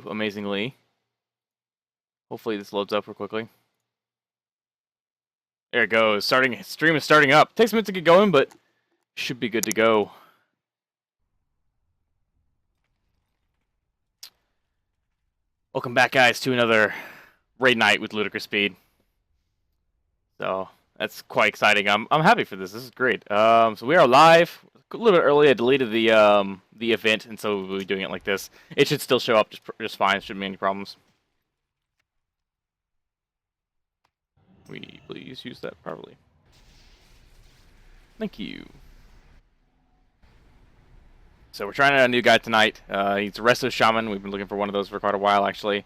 amazingly. Hopefully this loads up real quickly. There it goes. Stream is starting up. Takes a minute to get going, but should be good to go. Welcome back, guys, to another raid night with Ludicrous Speed. So that's quite exciting. I'm happy for this. This is great. So we are live. A little bit early. I deleted the event, and so we'll be doing it like this. It should still show up just fine. Shouldn't be any problems. We please use that properly. Thank you. So we're trying out a new guy tonight. He's a Restless Shaman. We've been looking for one of those for quite a while, actually.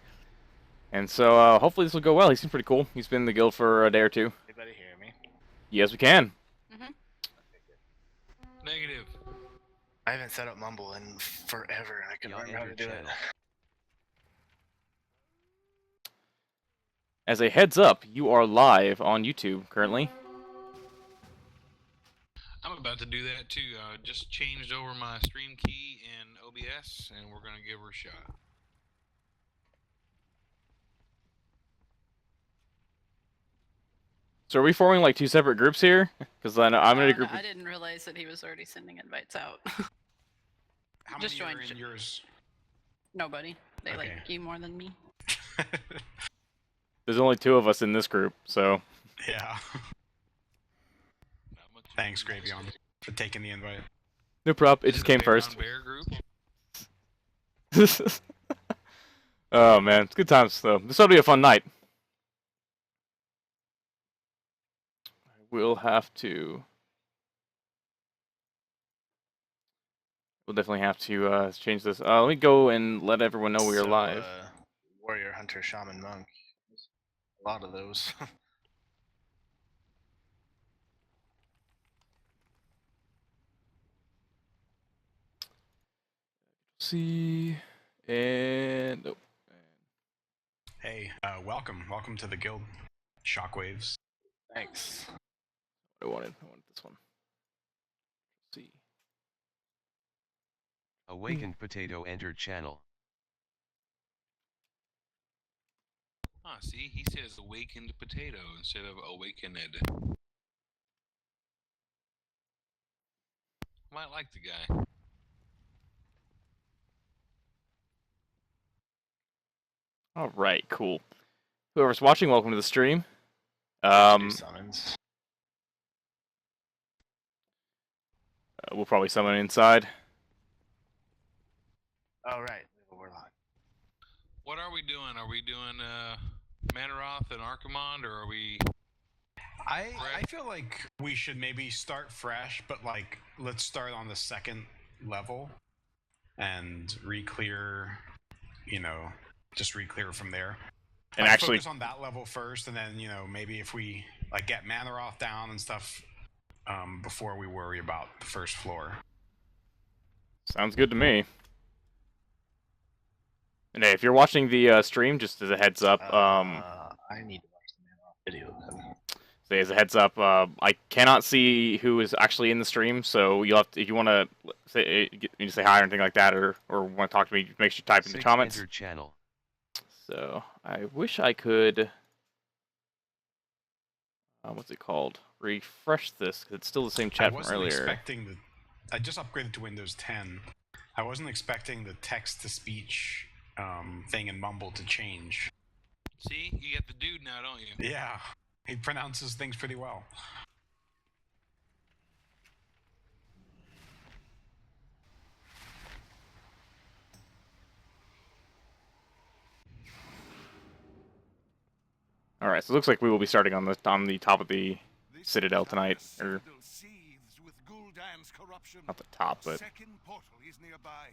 And so hopefully this will go well. He seems pretty cool. He's been in the guild for a day or two. Anybody hear me? Yes, we can. Negative. I haven't set up Mumble in forever, and I couldn't remember how to do it. As a heads up, you are live on YouTube currently. I'm about to do that too. Just changed over my stream key in OBS, and we're gonna give her a shot. So are we forming like two separate groups here? Because I'm in a group. I didn't realize that he was already sending invites out. How Just many are joined in yours? Nobody. They Okay. like you more than me. There's only two of us in this group, so. Yeah. Thanks, Gravion, for taking the invite. No problem. It just came first. Bear group? Oh man, it's good times though. This ought to be a fun night. We'll definitely have to change this. Let me go and let everyone know we are live. Warrior, Hunter, Shaman, Monk. A lot of those. See, and nope. Hey, welcome to the guild. Shockwaves. Thanks. I wanted this one. Let's see. Awakened Potato entered channel. Ah, see, he says awakened potato instead of awakened. Might like the guy. All right, cool. Whoever's watching, welcome to the stream. Summons. We'll probably summon inside. Oh, right. We're live. What are we doing? Are we doing Manaroth and Archimond, or are we... I feel like we should maybe start fresh, but like let's start on the second level and re-clear, just re-clear from there. And like, actually focus on that level first, and then maybe if we like get Manaroth down and stuff before we worry about the first floor. Sounds good to me. And hey, if you're watching the stream, just as a heads up, I need to watch the Manaroth video then. so as a heads up, I cannot see who is actually in the stream, so you'll have to, if you want to say hi or anything like that, or want to talk to me, make sure you type in the comments. Entered channel. So I wish I could. What's it called? Refresh this because it's still the same chat from earlier. I just upgraded to Windows 10. I wasn't expecting the text-to-speech thing in Mumble to change. See? You get the dude now, don't you? Yeah, he pronounces things pretty well. All right, so it looks like we will be starting on the top of the Citadel tonight, or not the top, but. Second portal is nearby.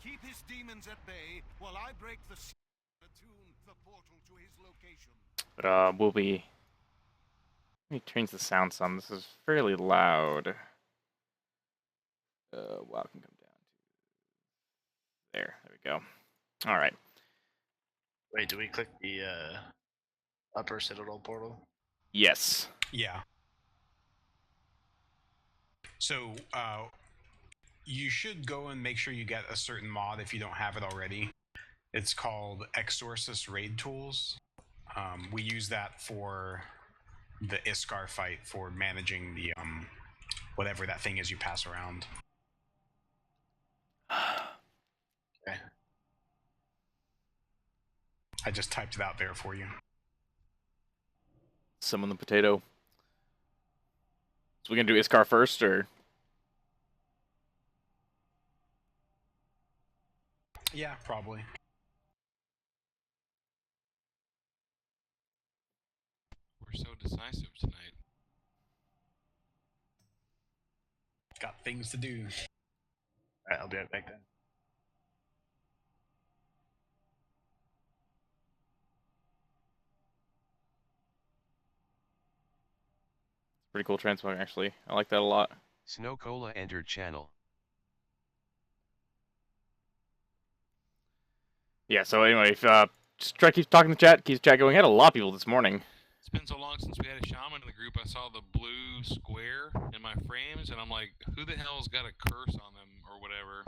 Keep his demons at bay while I break the attune the portal to his location. But we'll be. Let me change the sound some. This is fairly loud. Wow, can come down to there. There we go. All right. Wait, do we click the upper Citadel portal? Yes. Yeah. So, you should go and make sure you get a certain mod if you don't have it already. It's called Exorcist Raid Tools. We use that for the Iskar fight for managing the whatever that thing is you pass around. Okay. I just typed it out there for you. Summon the potato. So we gonna do Iskar first, or Yeah, probably. We're so decisive tonight. Got things to do. Alright, I'll be right back then. pretty cool transmog actually. I like that a lot. Snow Cola entered channel. Yeah. So anyway, if, just try to keep talking to chat. Keep the chat going. We had a lot of people this morning. It's been so long since we had a shaman in the group. I saw the blue square in my frames, and I'm like, who the hell's got a curse on them or whatever?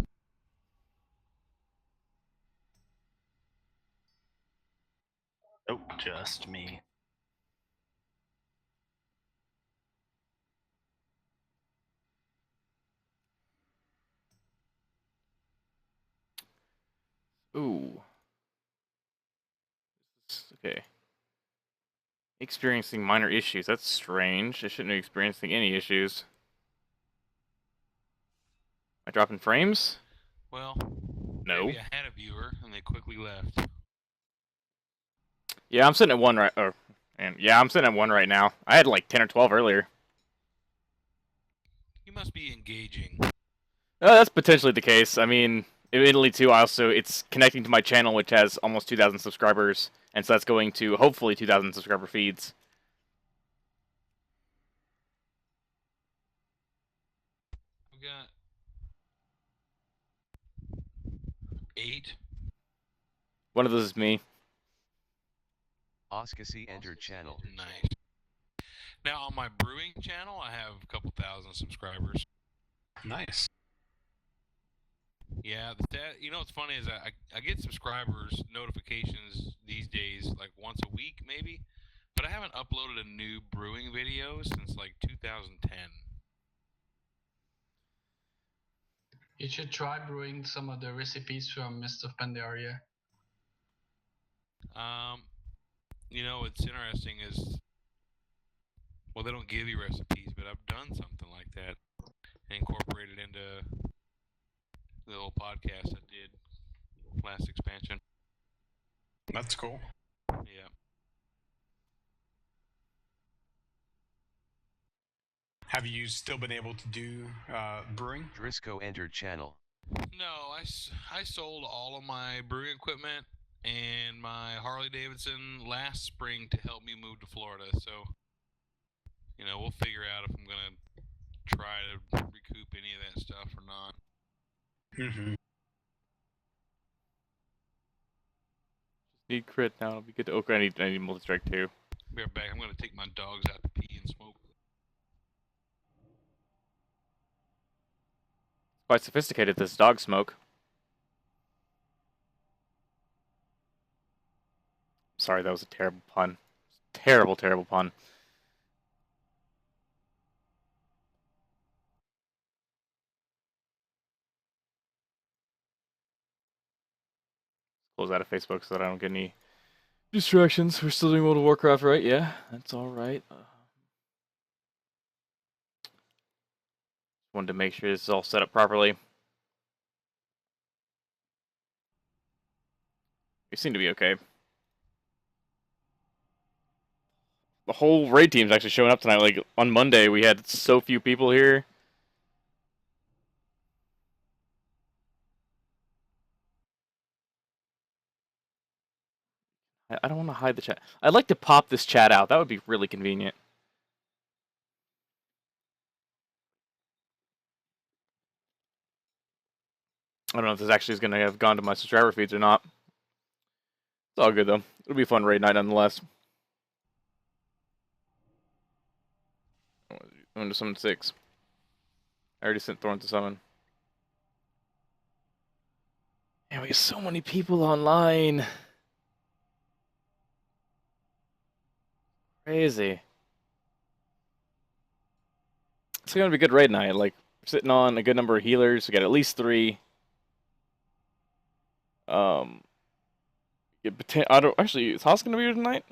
Oh, just me. Ooh. Okay. Experiencing minor issues. That's strange. I shouldn't be experiencing any issues. Am I dropping frames? Well, No. maybe I had a viewer and they quickly left. Yeah, I'm sitting at 1 right. And yeah, I'm sitting at 1 right now. I had like 10 or 12 earlier. You must be engaging. That's potentially the case. I mean, in Italy too. It's connecting to my channel, which has almost 2,000 subscribers, and so that's going to hopefully 2,000 subscriber feeds. We got 8. One of those is me. Oskasi entered channel. Nice. Now on my brewing channel, I have a couple thousand subscribers. Nice. Yeah, the stat. You know what's funny is I get subscribers notifications these days like once a week maybe, but I haven't uploaded a new brewing video since like 2010. You should try brewing some of the recipes from Mist of Pandaria. You know what's interesting is, well, they don't give you recipes, but I've done something like that, incorporated into the little podcast I did last expansion. That's cool. Yeah. Have you still been able to do brewing? Drisco entered channel. No, I sold all of my brewing equipment and my Harley Davidson last spring to help me move to Florida. So, you know, we'll figure out if I'm gonna try to recoup any of that stuff or not. Mm-hmm. Need crit now. It'll be good to. Okay, I need multi-strike too. Be right back. I'm gonna take my dogs out to pee and smoke. Quite sophisticated, this dog smoke. Sorry, that was a terrible pun. Terrible, terrible pun. Close out of Facebook so that I don't get any distractions. We're still doing World of Warcraft, right? Yeah, that's all right. Wanted to make sure this is all set up properly. We seem to be okay. The whole raid team's actually showing up tonight. Like, on Monday, we had so few people here. I don't want to hide the chat. I'd like to pop this chat out. That would be really convenient. I don't know if this actually is going to have gone to my subscriber feeds or not. It's all good, though. It'll be a fun raid night nonetheless. I'm going to summon 6. I already sent Thorn to summon. Yeah, we have so many people online. Crazy. It's gonna be a good raid night. Like, we're sitting on a good number of healers. We got at least 3. I don't actually. Is Haas gonna be here tonight?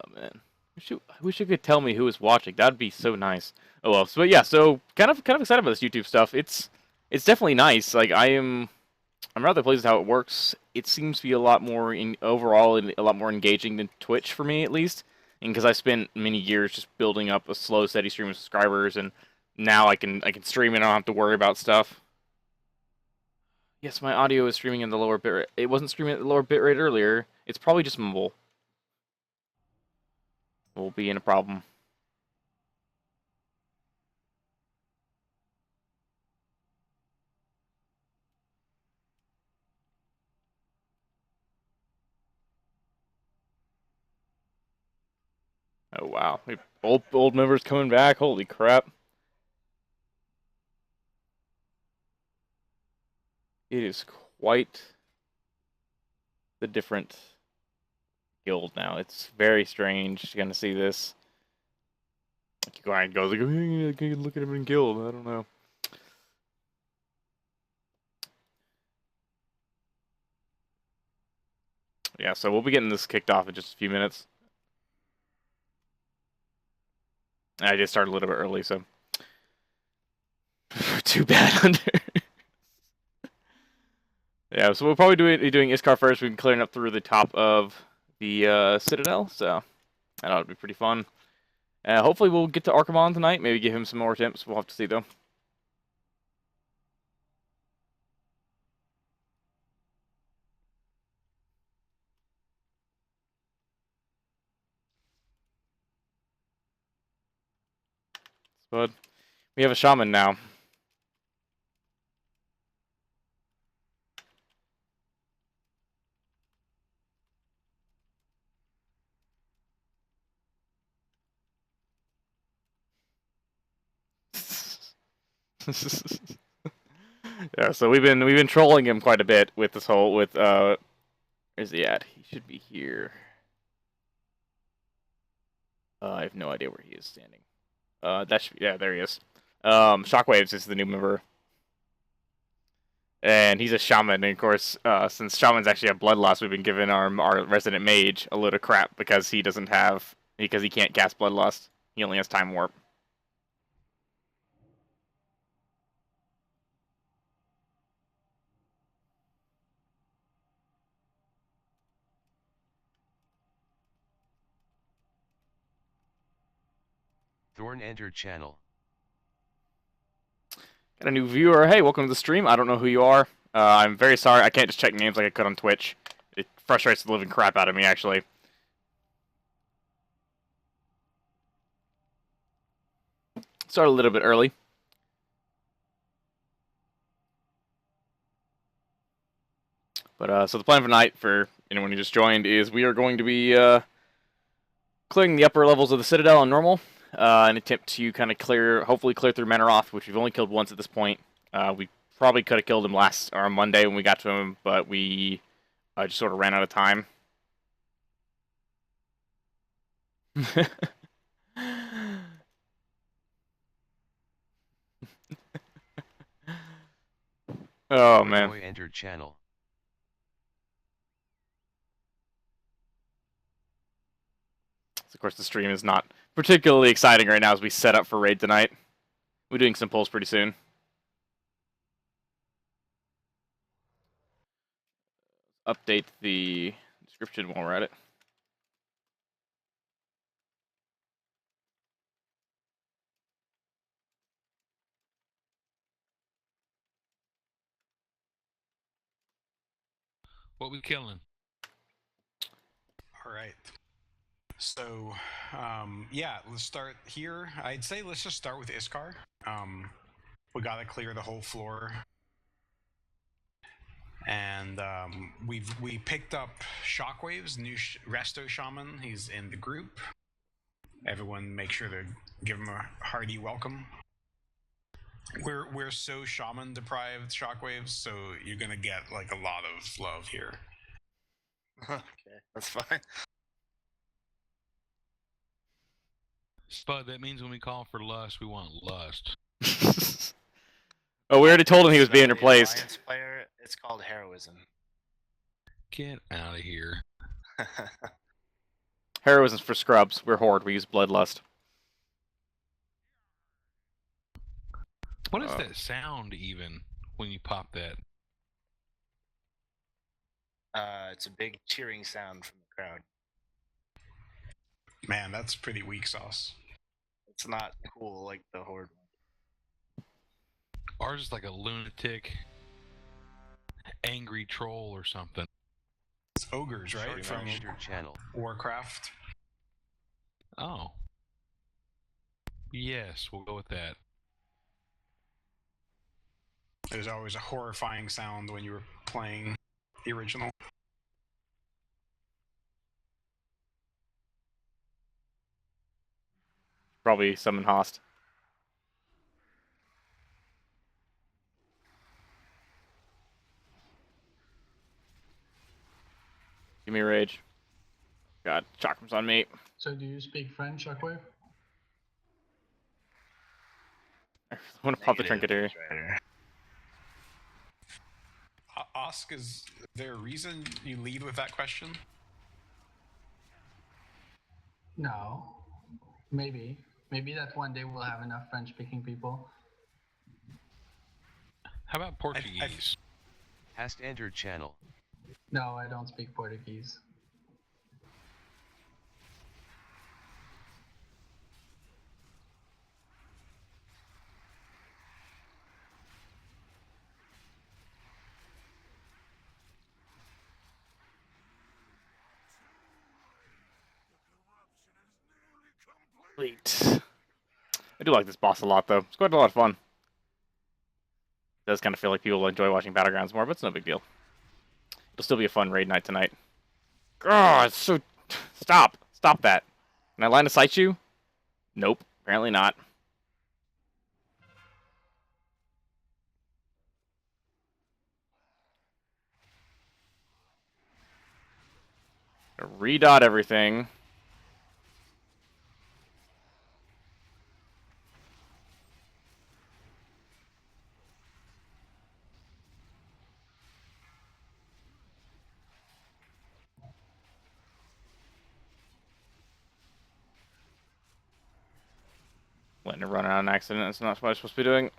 Oh man, I wish you could tell me who is watching. That'd be so nice. Oh well. So but yeah, so kind of excited about this YouTube stuff. It's definitely nice. Like I'm rather pleased with how it works. It seems to be a lot more overall and a lot more engaging than Twitch for me at least. And because I spent many years just building up a slow, steady stream of subscribers, and now I can stream and I don't have to worry about stuff. Yes, my audio is streaming in the lower bitrate. It wasn't streaming at the lower bitrate earlier. It's probably just mobile. We'll be in a problem. Oh wow, old members coming back. Holy crap! It is quite the different guild now. It's very strange to kind of see this. Grind goes like, I can look at him in guild. I don't know. Yeah, so we'll be getting this kicked off in just a few minutes. I just started a little bit early, so too bad under. Yeah, so we'll probably be doing Iskar first. We've been clearing up through the top of the Citadel, so that ought to be pretty fun. Hopefully we'll get to Archimon tonight. Maybe give him some more attempts. We'll have to see, though. But we have a shaman now. Yeah, so we've been trolling him quite a bit with this whole where's he at? He should be here. I have no idea where he is standing. Yeah, there he is. Shockwaves is the new member. And he's a shaman, and of course, since shamans actually have blood loss, we've been giving our resident mage a load of crap because he can't cast bloodlust. He only has time warp. Thorn entered channel. Got a new viewer. Hey, welcome to the stream. I don't know who you are. I'm very sorry. I can't just check names like I could on Twitch. It frustrates the living crap out of me, actually. Started a little bit early. But so the plan for tonight, for anyone who just joined, is we are going to be clearing the upper levels of the Citadel on normal. An attempt to kind of hopefully clear through Manaroth, which we've only killed once at this point. We probably could have killed him on Monday when we got to him, but we just sort of ran out of time. Oh man. Boy entered channel. Of course, the stream is not particularly exciting right now as we set up for raid tonight. We're doing some polls pretty soon. Update the description while we're at it. What we killing? All right. So, yeah, let's start here. I'd say let's just start with Iskar. We gotta clear the whole floor, and we picked up Shockwave's new Resto Shaman. He's in the group. Everyone, make sure to give him a hearty welcome. We're so shaman deprived, Shockwaves, so you're gonna get like a lot of love here. Okay, that's fine. But that means when we call for lust, we want lust. Oh, we already told him he was being Personally, replaced. Alliance player, it's called heroism. Get out of here. Heroism's for scrubs. We're horde. We use bloodlust. What is that sound even when you pop that? It's a big cheering sound from the crowd. Man, that's pretty weak sauce. It's not cool like the horde. Ours is like a lunatic, angry troll or something. It's ogres, right? Shark From entered channel. Warcraft. Oh. Yes, we'll go with that. There's always a horrifying sound when you were playing the original. Probably summon Host. Give me rage. God, Chakram's on me. So do you speak French, Shockwave? I want to pop the Negative, trinket here. Ghost Rider. Osk, is there a reason you lead with that question? No. Maybe. Maybe that one day we'll have enough French-speaking people. How about Portuguese? Hast entered channel. No, I don't speak Portuguese. Sweet. I do like this boss a lot, though. It's quite a lot of fun. It does kind of feel like people enjoy watching Battlegrounds more, but it's no big deal. It'll still be a fun raid night tonight. Oh, it's so... Stop. Stop that. Can I line of sight you? Nope. Apparently not. Redot everything. Letting it run out on accident. That's not what I'm supposed to be doing.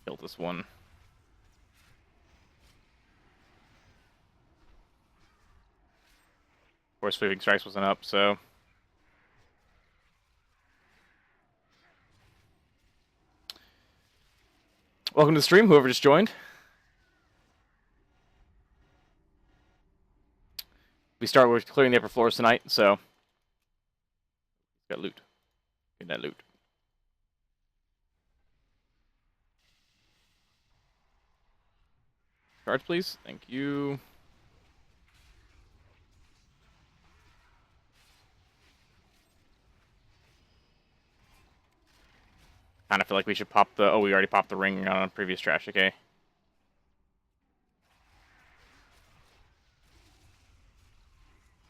Kill this one. Of course, Sweeping Strikes wasn't up, so... Welcome to the stream, whoever just joined. We start with clearing the upper floors tonight, so... Got loot. Get that loot. Cards, please. Thank you. Kind of feel like we should pop the... Oh, we already popped the ring on a previous trash, okay.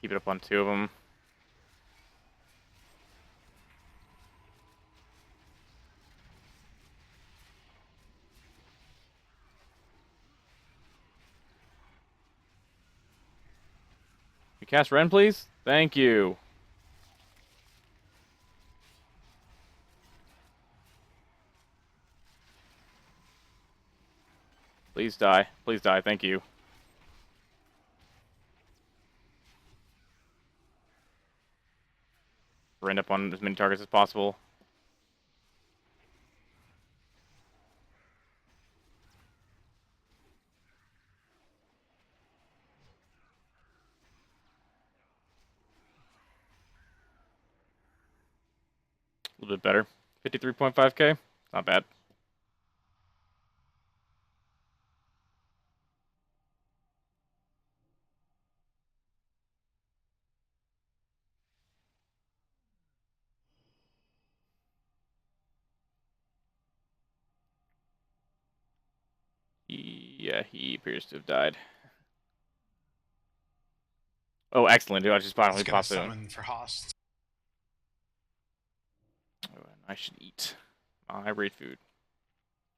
Keep it up on 2 of them. You cast Ren, please? Thank you. Please die. Please die. Thank you. End up on as many targets as possible. little bit better. 53.5k. Not bad. Yeah, he appears to have died. Oh, excellent, dude. I just finally He's gonna popped in. summon for Host. Oh, and I should eat my raid food.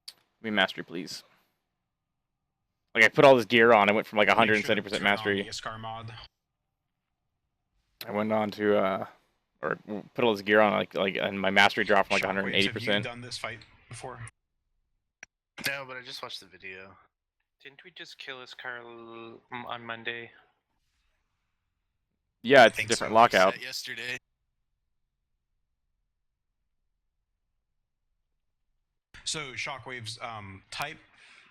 Give me mastery, please. Like, I put all this gear on. I went from like Make sure to 170% turn on mastery. the Iskar mod. I went on to, or put all this gear on, and my mastery dropped from like Shockwaves, have you 180%. done this fight before? No, but I just watched the video. Didn't we just kill Carl on Monday? Yeah, I it's a think different so. lockout. Yesterday. So Shockwaves, type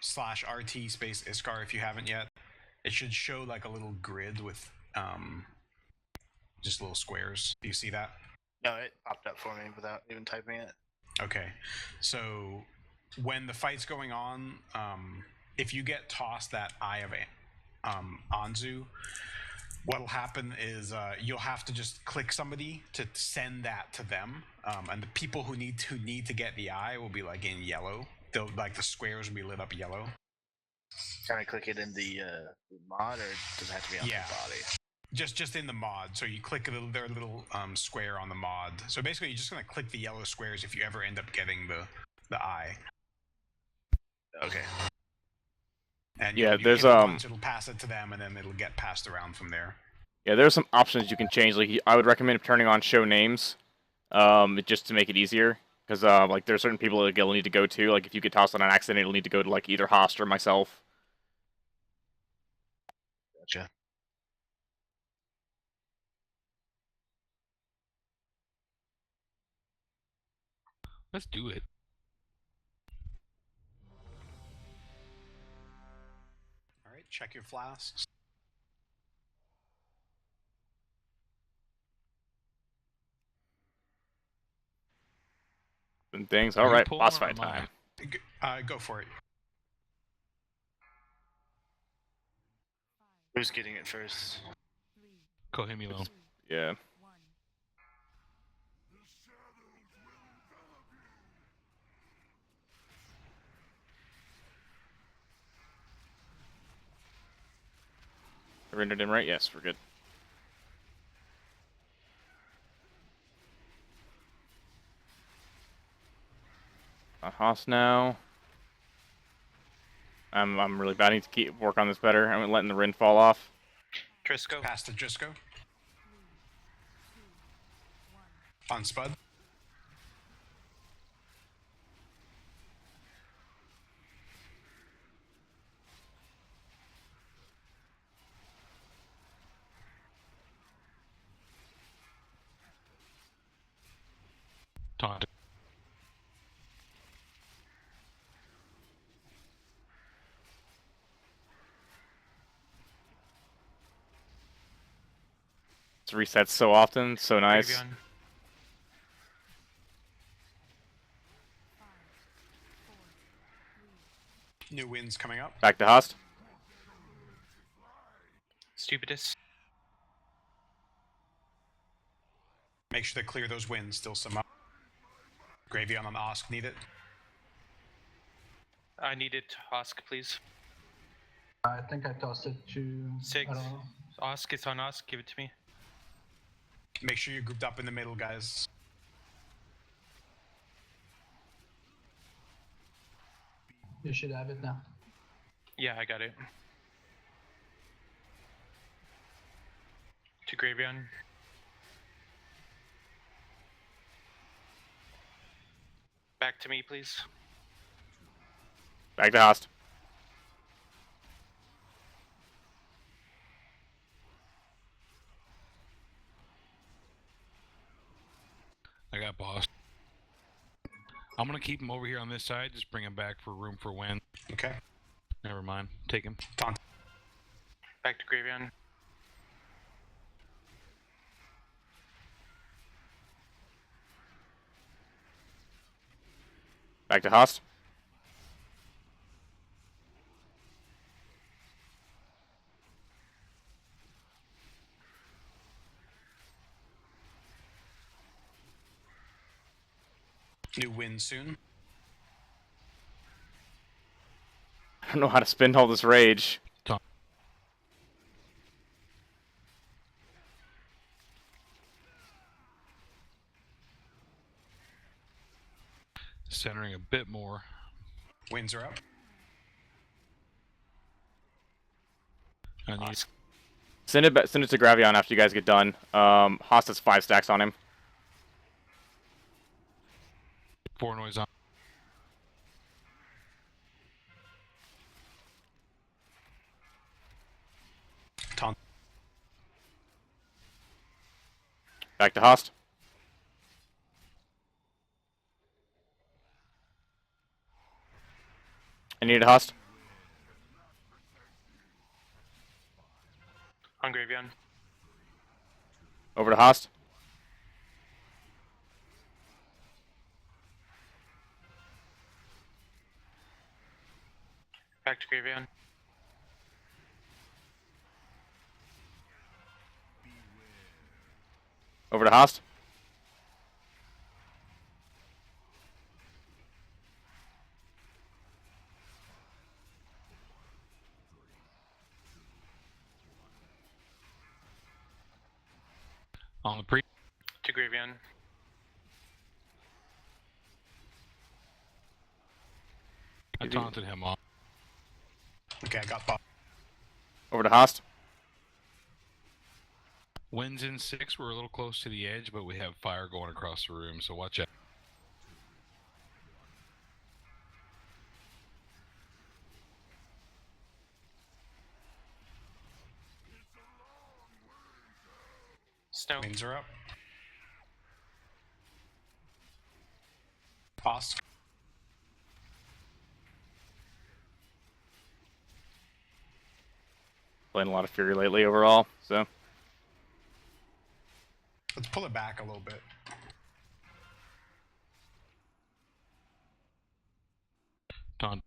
/RT space Iskar if you haven't yet. It should show like a little grid with just little squares. Do you see that? No, it popped up for me without even typing it. Okay. So when the fight's going on, if you get tossed that Eye of Anzu, what'll happen is you'll have to just click somebody to send that to them, and the people who need to get the eye will be like in yellow. They'll like the squares will be lit up yellow. Can I click it in the mod, or does it have to be on Yeah. the body? Just in the mod. So you click their little square on the mod. So basically, you're just gonna click the yellow squares if you ever end up getting the eye. Okay. And Yeah, you there's, hit it once, it'll pass it to them, and then it'll get passed around from there. Yeah, there's some options you can change. Like, I would recommend turning on show names, just to make it easier. Because, like, there are certain people that it'll need to go to. Like, if you get tossed on an accident, it'll need to go to, like, either Host or myself. Gotcha. Let's do it. All right, check your flasks. And things. Are you Alright, pulling boss or fight am I? time. Go for it. Who's getting it first? Go hit me alone. Yeah. I rendered him right? Yes, we're good. On Haas now. I'm really bad. I need to keep work on this better. I'm letting the Rin fall off. Driscoll. Pass to Driscoll. On Spud. Taunt. It's resets so often, so nice. Gravion. New wins coming up. Back to Host. Stupidest. Make sure to clear those wins. Still some up. Gravion on Osk, need it. I need it. Ask, please. I think I tossed it to. Six. I don't know. Ask, it's on Ask. Give it to me. Make sure you're grouped up in the middle, guys. You should have it now. Yeah, I got it. To Gravion. Back to me, please. Back to Host. I got boss. I'm gonna keep him over here on this side. Just bring him back for room for win. Okay. Never mind. Take him. Taunt. Back to Gravion. Back to Host. New win soon. I don't know how to spend all this rage. Centering a bit more. Wins are up. I need Send it to Gravion after you guys get done. Haas has 5 stacks on him. 4 noise on. Taunt. Back to Host. I need a Host. On Gravion. Over to Host. Back to Gravion. Over to Host. On the pre. To Gravion. I taunted him off. Okay, I got bot. Over to Host. Winds in 6. We're a little close to the edge, but we have fire going across the room, so watch out. Snow. Wins are up. Host. Playing a lot of Fury lately overall, so. Let's pull it back a little bit. Taunt.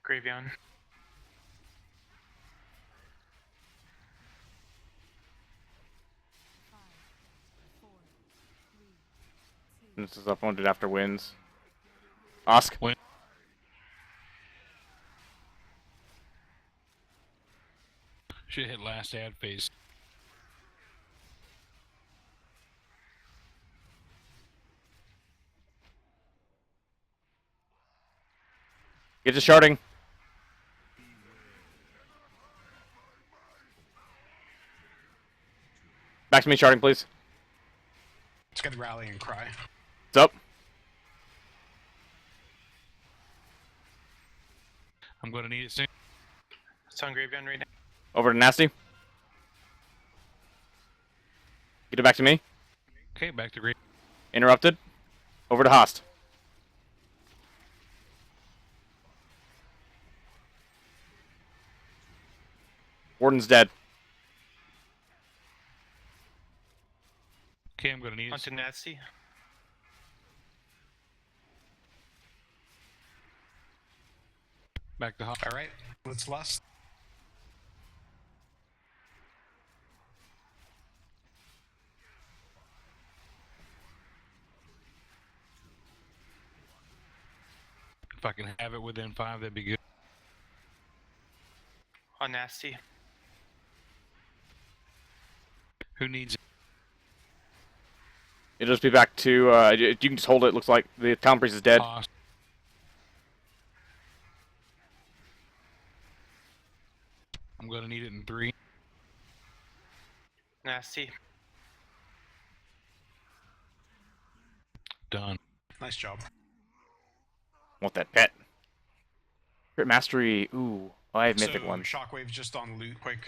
Gravion. This is up wounded after wins. Osk. Win. Should hit last ad phase. Get to sharding. Back to me, sharding, please. Let's get the rally and cry. What's up? I'm going to need it soon. It's on Gravion right now. Over to Nasty. Get it back to me. Okay, back to green. Interrupted. Over to Host. Warden's dead. Okay, I'm going to need it. Onto Nasty. Back to hot. All right, let's lust. If I can have it within 5, that'd be good. On Nasty. Who needs it? It'll just be back to, you can just hold it. Looks like the town priest is dead. Host. I'm going to need it in 3. Nasty. Done. Nice job. Want that pet. Crit Mastery. Ooh. Oh, I have mythic So, ones. Shockwave's just on loot quick.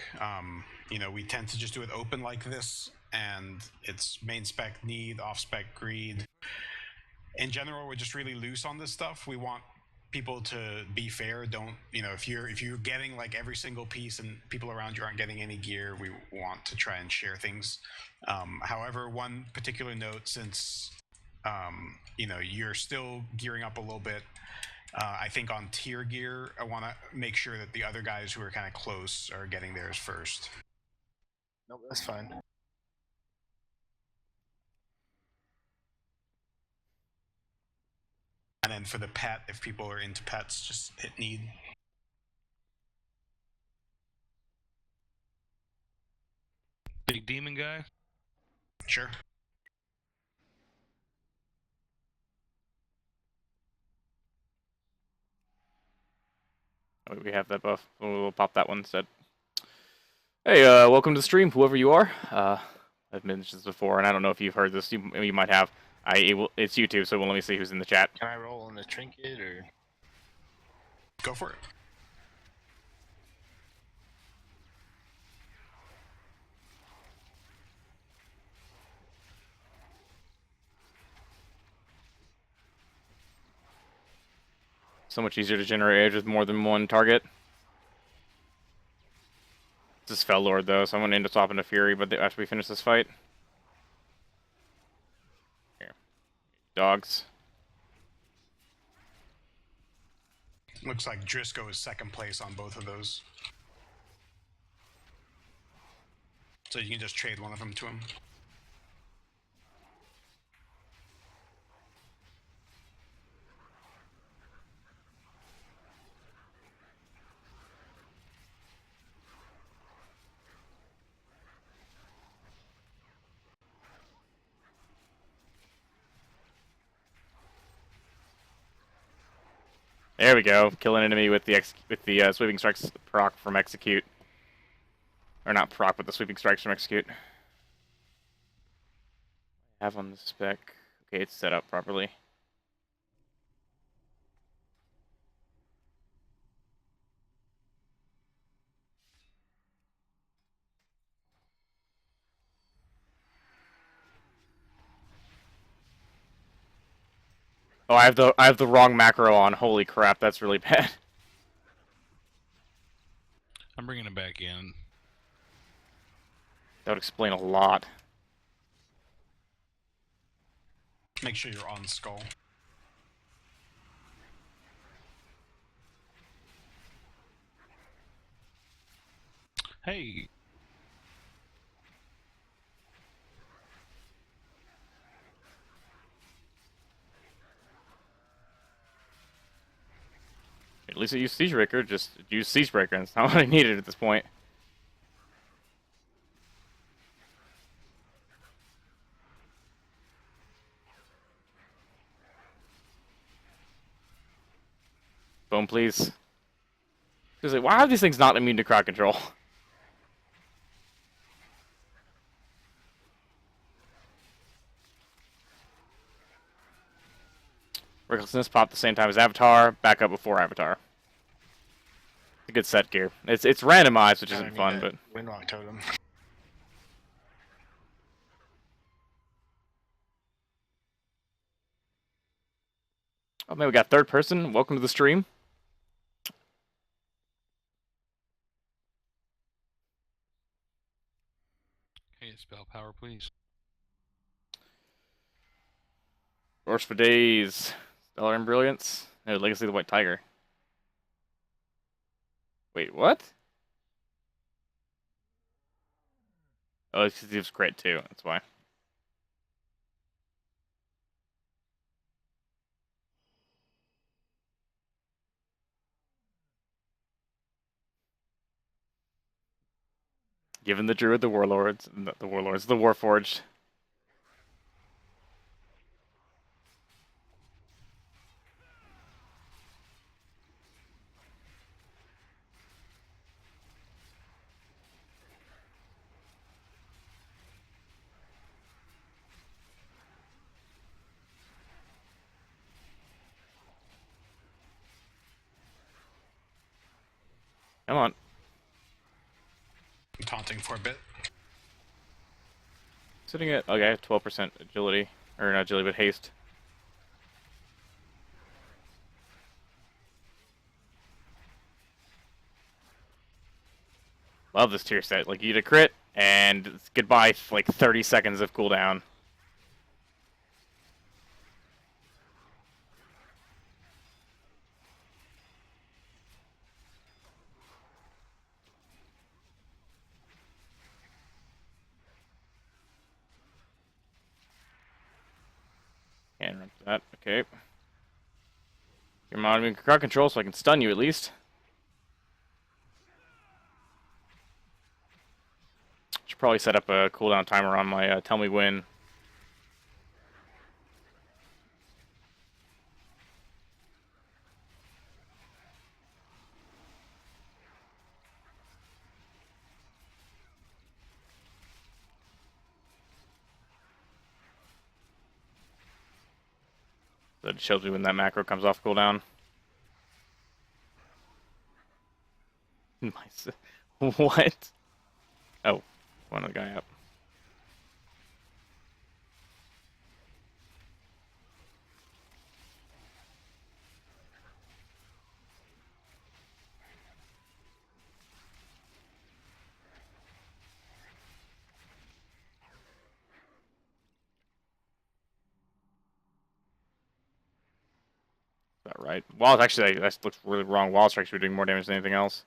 You know, we tend to just do it open like this, and it's main spec need, off spec greed. In general, we're just really loose on this stuff. We want people to be fair, don't, if you're getting like every single piece and people around you aren't getting any gear, we want to try and share things. However, one particular note, since you're still gearing up a little bit, I think on tier gear, I want to make sure that the other guys who are kind of close are getting theirs first. Nope, that's fine. And then for the pet, if people are into pets, just hit need. Big demon guy. Sure. Oh, we have that buff. We'll pop that one instead. Hey, welcome to the stream, whoever you are. I've mentioned this before, and I don't know if you've heard this. You might have. It's YouTube, so let me see who's in the chat. Can I roll on the trinket or? Go for it. So much easier to generate edge with more than one target. This is Fell Lord, though, so I'm going to end up swapping to Fury, but after we finish this fight. Here. Dogs. Looks like Driscoll is second place on both of those. So you can just trade one of them to him. There we go. Kill an enemy with the sweeping strikes proc from execute. Or not proc, but the sweeping strikes from execute. Have on the spec. Okay, it's set up properly. Oh, I have the wrong macro on. Holy crap, that's really bad. I'm bringing it back in. That would explain a lot. Make sure you're on skull. Hey. At least it used Siegebreaker. Just use Siegebreaker, and it's not what I needed at this point. Boom, please. Like, why are these things not immune to crowd control? Recklessness pop the same time as Avatar, back up before Avatar. It's a good set gear. It's randomized, which isn't fun, but Windwalk totem. oh man, we got third person. Welcome to the stream. Hey, spell power, please. Roars for days. Stellar and Brilliance. No, Legacy of the White Tiger. Wait, what? Oh, it's because he was crit too. That's why. Given the Druid, the Warlords, the Warforged. Come on. I'm taunting for a bit. Sitting at, okay, 12% agility. Or not agility, but haste. Love this tier set. Like, you get a crit, and it's goodbye, like 30 seconds of cooldown. Can't run that. Okay. You're monitoring crowd control, so I can stun you at least. Should probably set up a cooldown timer on my tell me when. That shows me when that macro comes off cooldown. Nice. What? Oh, one of the guy up. Is that right? Wild actually, that looks really wrong. Wild strikes were doing more damage than anything else.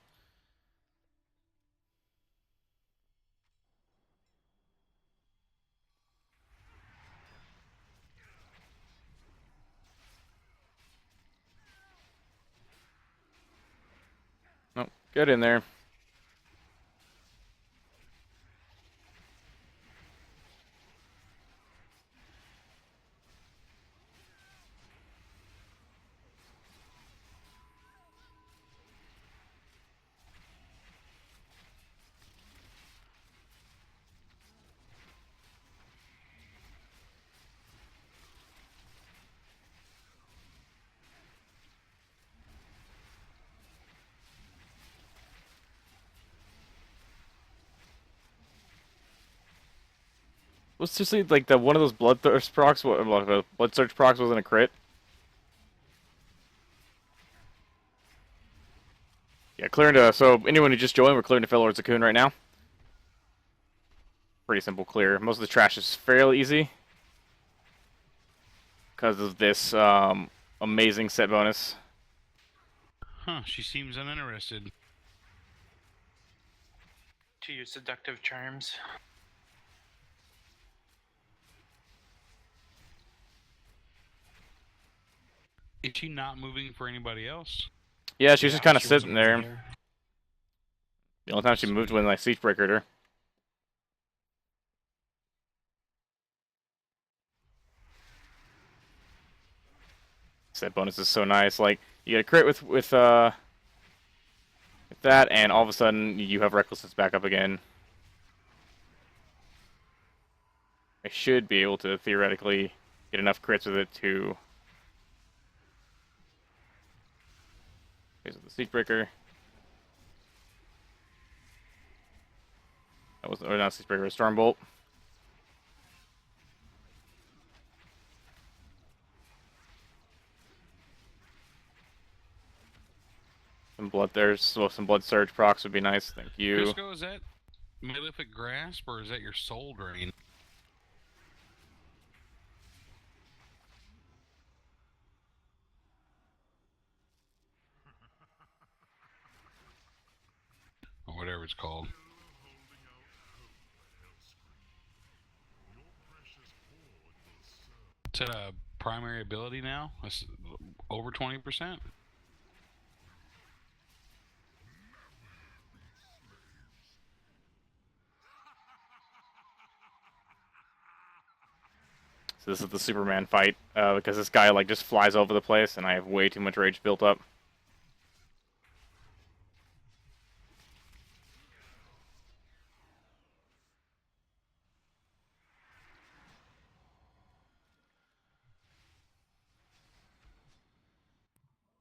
Nope, get in there. Let's just say, like, the one of those bloodthirst procs, blood surge procs wasn't a crit. Yeah, clearing to, so anyone who just joined, we're clearing to Felor Cocoon right now. Pretty simple clear. Most of the trash is fairly easy. Because of this amazing set bonus. Huh, she seems uninterested. To use seductive charms. Is she not moving for anybody else? Yeah, she's just kind of she sitting wasn't there. The only time she moved when I siege breakered her. Set bonus is so nice. Like, you get a crit with that, and all of a sudden you have recklessness back up again. I should be able to theoretically get enough crits with it to. Here's the siege breaker. That was, or not siege breaker, a stormbolt. Some blood there, so some blood surge procs would be nice. Thank you. Cusco, is that Malefic Grasp or is that your Soul Drain? Or whatever it's called. Is that a primary ability now? That's over 20%? So this is the Superman fight, because this guy like just flies over the place, and I have way too much rage built up.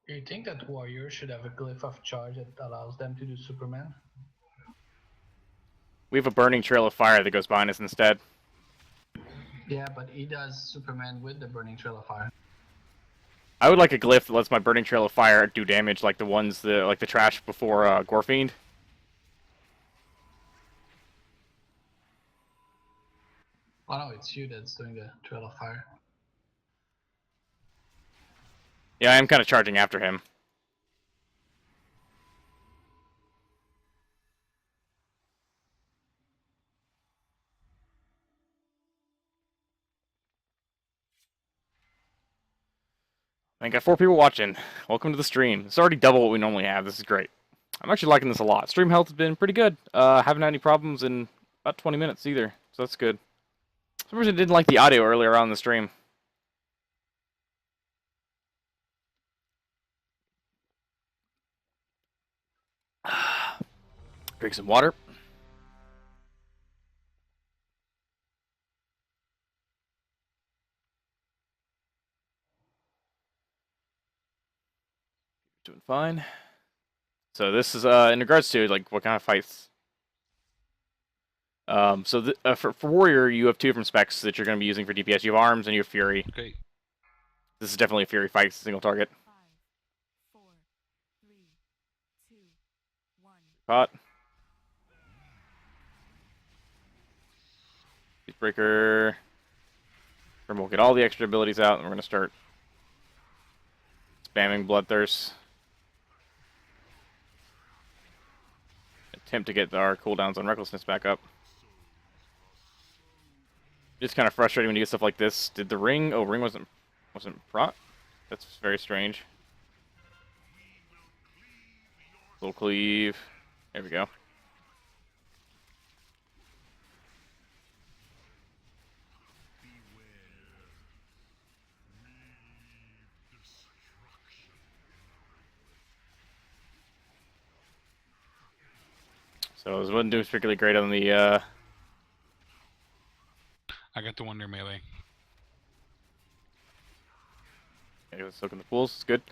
Do you think that warriors should have a glyph of charge that allows them to do Superman? We have a burning trail of fire that goes behind us instead. Yeah, but he does Superman with the burning trail of fire. I would like a glyph that lets my burning trail of fire do damage, like the ones like the trash before Gorefiend. Oh no, it's you that's doing the Trail of Fire. Yeah, I am kind of charging after him. I got 4 people watching. Welcome to the stream. It's already double what we normally have. This is great. I'm actually liking this a lot. Stream health has been pretty good. Haven't had any problems in about 20 minutes either, so that's good. For some reason I didn't like the audio earlier on the stream. Drink some water. Doing fine. So this is in regards to like what kind of fights. For warrior, you have 2 different specs that you're going to be using for DPS. You have arms and you have fury. Okay. This is definitely a fury fight, single target. 5, 4, 3, 2, 1. Pot. Breaker. And we'll get all the extra abilities out, and we're going to start spamming Bloodthirst. Attempt to get our cooldowns on Recklessness back up. It's kind of frustrating when you get stuff like this. Did the ring? Oh, ring wasn't proc. That's very strange. Little cleave. There we go. So this wasn't doing particularly great on the. I got the Wonder melee. Okay, let's look in the pools. It's good.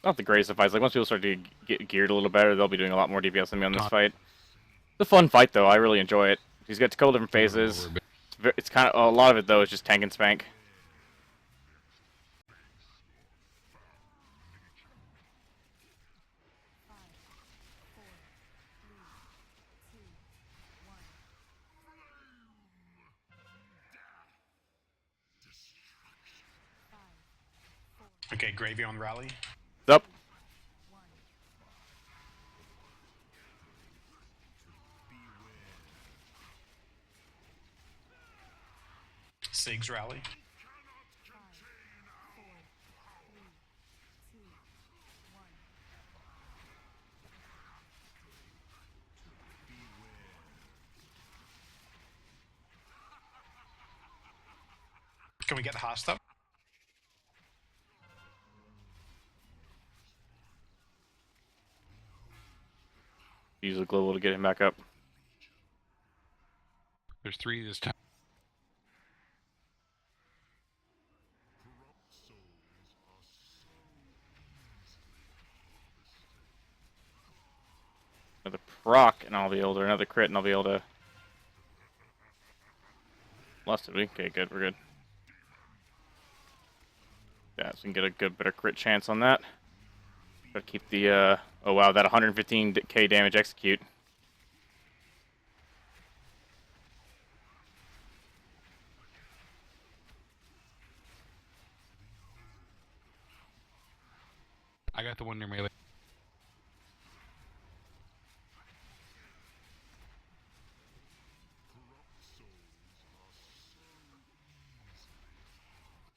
Not the greatest of fights. Like once people start to get geared a little better, they'll be doing a lot more DPS than me on this fight. It's a fun fight though. I really enjoy it. He's got a couple different phases. It's kind of a lot of it though is just tank and spank. Okay, gravy on rally. Up. Sig's rally. 5, 4, 3, 2, 1. Can we get the hostile? Use the global to get him back up. There's 3 this time. Another proc, and I'll be able to. Another crit, and I'll be able to. Lost it, we? Okay, good, we're good. Yeah, so we can get a good, better crit chance on that. Gotta keep the, oh wow, that 115k damage execute. I got the Wonder melee.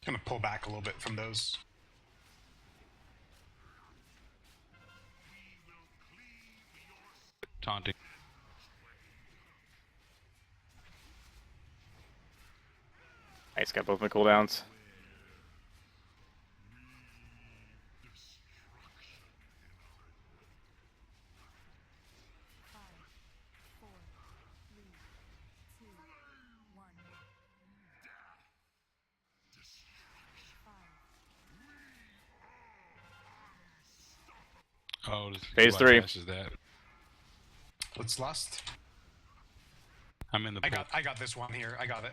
Gonna pull back a little bit from those. Taunting. Nice, got both my cooldowns. Oh, Phase 3. Is that? Let's lust. I'm in the pool. I got this one here. I got it.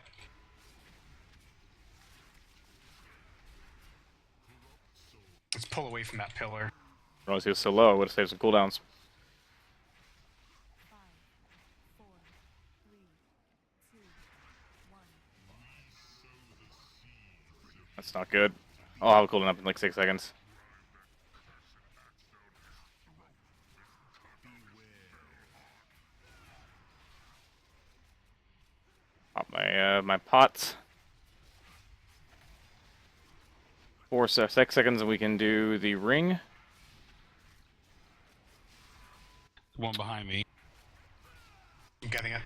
Let's pull away from that pillar. Realized he was so low. Would have saved some cooldowns. 5, 4, 3, 2, 1. That's not good. I'll have a cooldown up in like 6 seconds. Pop my pots. 6 seconds, and we can do the ring. One behind me. I'm getting it.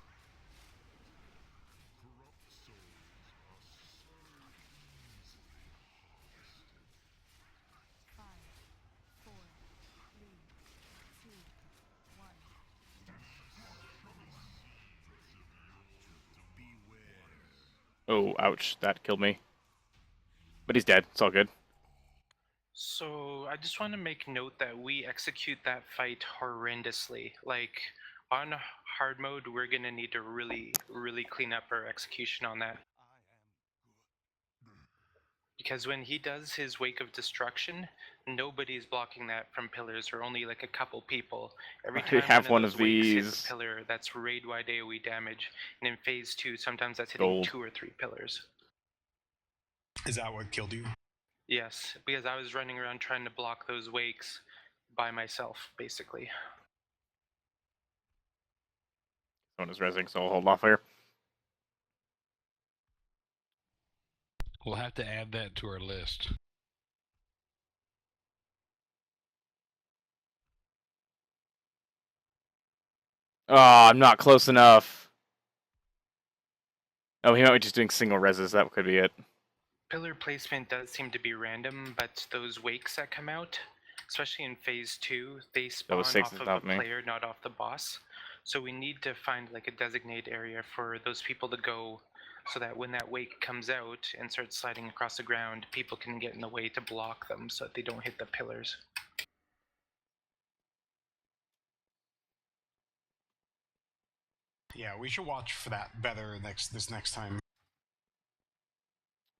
5, 4, 3, 2, 1. Oh, ouch! That killed me. But he's dead. It's all good. So I just want to make note that we execute that fight horrendously. Like on hard mode, we're gonna need to really clean up our execution on that. Because when he does his Wake of Destruction, nobody's blocking that from pillars, or only like a couple people. Every I time have one one of of those wakes hits these. a pillar, that's raid-wide AoE damage. And in phase 2, sometimes that's hitting Gold. 2 or 3 pillars. Is that what killed you? Yes, because I was running around trying to block those wakes by myself, basically. Someone is rezzing, so I'll hold off here. We'll have to add that to our list. Oh, I'm not close enough. Oh, he might be just doing single reses. That could be it. Pillar placement does seem to be random, but those wakes that come out, especially in phase 2, they spawn was 6 off on of top a of me. player, not off the boss. So we need to find like a designated area for those people to go, so that when that wake comes out and starts sliding across the ground, people can get in the way to block them so that they don't hit the pillars. Yeah, we should watch for that better this next time.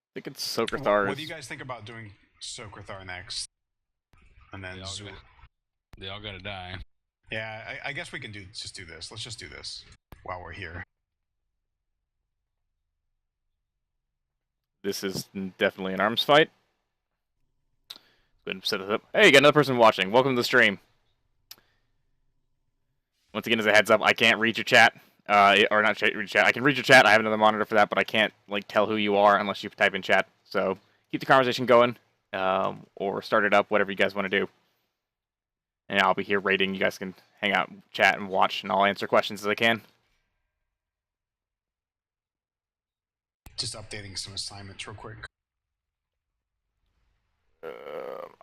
I think it's Sokrathar. What do you guys think about doing Sokrathar next? And then They all gotta die. Yeah, I guess we can just do this. Let's just do this while we're here. This is definitely an arms fight. Go ahead and set this up. Hey, you got another person watching. Welcome to the stream. Once again, as a heads up, I can't read your chat. Or not read your chat. I can read your chat. I have another monitor for that, but I can't like tell who you are unless you type in chat. So keep the conversation going, or start it up, whatever you guys want to do. And I'll be here raiding. You guys can hang out, chat, and watch, and I'll answer questions as I can. Just updating some assignments real quick.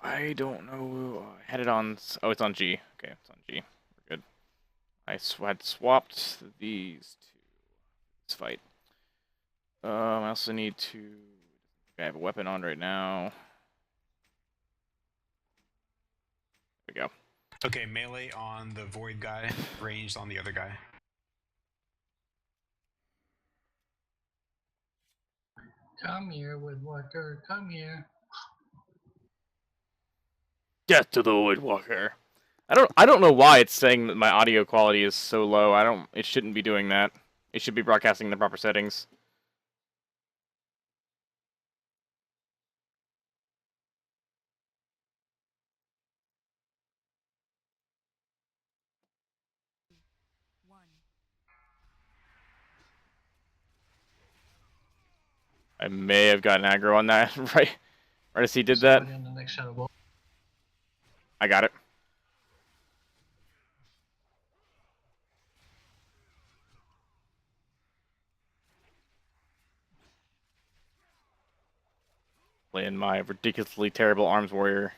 I don't know. I had it on. Oh, it's on G. Okay, it's on G. We're good. I had swapped these two. This fight. I also need to. I have a weapon on right now. There we go. Okay, melee on the void guy, ranged on the other guy. Come here, Woodwalker. Come here. Death to the Voidwalker. I don't know why it's saying that my audio quality is so low. It shouldn't be doing that. It should be broadcasting in the proper settings. I may have gotten aggro on that right as he did that. Somebody on the next shadow ball. I got it. Playing my ridiculously terrible arms warrior.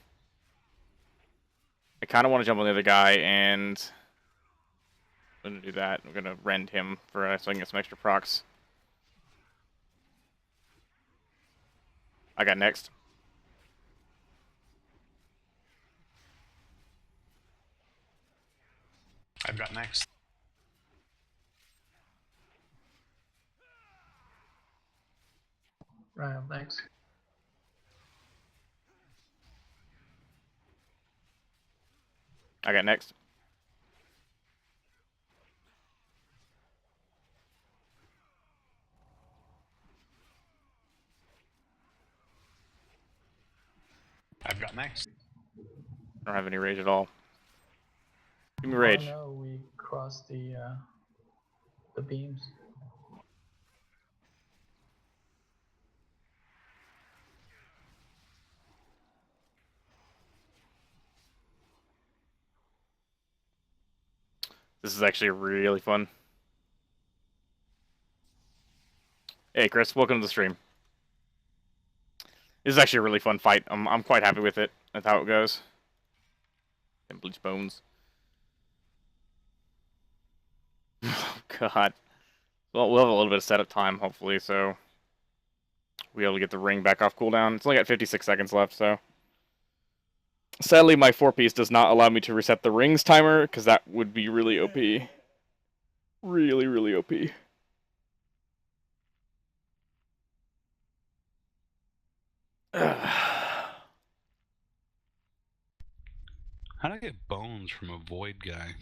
I kind of want to jump on the other guy, and I'm going to do that. I'm going to rend him so I can get some extra procs. I got next. I've got next. Right, next. I got next. I've got next. I don't have any rage at all. Give me Oh rage. no, we crossed the beams. This is actually really fun. Hey, Chris, welcome to the stream. This is actually a really fun fight. I'm quite happy with it. That's how it goes. And bleach bones. Oh God. Well, we'll have a little bit of setup time, hopefully, so we'll be able to get the ring back off cooldown. It's only got 56 seconds left, so. Sadly, my 4-piece does not allow me to reset the rings timer, because that would be really OP. Really, really OP. How do I get bones from a void guy?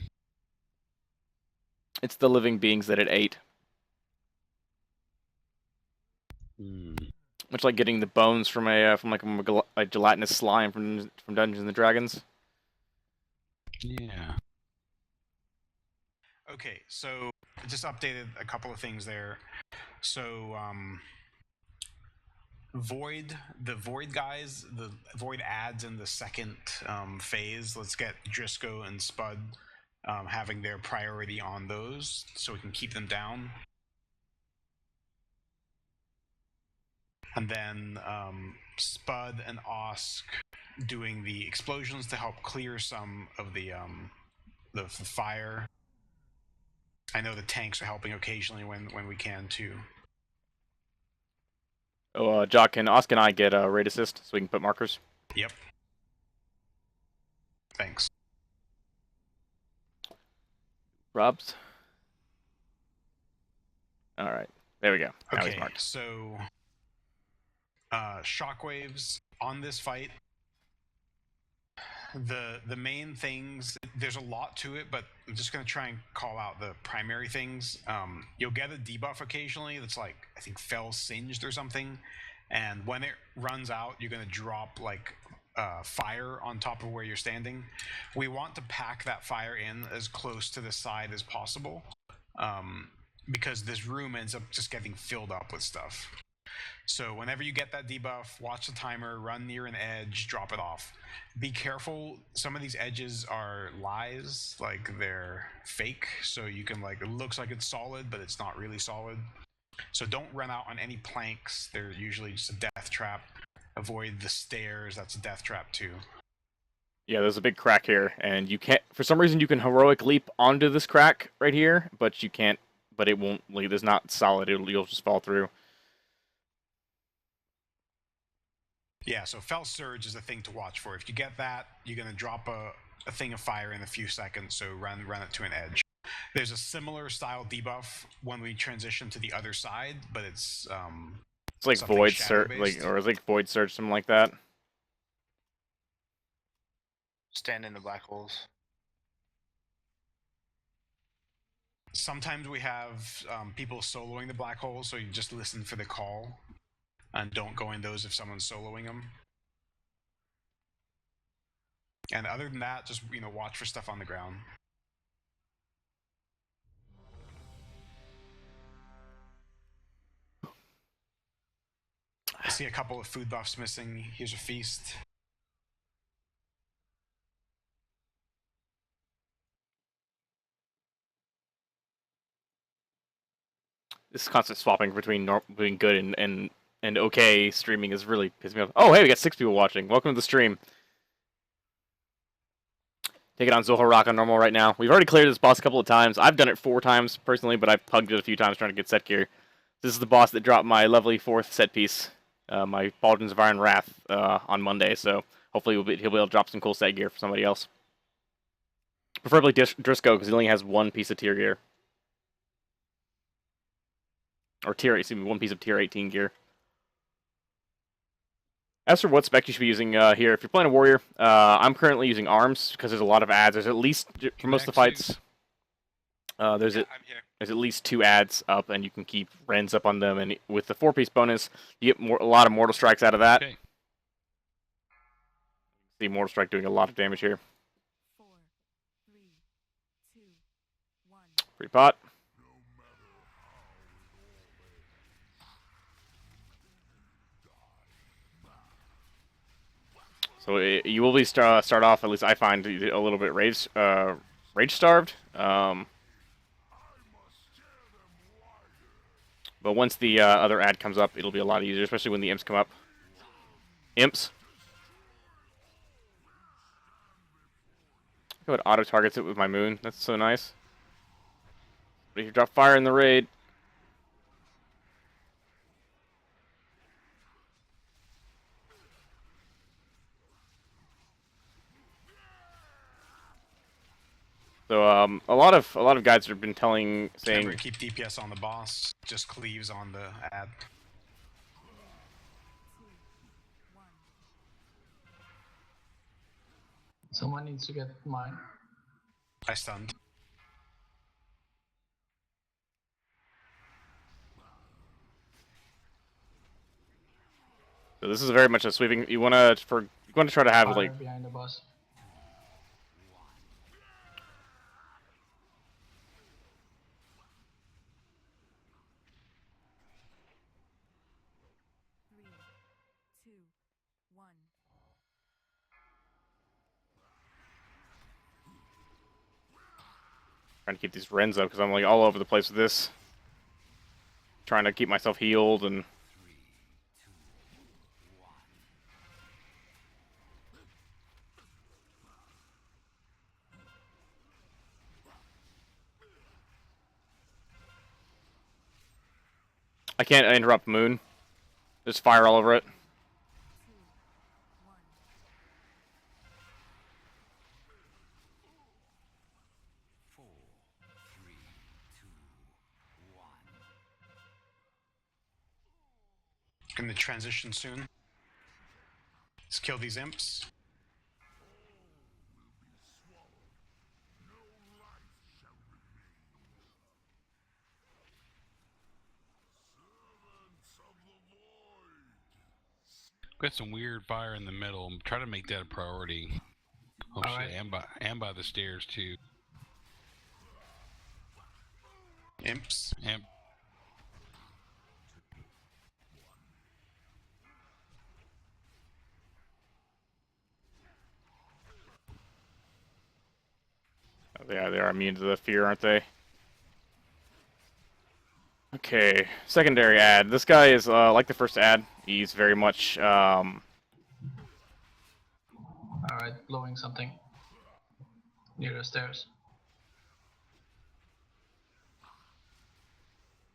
It's the living beings that it ate. Much like getting the bones from a gelatinous slime from Dungeons and Dragons. Yeah. Okay, so just updated a couple of things there. So the void guys, the void ads in the second phase. Let's get Driscoll and Spud having their priority on those, so we can keep them down. And then Spud and Osk doing the explosions to help clear some of the fire. I know the tanks are helping occasionally when we can too. Oh, Jock and Osk and I get raid assist so we can put markers. Yep. Thanks. Robs. All right, there we go. Now he's Okay, marked. so shockwaves on this fight. The main things, there's a lot to it, but I'm just going to try and call out the primary things. You'll get a debuff occasionally that's like, I think, Fell Singed or something. And when it runs out, you're going to drop like fire on top of where you're standing. We want to pack that fire in as close to the side as possible, because this room ends up just getting filled up with stuff. So whenever you get that debuff, watch the timer, run near an edge, drop it off. Be careful, some of these edges are lies, like they're fake, so you can like, it looks like it's solid, but it's not really solid. So don't run out on any planks, they're usually just a death trap. Avoid the stairs, that's a death trap too. Yeah, there's a big crack here, and you can't, for some reason you can heroic leap onto this crack right here, but you can't, but it won't, like, it's not solid, you'll just fall through. Yeah, so Fell Surge is the thing to watch for. If you get that, you're going to drop a thing of fire in a few seconds, so run it to an edge. There's a similar style debuff when we transition to the other side, but it's like Void Search, or it's like Void Search, something like that. Stand in the black holes. Sometimes we have people soloing the black holes, so you just listen for the call and don't go in those if someone's soloing them. And other than that, just watch for stuff on the ground. I see a couple of food buffs missing. Here's a feast. This constant swapping between good and okay streaming is really pissing me off. Oh, hey, we got 6 people watching. Welcome to the stream. Take it on Zoharak on normal right now. We've already cleared this boss a couple of times. I've done it 4 times personally, but I've pugged it a few times trying to get set gear. This is the boss that dropped my lovely 4th set piece, my Baldwin's of Iron Wrath, on Monday. So hopefully he'll be able to drop some cool set gear for somebody else. Preferably Driscoll, because he only has 1 piece of tier gear. Or 1 piece of tier 18 gear. As for what spec you should be using here, if you're playing a warrior, I'm currently using arms because there's a lot of ads. There's at least for most of the fights. There's at least 2 ads up, and you can keep Rens up on them. And with the 4-piece bonus, you get a lot of Mortal Strikes out of that. Okay. See Mortal Strike doing a lot of damage here. 4, 3, 2, 1. Free pot. So you will be start off, at least I find, a little bit rage starved. But once the other ad comes up, it'll be a lot easier, especially when the imps come up. Imps. Go ahead, auto targets it with my moon. That's so nice. But if you drop fire in the raid. So a lot of guides have been saying. Remember, keep DPS on the boss. Just cleaves on the ad. 3, 2, 1. Someone needs to get mine. I stunned. So this is very much a sweeping. You wanna try to have Fire like. behind the boss. Three, two, one. Trying to keep these Rens up because I'm like all over the place with this. Trying to keep myself healed and. I can't interrupt Moon. Just fire all over it. 2, 1. Gonna transition soon. Let's kill these imps. Got some weird fire in the middle. Try to make that a priority. Oh shit, Alright. and by the stairs too. Imps. And They are immune to the fear, aren't they? Okay, secondary ad. This guy is like the first ad. He's very much Alright, blowing something. Near the stairs.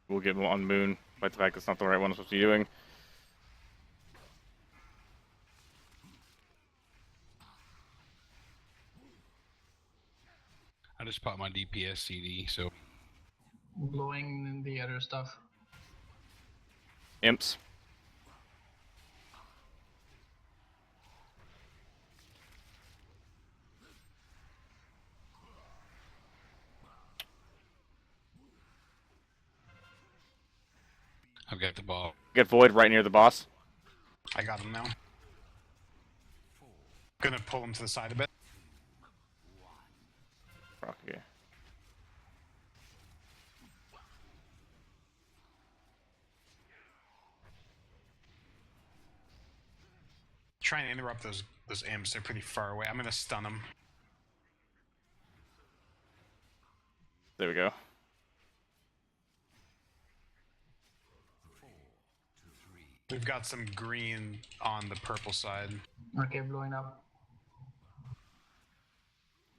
we'll get him on Moon by the fact that's not the right one I'm supposed to be doing. I just popped my DPS CD, so Blowing the other stuff. Imps. I've got the ball. Get Void right near the boss. I got him now. Gonna pull him to the side a bit. Okay. Try and interrupt those imps. They're pretty far away. I'm gonna stun them. There we go. We've got some green on the purple side. Okay, blowing up.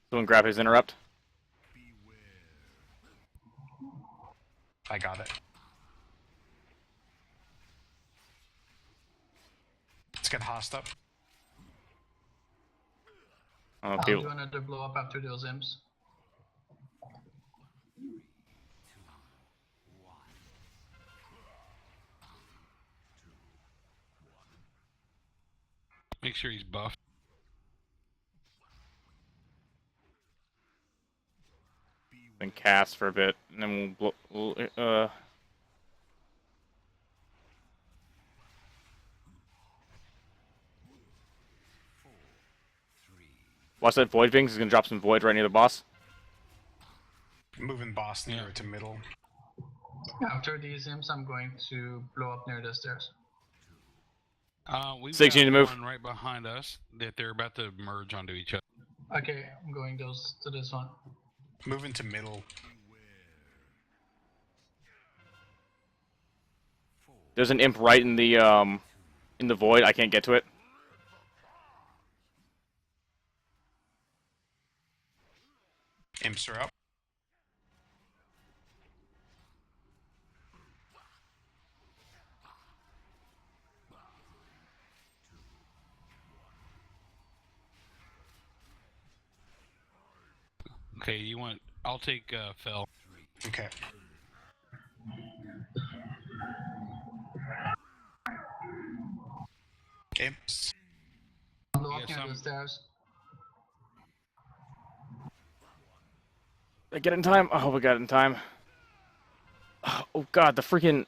Someone grab his interrupt. I got it. Let's get Host up. I'll Okay. do another blow up after those imps. Make sure he's buffed. Then cast for a bit, and then we'll watch that Void Wings. He's gonna drop some Void right near the boss. Moving boss nearer to middle. After these imps, I'm going to blow up near the stairs. We've Six, got you need to move. one right behind us that they're about to merge onto each other. Okay, I'm going to this one. Moving to middle. There's an imp right in the void. I can't get to it. Imps are up. Okay, you want? I'll take Fel. Okay. Imps. Blow up Yeah, near the stairs. Did I get it in time? I hope I got it in time. Oh god, the freaking...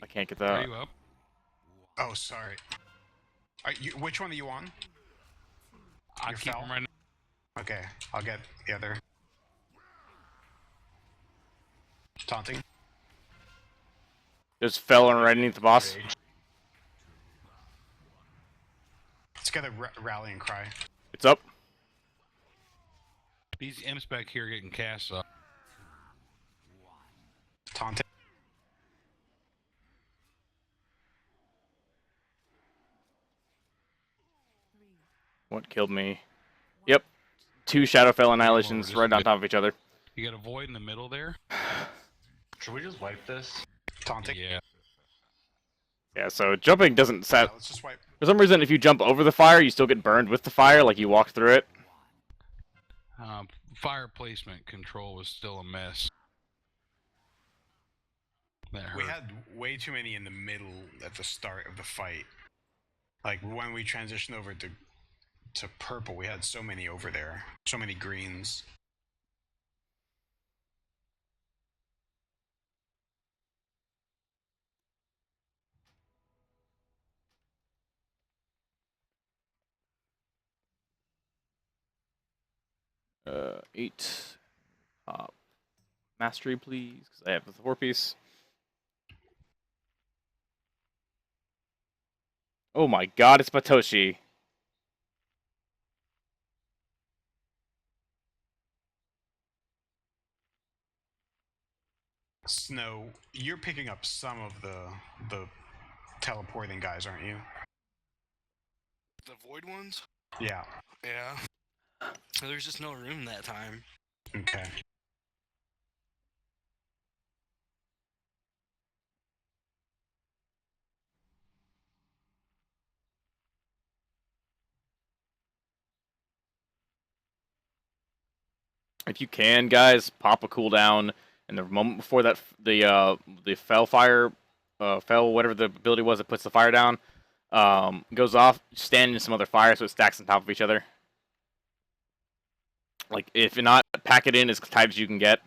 I can't get Are that. you up? Oh, sorry. Which one are you on? I'll Your keep Fel? him right now. Okay, I'll get the other. Taunting. There's Fel right underneath the boss. Let's get a rallying cry. It's up. These imps back here are getting cast up. Taunting. What killed me? Yep. 2 Shadowfell Annihilations just right on top of each other. You got a void in the middle there. Should we just wipe this? Taunting. Yeah. Yeah, so jumping doesn't Yeah, set... let's just wipe. For some reason, if you jump over the fire, you still get burned with the fire, like you walked through it. Fire placement control was still a mess. That hurt. We had way too many in the middle at the start of the fight. Like when we transitioned over to purple, we had so many over there. So many greens. Uh, 8. Mastery, please, because I have the 4-piece. Oh my god, it's Batoshi. Snow, you're picking up some of the teleporting guys, aren't you? The void ones? Yeah. Yeah. There's just no room that time. Okay. If you can, guys, pop a cooldown, and the moment before that, the Fel fire, Fel, whatever the ability was that puts the fire down, goes off, stand in some other fire so it stacks on top of each other. Like, if you're not, pack it in as tight as you can get.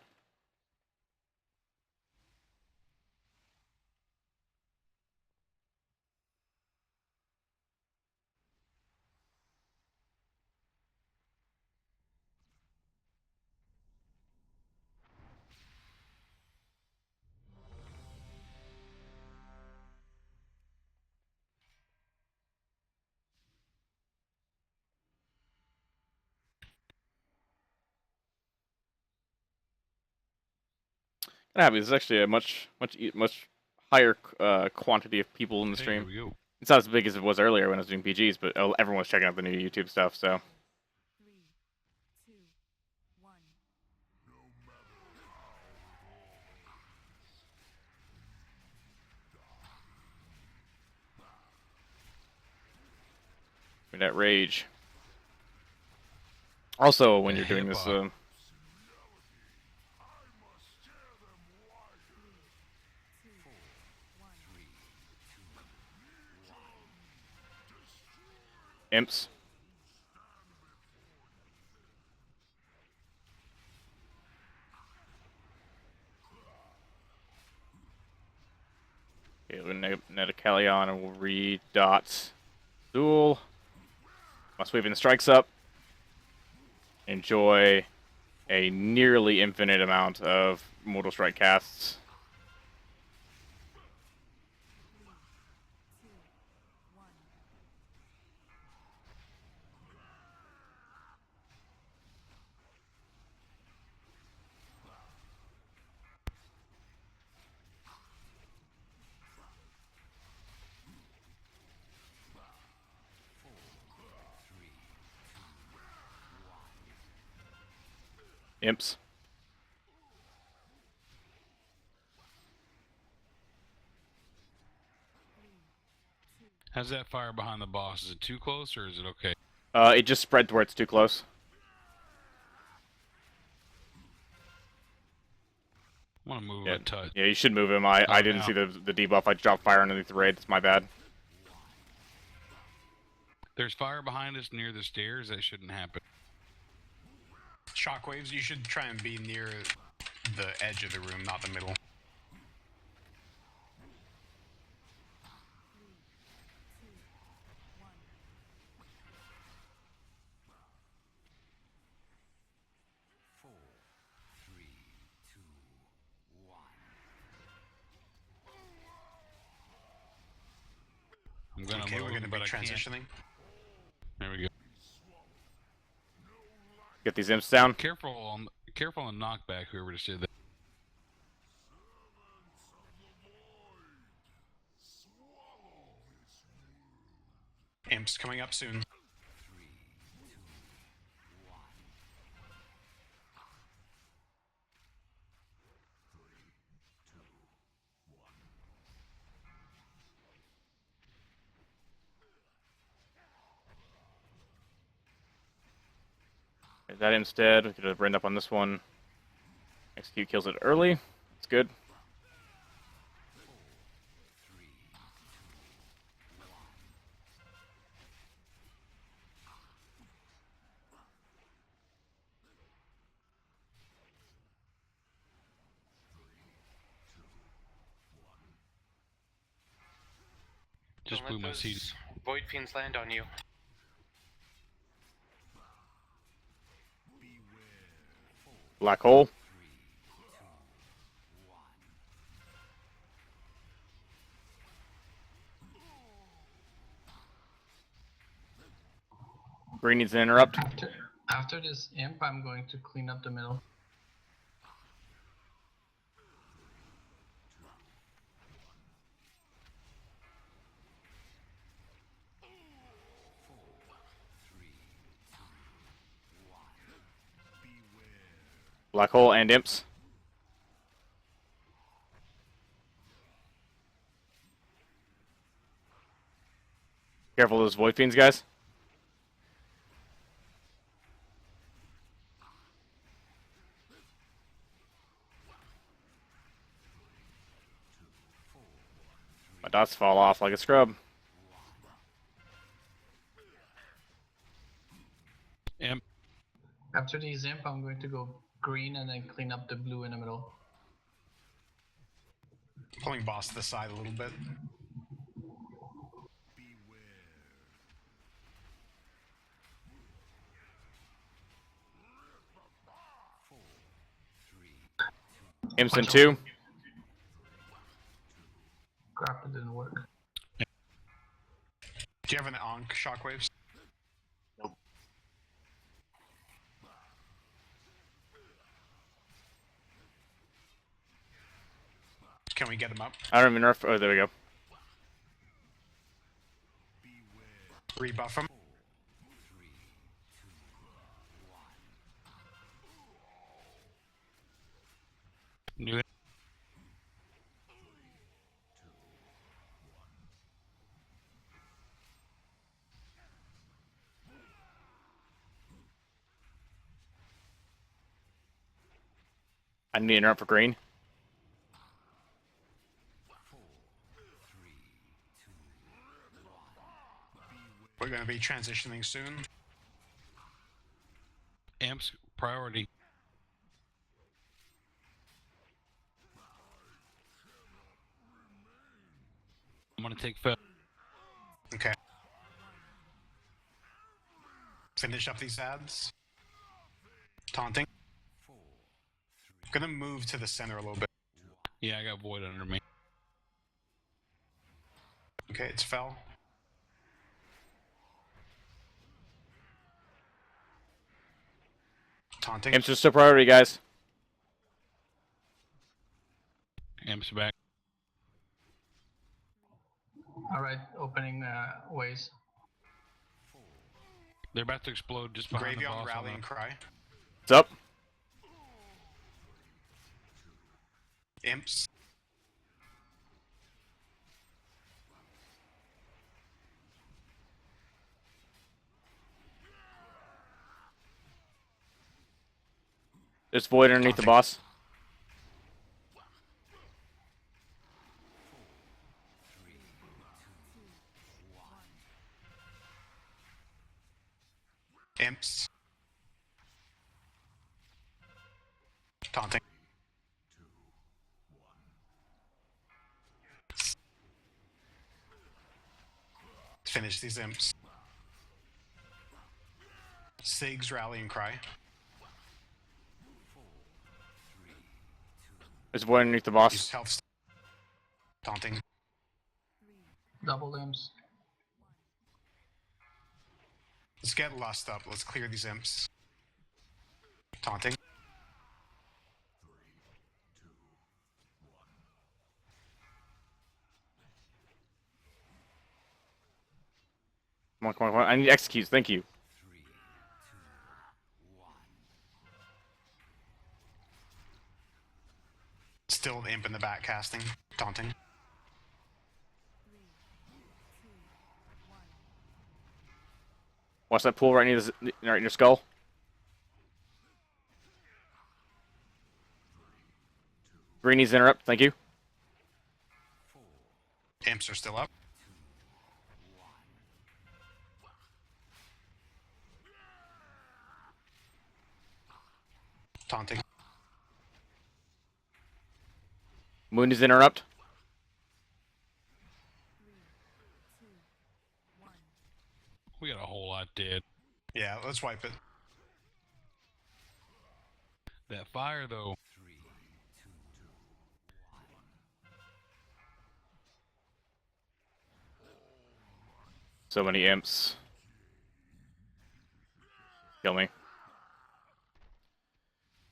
I'm happy. There's actually a much higher quantity of people in the stream. There we go. It's not as big as it was earlier when I was doing PGs, but everyone was checking out the new YouTube stuff, so. 3, 2, 1. With that rage. Also, when you're doing this, Imps. Okay, Netacalion and we'll re-dot Duel. My sweeping strikes up. Enjoy a nearly infinite amount of Mortal Strike casts. Imps. How's that fire behind the boss? Is it too close or is it okay? It just spread to where it's too close. I want to move Yeah, a touch. yeah, you should move him. I didn't now. see the debuff. I dropped fire underneath the raid. It's my bad. There's fire behind us near the stairs. That shouldn't happen. Shockwaves, you should try and be near the edge of the room, not the middle. I'm gonna Okay, move we're gonna him, be but I can't. transitioning. There we go. Get these imps down. Careful on knockback. Whoever just did that. Imps coming up soon. That instead, we could have run up on this one. Execute kills it early. It's good. Just Don't blew let my those seat. Void Fiends land on you. Black hole. Green needs an interrupt. After this imp, I'm going to clean up the middle. Black hole and imps. Careful of those void fiends, guys. My dots fall off like a scrub. Imp. After these imp, I'm going to go green and then clean up the blue in the middle. Pulling boss to the side a little bit. Imps in 2. Crap, it didn't work. Do you have an Ankh shockwaves? Nope. Can we get him up? I don't even know if... Oh, there we go. Rebuff him. Knew it. I need an interrupt for green. We're going to be transitioning soon. Amps priority. I'm gonna take Phil. Okay. Finish up these ads. Taunting. Gonna move to the center a little bit. Yeah, I got Void under me. Okay, it's fell. Taunting. Imps are still priority, guys. Amps back. All right, opening ways. They're about to explode just behind Gravy the on boss. rallying cry. What's up? Imps. There's Void underneath the boss. Imps. Taunting. Finish these imps. Sig's rallying cry. There's Void underneath the Use boss. health. Taunting. Double limbs. Let's get Lust up. Let's clear these imps. Taunting. Come on, come on, come on. I need executes. Thank you. Still an imp in the back casting. Taunting. Watch that pool right near your skull. Greenie's interrupt. Thank you. Imps are still up. Taunting. Moon is interrupt. We got a whole lot dead. Yeah, let's wipe it. That fire though. So many imps. Kill me.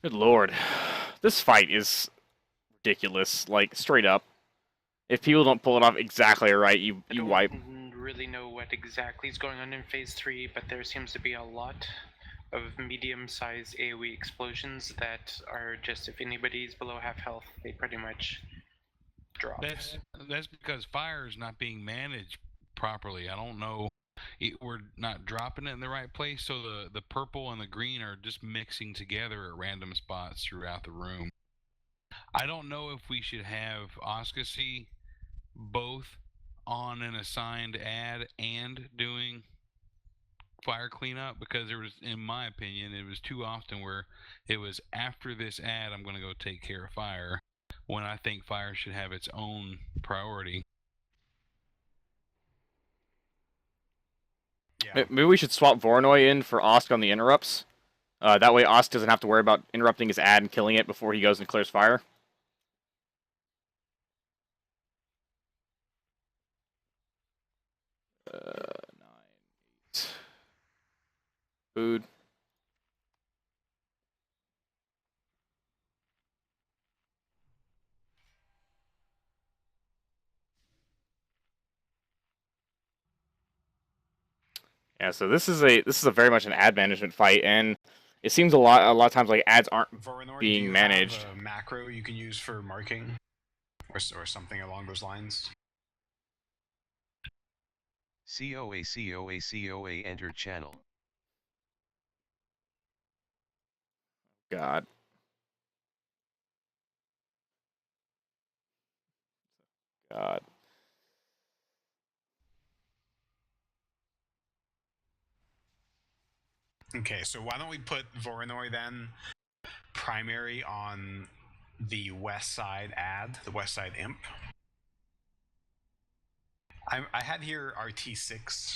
Good lord. This fight is ridiculous. Like, straight up. If people don't pull it off exactly right, you wipe. I don't really know what exactly is going on in Phase 3, but there seems to be a lot of medium-sized AoE explosions that are just, if anybody's below half health, they pretty much drop. That's because fire is not being managed properly. I don't know. We're not dropping it in the right place, so the purple and the green are just mixing together at random spots throughout the room. I don't know if we should have Oscacy both on an assigned ad and doing fire cleanup, because there was, in my opinion, it was too often where it was after this ad I'm going to go take care of fire, when I think fire should have its own priority. Yeah. Maybe we should swap Voronoi in for Osk on the interrupts. That way Osk doesn't have to worry about interrupting his ad and killing it before he goes and clears fire. Nice. Food. Yeah, so this is a very much an ad management fight, and it seems a lot of times like ads aren't Voronoi, being do you managed. have a macro you can use for marking? Or something along those lines? COA entered channel. God. God. Okay, so why don't we put Voronoi then primary on the west side the west side imp. I had here RT6.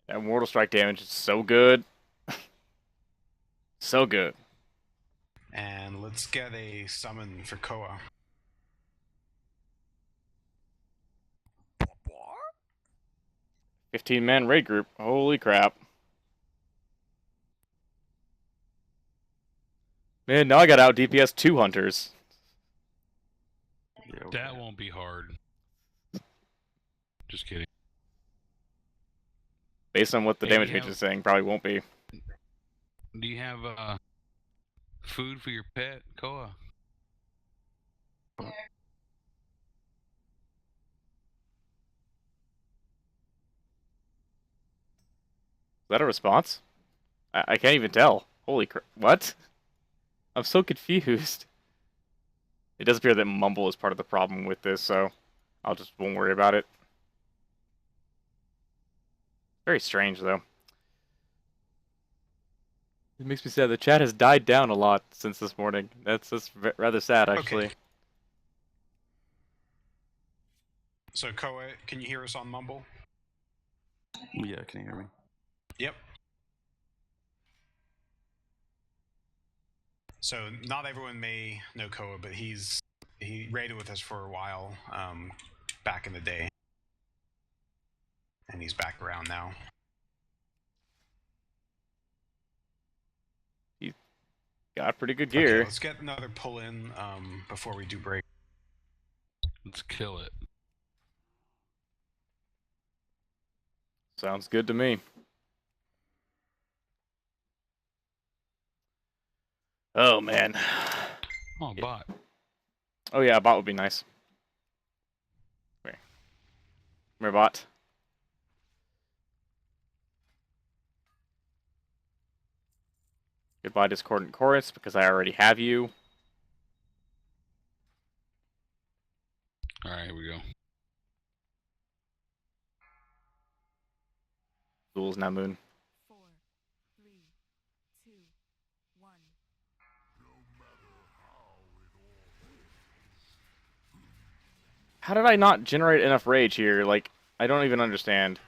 That Mortal Strike damage is so good. So good. And let's get a summon for Koa. What? 15-man raid group. Holy crap. Man, now I got out DPS 2 hunters. Yeah, That won't be hard. Just kidding. Based on what the Hey, damage you mage have- is saying, probably won't be. Do you have food for your pet, Koa? Is that a response? I can't even tell. Holy crap. What? I'm so confused. It does appear that mumble is part of the problem with this, so I'll just won't worry about it. Very strange, though. It makes me sad. The chat has died down a lot since this morning. That's rather sad, actually. Okay. So Koa, can you hear us on Mumble? Yeah, can you hear me? Yep. So not everyone may know Koa, but he raided with us for a while back in the day, and he's back around now. He's got pretty good gear. Okay, let's get another pull in before we do break. Let's kill it. Sounds good to me. Oh, man. Oh, bot. Oh, yeah, a bot would be nice. Come here, bot. Goodbye, Discordant Chorus, because I already have you. Alright, here we go. Fools now moon. 4, 3, 2, 1. How did I not generate enough rage here? Like, I don't even understand.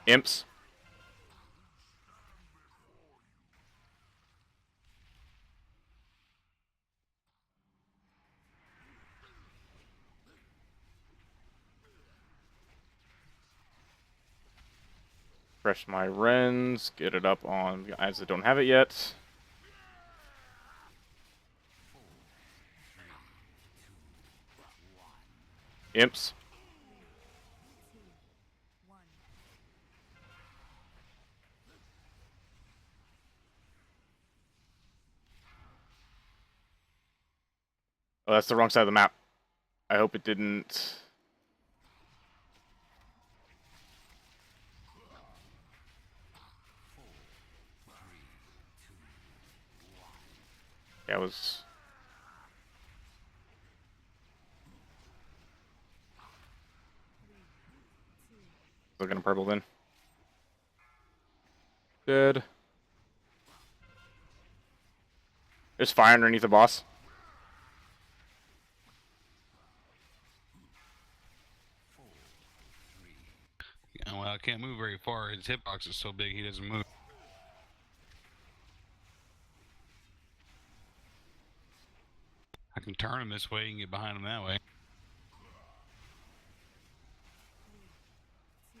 Imps. Refresh my Rens. Get it up on guys that don't have it yet. Imps. 1. Oh, that's the wrong side of the map. I hope it didn't... Yeah, I was... Looking at purple then. Good. There's fire underneath the boss. Yeah, well, I can't move very far. His hitbox is so big he doesn't move. I can turn him this way and get behind him that way. 3, 2,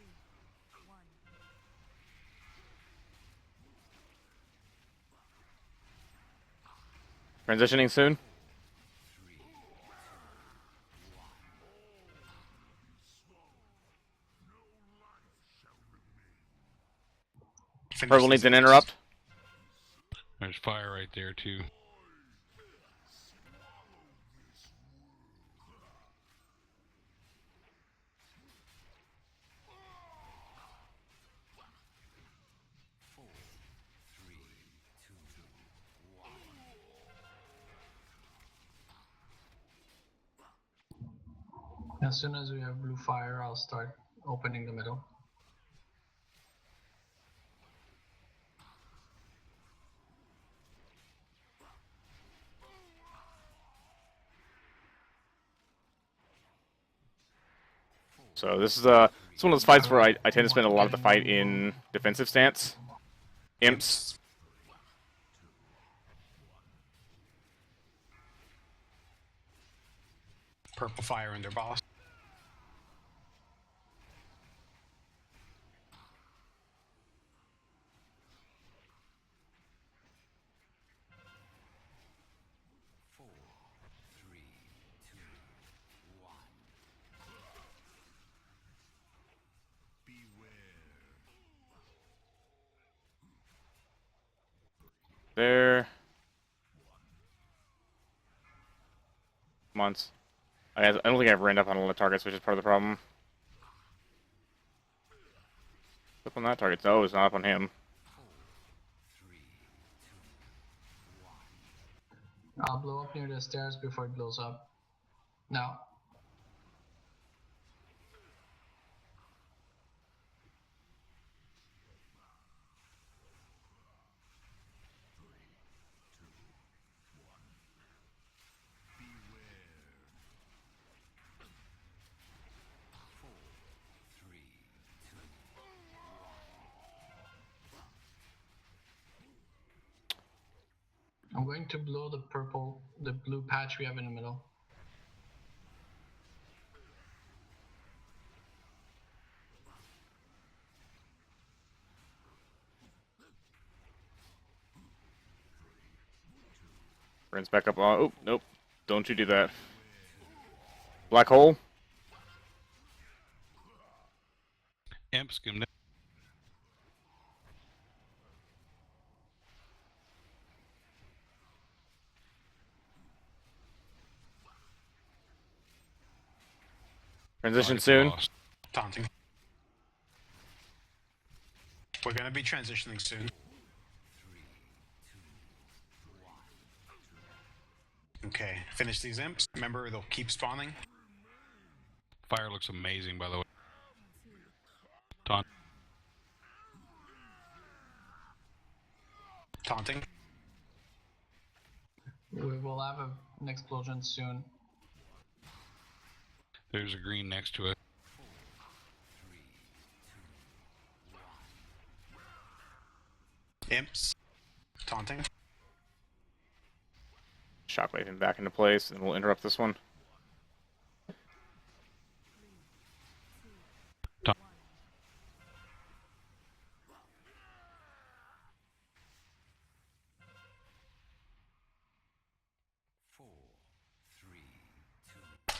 1. Transitioning soon. Purple needs an interrupt. There's fire right there, too. As soon as we have blue fire, I'll start opening the middle. So this is it's one of those fights where I tend to spend a lot of the fight in defensive stance. Imps. Purple fire under boss. There. Months. I don't think I've ran up on a lot of targets, which is part of the problem. Up on that target. No, it's not up on him. I'll blow up near the stairs before it blows up. Now. I'm going to blow the blue patch we have in the middle. Runs back up. Oh, nope. Don't you do that. Black hole. Imp skimmed it. Transition soon. Taunting. We're gonna be transitioning soon. Okay, finish these imps. Remember, they'll keep spawning. Fire looks amazing, by the way. Taunt. Taunting. We will have an explosion soon. There's a green next to it. Imps. Taunting. Shockwave him back into place, and we'll interrupt this one.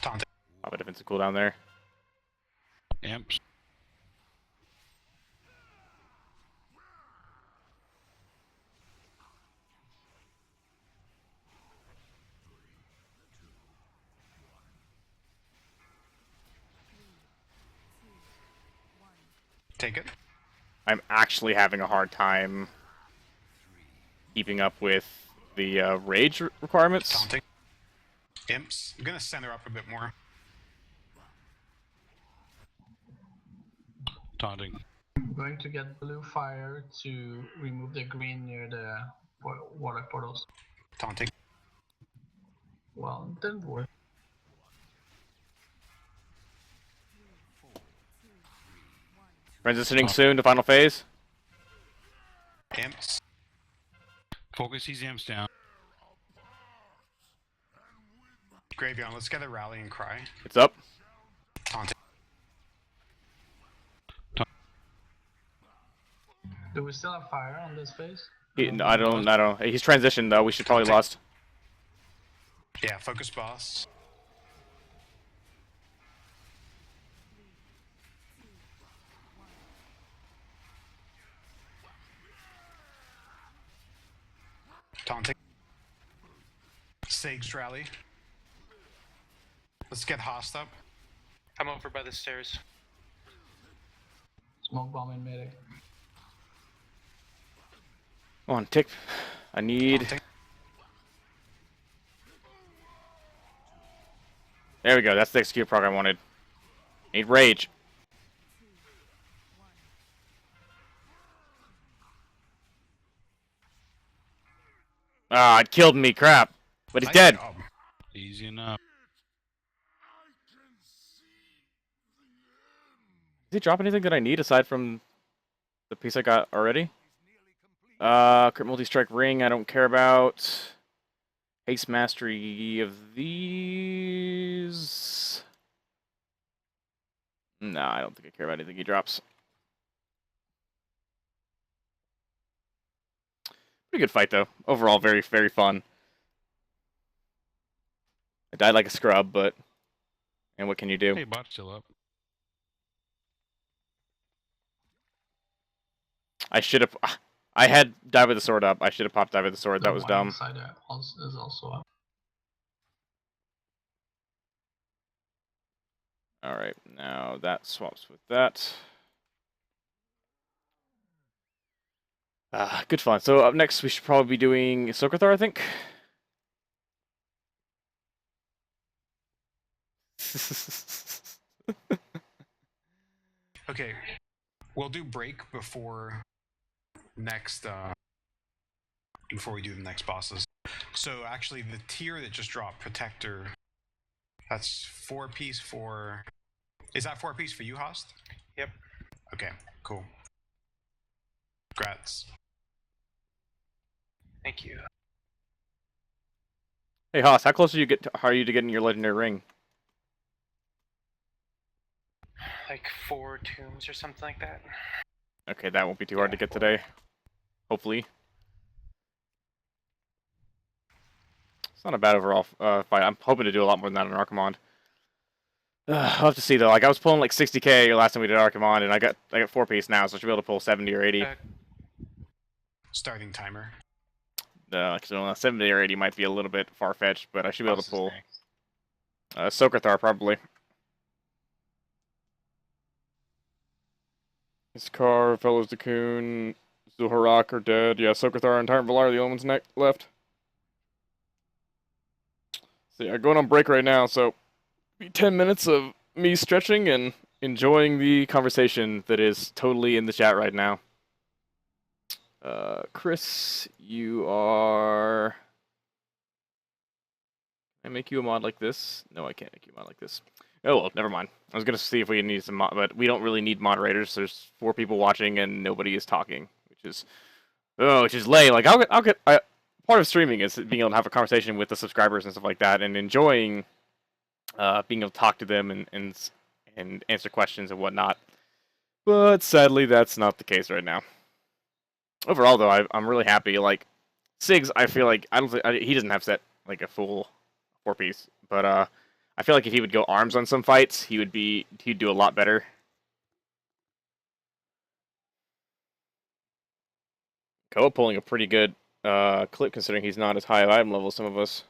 Taunting. Pop a defensive cooldown there. Imps. Take it. I'm actually having a hard time keeping up with the rage requirements. Taunting. Imps. I'm gonna center up a bit more. Taunting. I'm going to get blue fire to remove the green near the water portals. Taunting. Well, it didn't work. Transitioning soon to final phase. Imps. Focus these imps down. Graveyard, let's get a rallying cry. It's up. Taunting. Do we still have fire on this phase? No, I don't. He's transitioned though. We should probably lost. Yeah, focus boss. Taunting. Sage rally. Let's get Host up. I'm over by the stairs. Smoke bomb in medic. Come on, tick. I need. Taunting. There we go. That's the execute proc I wanted. Need rage. Ah, it killed me. Crap. But he's Nice dead. job. Easy enough. Did he drop anything that I need aside from the piece I got already? Crit multi-strike ring, I don't care about. Haste mastery of these. No, I don't think I care about anything he drops. Pretty good fight though. Overall, very, very fun. I died like a scrub, but and what can you do? Hey, bot's still up. I should have. I had dive with the sword up. I should have popped dive with the sword. The That was wine dumb. side is also up. All right, now that swaps with that. Good fun. So up next, we should probably be doing Sokothar, I think. Okay, we'll do break before next. Before we do the next bosses. So actually, the tier that just dropped, Protector. That's 4-piece for. Is that 4-piece for you, Host? Yep. Okay, cool. Congrats. Thank you. Hey Haas, how close are you to getting your legendary ring? Like 4 tombs or something like that. Okay, that won't be too hard to get today. Hopefully. It's not a bad overall fight. I'm hoping to do a lot more than that on Archimond. I'll have to see though. Like I was pulling like 60k last time we did Archimond, and I got 4-piece now, so I should be able to pull 70 or 80. Starting timer. So 70 or 80 might be a little bit far-fetched, but I should be able to pull. Sokothar probably. Iskar, Fellows Dakun, Zulharak are dead. Yeah, Sokothar and Tyrant Valar are the only ones left. So yeah, going on break right now, so 10 minutes of me stretching and enjoying the conversation that is totally in the chat right now. Chris, you are... Can I make you a mod like this? No, I can't make you a mod like this. Oh, well, never mind. I was going to see if we need some mod, but we don't really need moderators. There's 4 people watching and nobody is talking, which is lame. Like, part of streaming is being able to have a conversation with the subscribers and stuff like that, and enjoying being able to talk to them and answer questions and whatnot. But sadly, that's not the case right now. Overall, though, I'm really happy. Like Siggs, I feel like he doesn't have set like a full 4-piece, but I feel like if he would go arms on some fights, he'd do a lot better. Koa pulling a pretty good clip considering he's not as high of item level as some of us.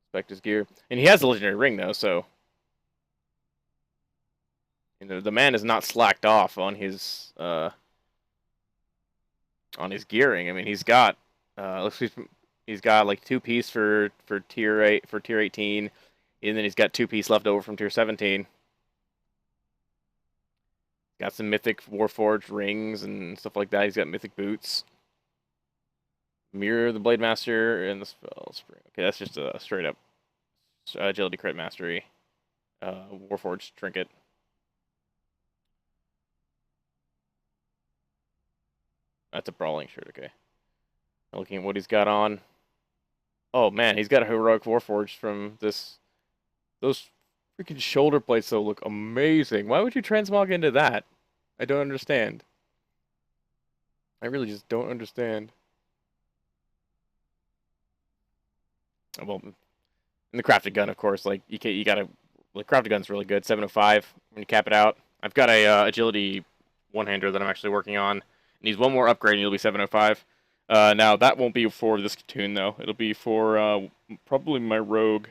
Inspect his gear, and he has the legendary ring though, so the man is not slacked off on his gearing. I mean, he's got he's got like 2-piece for tier 8 for tier 18, and then he's got 2-piece left over from tier 17. Got some mythic Warforged rings and stuff like that. He's got mythic boots. Mirror the Blade Master and the Spell Spring. Okay, that's just a straight up agility crit mastery. Warforged trinket. That's a brawling shirt, okay. Looking at what he's got on. Oh man, he's got a heroic Warforged from this. Those freaking shoulder plates though look amazing. Why would you transmog into that? I don't understand. I really just don't understand. Well, and the crafted gun, of course. Like you gotta. The crafted gun's really good. 705 when you cap it out. I've got a agility one-hander that I'm actually working on. Needs one more upgrade and you'll be 705. Now that won't be for this tune though. It'll be for probably my rogue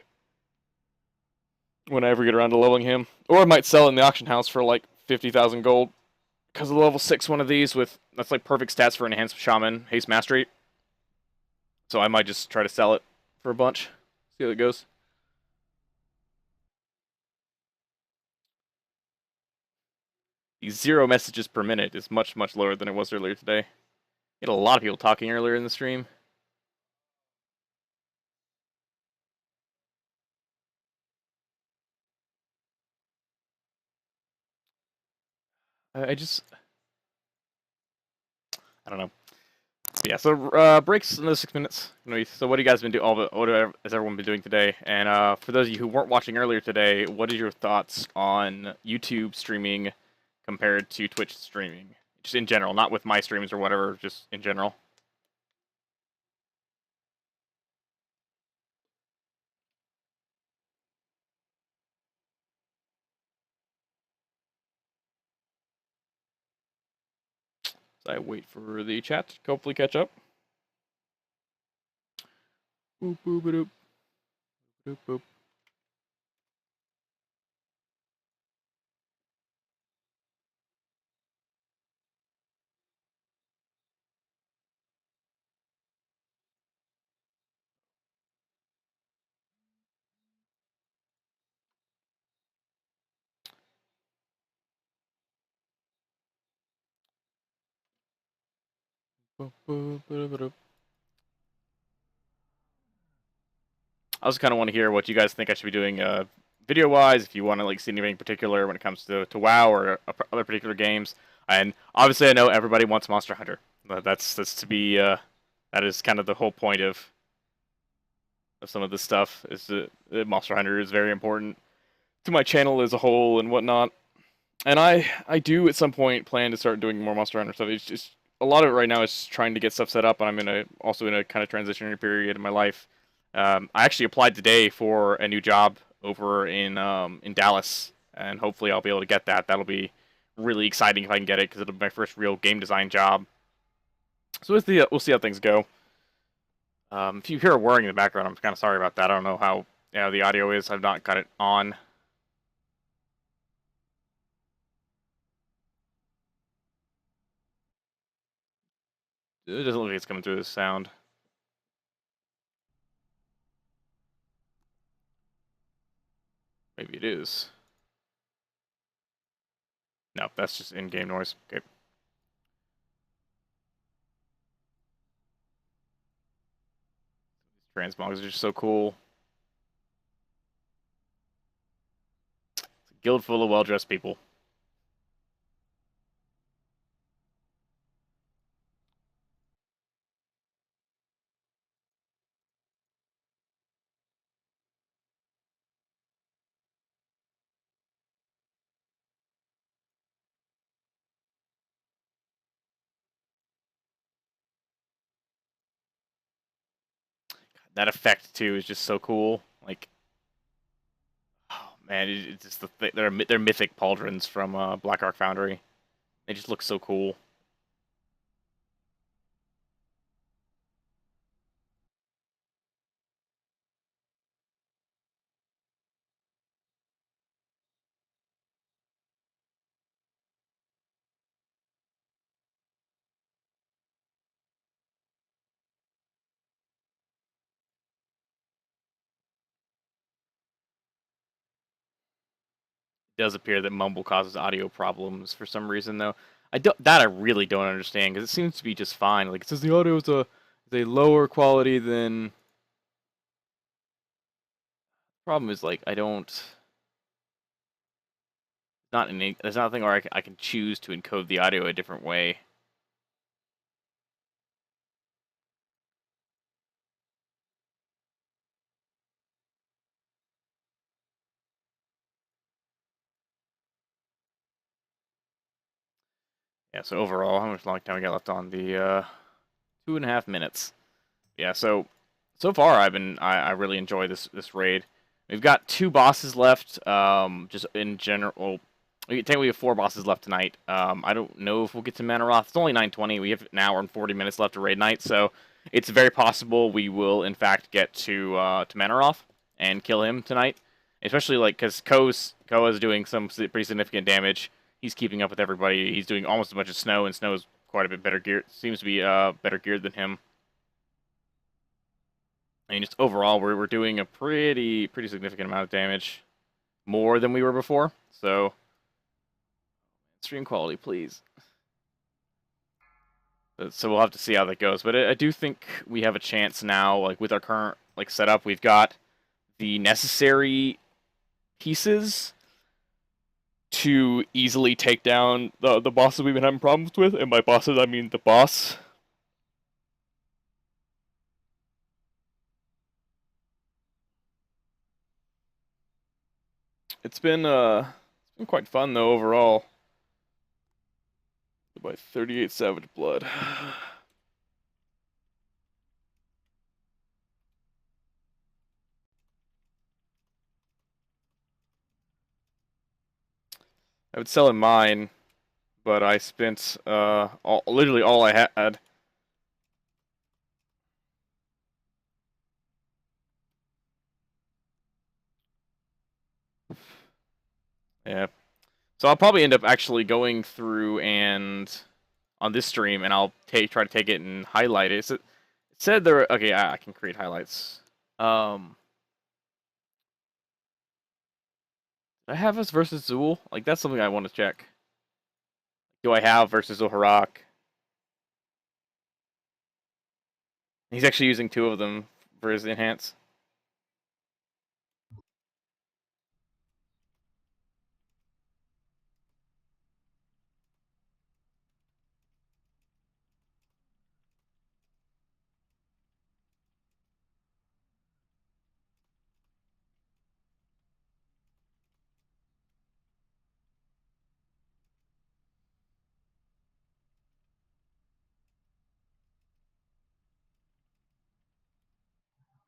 when I ever get around to leveling him. Or I might sell it in the auction house for like 50,000 gold. Because of the level 6 one of these that's like perfect stats for enhanced shaman haste mastery. So I might just try to sell it for a bunch. See how it goes. the 0 messages per minute is much, much lower than it was earlier today. We had a lot of people talking earlier in the stream. I don't know. Yeah, so breaks another 6 minutes. So what have you guys been doing? What has everyone been doing today? And for those of you who weren't watching earlier today, what are your thoughts on YouTube streaming compared to Twitch streaming? Just in general, not with my streams or whatever, just in general. So I wait for the chat to hopefully catch up. Boop boop boop boop boop. Boop boop boop boop. I also kind of want to hear what you guys think I should be doing video-wise, if you want to like see anything in particular when it comes to WoW or other particular games. And obviously, I know everybody wants Monster Hunter. That's to be that is kind of the whole point of some of this stuff. Is that Monster Hunter is very important to my channel as a whole and whatnot. And I do at some point plan to start doing more Monster Hunter stuff. It's just a lot of it right now is trying to get stuff set up, and I'm also in a kind of transitionary period in my life. I actually applied today for a new job over in Dallas, and hopefully I'll be able to get that. That'll be really exciting if I can get it because it'll be my first real game design job. So we'll see how things go. If you hear a whirring in the background, I'm kind of sorry about that. I don't know how the audio is. I've not got it on. It doesn't look like it's coming through this sound. Maybe it is. No, that's just in-game noise. Okay. Transmogs are just so cool. It's a guild full of well-dressed people. That effect too is just so cool. Like, oh man, it's just they're mythic pauldrons from Black Ark Foundry. They just look so cool. It does appear that mumble causes audio problems for some reason, though. I really don't understand because it seems to be just fine. Like it says the audio is a lower quality than. Problem is like I don't. Not any. There's nothing where I can choose to encode the audio a different way. Yeah, so overall, how much long time we got left on the 2.5 minutes? Yeah, so far I really enjoy this raid. We've got 2 bosses left. Just in general, technically we have 4 bosses left tonight. I don't know if we'll get to Manaroth. It's only 9:20. We have an hour and 40 minutes left to raid night, so it's very possible we will in fact get to Manaroth and kill him tonight. Especially like because Koa's doing some pretty significant damage. He's keeping up with everybody. He's doing almost as much as Snow, and Snow's quite a bit better geared. Seems to be better geared than him. I mean, just overall, we're doing a pretty significant amount of damage, more than we were before. So Stream quality, please. So we'll have to see how that goes. But I do think we have a chance now, like with our current like setup. We've got the necessary pieces to easily take down the bosses we've been having problems with. And by bosses, I mean the boss. It's been quite fun though overall. By 38 Savage Blood. I would sell in mine, but I spent literally all I had. Yeah. So I'll probably end up actually going through and on this stream, and I'll try to take it and highlight it. It said there. Okay, I can create highlights. Did I have us versus Zool? Like that's something I want to check. Do I have versus Zoharak? He's actually using 2 of them for his enhance.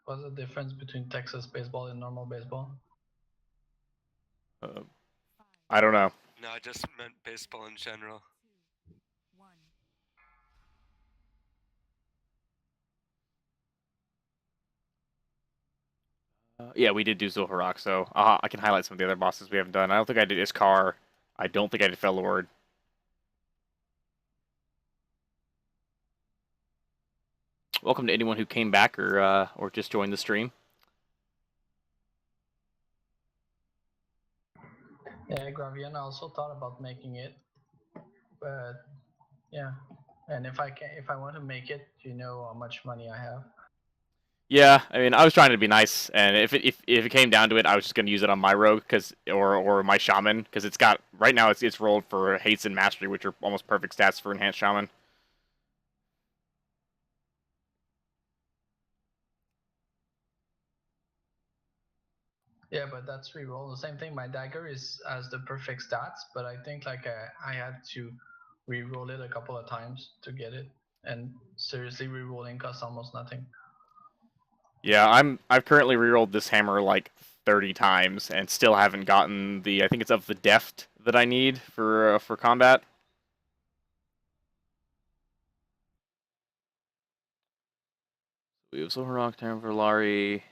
What's the difference between Texas baseball and normal baseball? I don't know. No, I just meant baseball in general. 2, 1. Yeah, we did do Zoharak, so I can highlight some of the other bosses we haven't done. I don't think I did Iskar. I don't think I did Felloward. Welcome to anyone who came back or just joined the stream. Yeah, Gravian also thought about making it, but yeah. And if I want to make it, do you know how much money I have? Yeah, I mean, I was trying to be nice, and if it came down to it, I was just gonna use it on my rogue, or my shaman, because it's got right now it's rolled for haste and mastery, which are almost perfect stats for enhanced shaman. Yeah, but that's reroll. The same thing. My dagger has the perfect stats, but I think like I had to reroll it a couple of times to get it, and seriously, rerolling costs almost nothing. Yeah, I've currently rerolled this hammer like 30 times and still haven't gotten the I think it's of the deft that I need for combat. We have Zoharak, Terran Verlari.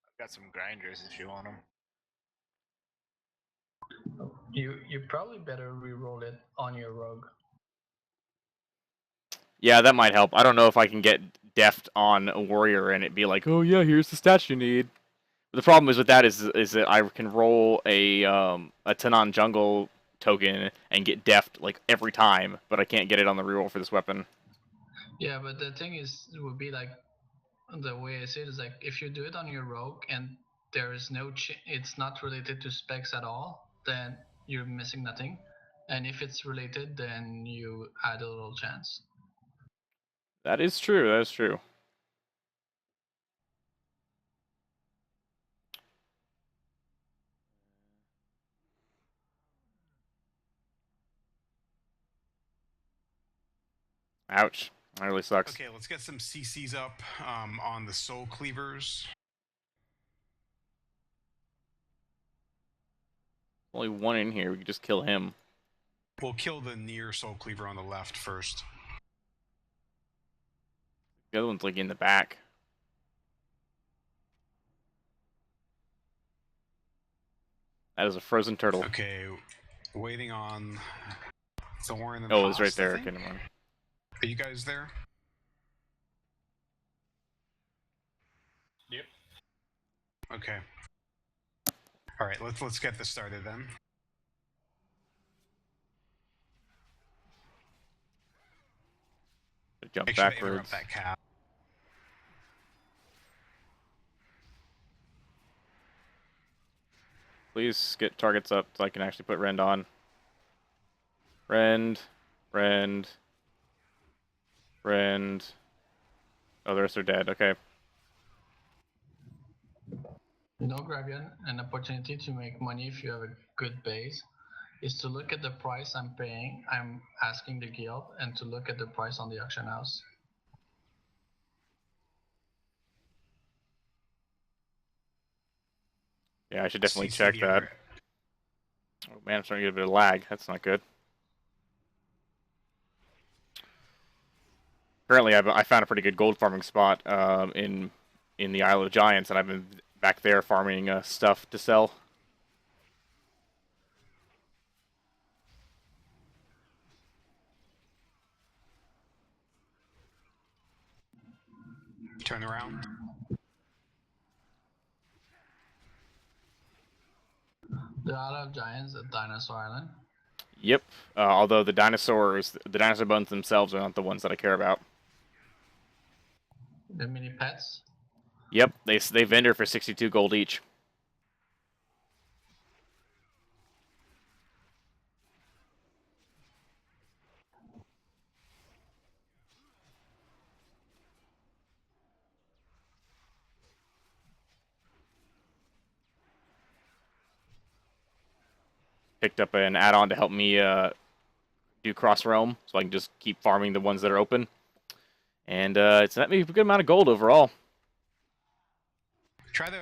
I've got some grinders if you want them. You probably better reroll it on your rogue. Yeah, that might help. I don't know if I can get deft on a warrior and it be like, oh yeah, here's the stats you need. But the problem is with that is that I can roll a Tanan jungle token and get deft like every time, but I can't get it on the reroll for this weapon. Yeah, but the thing is, it would be like the way I say it is like if you do it on your rogue and there is no it's not related to specs at all, then you're missing nothing. And if it's related, then you add a little chance. That is true. That is true. Ouch. That really sucks. Okay, let's get some CCs up on the soul cleavers. Only one in here. We could just kill him. We'll kill the near soul cleaver on the left first. The other one's like in the back. That is a frozen turtle. Okay, waiting on Thorn and Oh, it's right Haas, I there. think. Okay, never mind. Are you guys there? Yep. Okay. All right, let's get this started then. Jump Make sure they backwards. interrupt that cap. Please get targets up so I can actually put Rend on. Rend. Oh, the rest are dead. Okay. You know, Gravian, an opportunity to make money if you have a good base is to look at the price I'm paying, I'm asking the guild, and to look at the price on the auction house. Yeah, I should definitely CC check the that. other- Oh man, I'm starting to get a bit of lag. That's not good. Currently, I found a pretty good gold farming spot in the Isle of Giants, and I've been back there farming stuff to sell. Turn around. The Isle of Giants at Dinosaur Island. Yep. Although the dinosaur bones themselves are not the ones that I care about. The mini pets. Yep. They vendor for 62 gold each. Picked up an add-on to help me do cross realm, so I can just keep farming the ones that are open. And it's net me a good amount of gold overall. Try to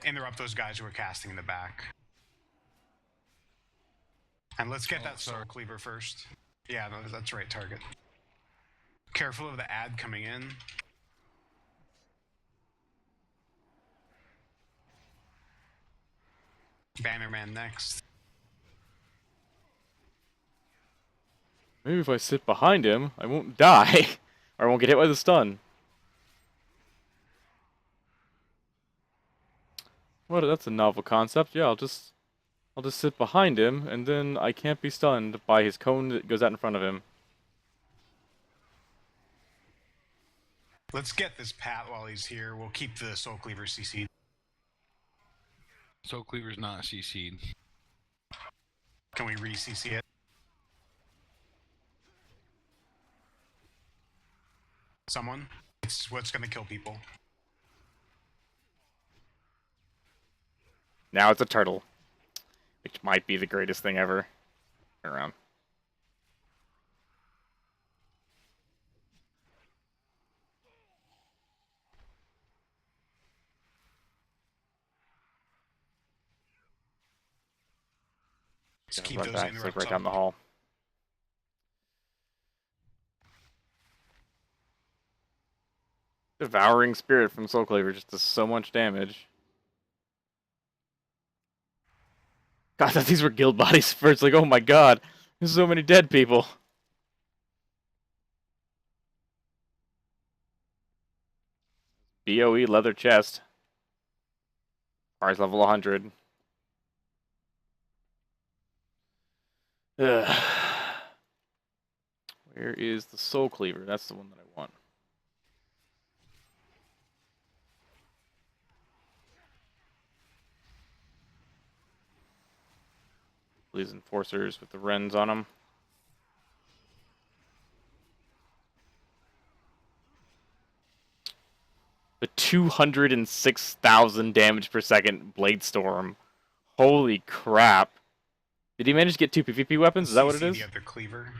interrupt those guys who are casting in the back. And let's get that soul cleaver first. Yeah, no, that's the right target. Careful of the ad coming in. Bannerman next. Maybe if I sit behind him, I won't die. Or I won't get hit by the stun. What? That's a novel concept. Yeah, I'll just sit behind him, and then I can't be stunned by his cone that goes out in front of him. Let's get this Pat while he's here. We'll keep the soul cleaver CC'd. Soul Cleaver's not CC'd. Can we re-CC it? Someone? It's what's gonna kill people. Now it's a turtle, which might be the greatest thing ever. Turn around. Just Yeah, keep run those back, it's like interrupts right up. down the hall. Devouring Spirit from Soul Cleaver just does so much damage. God, I thought these were guild bodies first. Like, oh my god, there's so many dead people. BOE leather chest. Price level 100. Ugh. Where is the Soul Cleaver? That's the one that I want. These enforcers with the Wrens on them. The 206,000 damage per second Blade Storm. Holy crap. Did he manage to get 2 PvP weapons? Is that what it is? The other cleaver.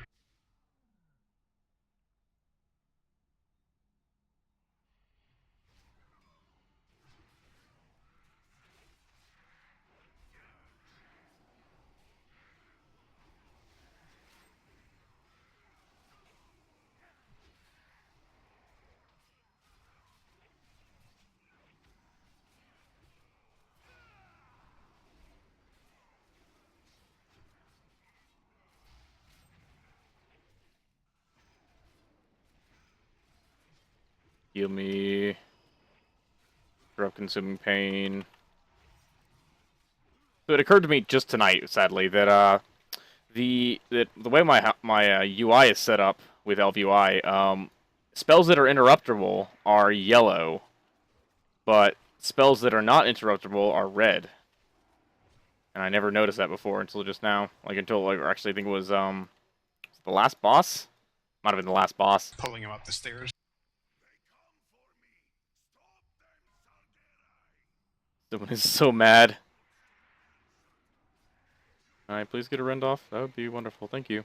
Heal me. Drop consuming pain. So it occurred to me just tonight, sadly, that the way my UI is set up with LVUI. Spells that are interruptible are yellow, but spells that are not interruptible are red. And I never noticed that before until just now. Like until like actually I think it was the last boss. Might have been the last boss. Pulling him up the stairs. Someone is so mad. Alright, please get a rend off. That would be wonderful. Thank you.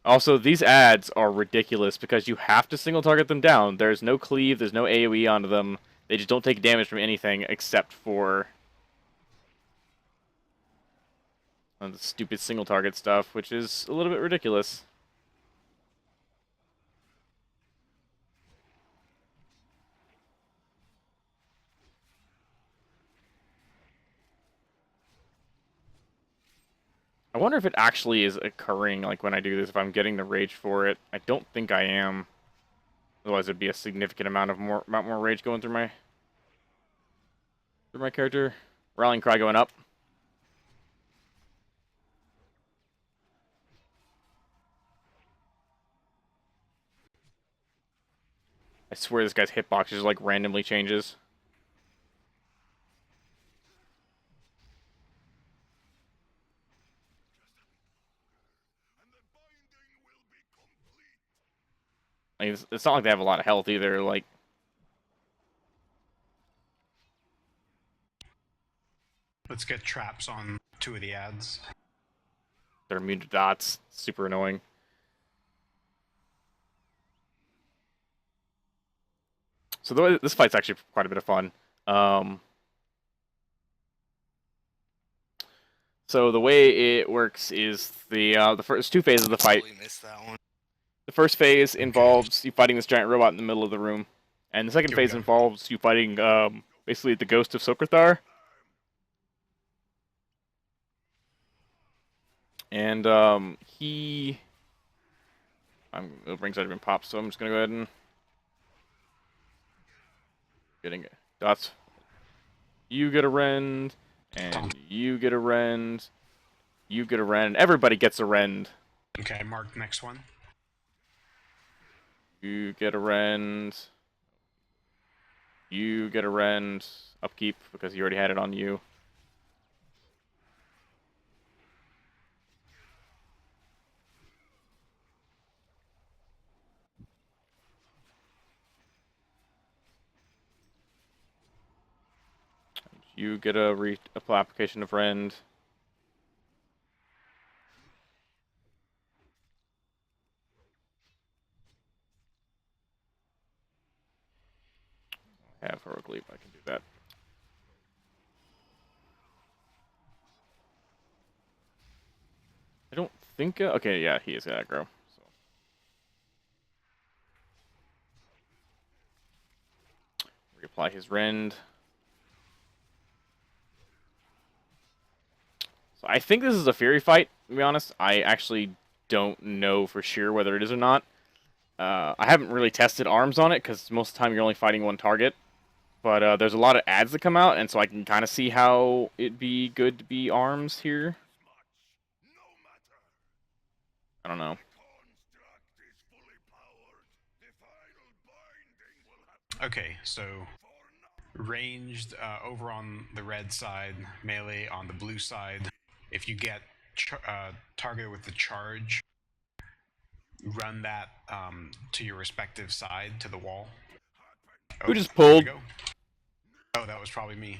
Also, these ads are ridiculous because you have to single target them down. There's no cleave, there's no AoE onto them. They just don't take damage from anything except for the stupid single target stuff, which is a little bit ridiculous. I wonder if it actually is occurring, like, when I do this, if I'm getting the rage for it. I don't think I am. Otherwise, it'd be a significant amount more rage going through my character. Rallying cry going up. I swear this guy's hitbox just, like, randomly changes. Like, it's not like they have a lot of health either, like... Let's get traps on 2 of the ads. They're immune to dots. Super annoying. So this fight's actually quite a bit of fun. So the way it works is the first 2 phases of the fight. Totally missed that one. The first phase involves you fighting this giant robot in the middle of the room, and the second phase involves you fighting basically the ghost of Sokrathar. And he, the rings haven't been popped, so I'm just gonna go ahead and getting it. Dots. You get a rend, and you get a rend. You get a rend. Everybody gets a rend. Okay, mark next one. You get a rend. You get a rend. Upkeep, because you already had it on you. You get a application of rend. I have heroic leap, I can do that. I don't think... okay, yeah, he is aggro. So. Reapply his rend. So I think this is a Fury fight, to be honest. I actually don't know for sure whether it is or not. I haven't really tested arms on it, because most of the time you're only fighting one target. But there's a lot of ads that come out, and so I can kind of see how it'd be good to be arms here. I don't know. Okay, so ranged over on the red side, melee on the blue side. If you get targeted with the charge, run that to your respective side, to the wall. Who just pulled? Oh, that was probably me.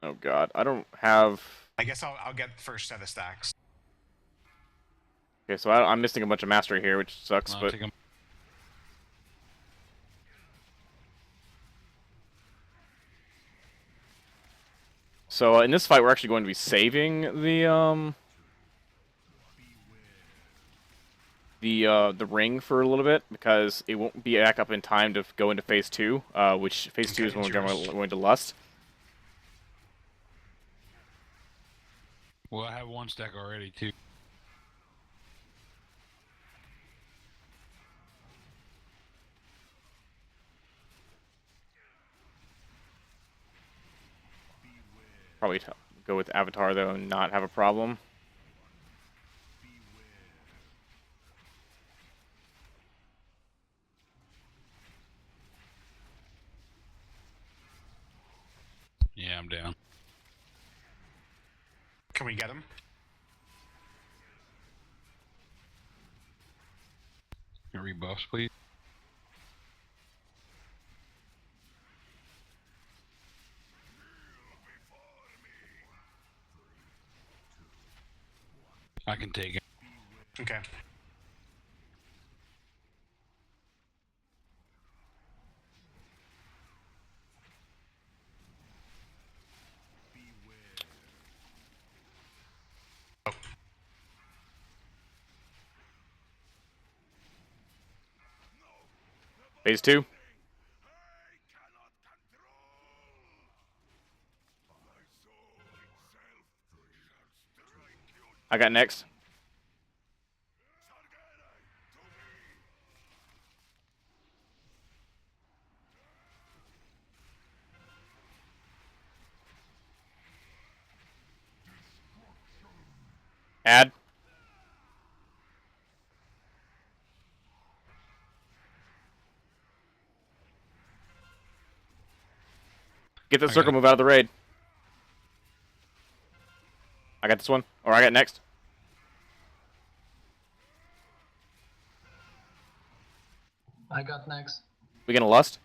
Oh god, I don't have... I guess I'll get the first set of stacks. Okay, so I'm missing a bunch of mastery here, which sucks, but... So in this fight, we're actually going to be saving the ring for a little bit, because it won't be back up in time to go into phase 2, which phase 2 is when we're going to Lust. Well, I have 1 stack already, too. Probably go with Avatar, though, and not have a problem. Yeah, I'm down. Can we get him? Rebuffs, please. I can take it. Okay. Phase 2. I got next. Add. Get the circle, move out of the raid. I got this one. Or I got next. I got next. We gonna lust?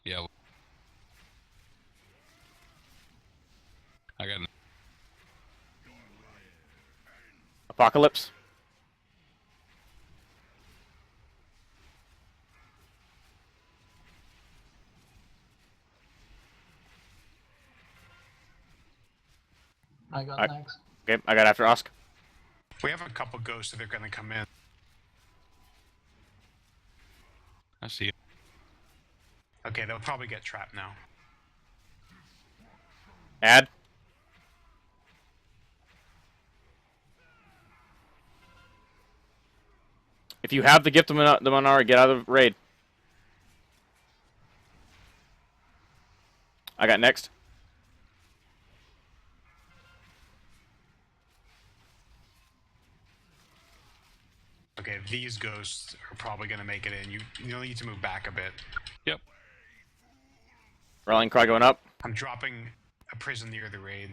Yeah. I got. Apocalypse. I got Alright. next. Okay, I got after Osk. We have a couple ghosts that are going to come in. I see it. Okay, they'll probably get trapped now. Add. If you have the gift of the Monara, get out of the raid. I got next. Okay, these ghosts are probably going to make it in. You'll need to move back a bit. Yep. Rallying cry going up. I'm dropping a prison near the raid.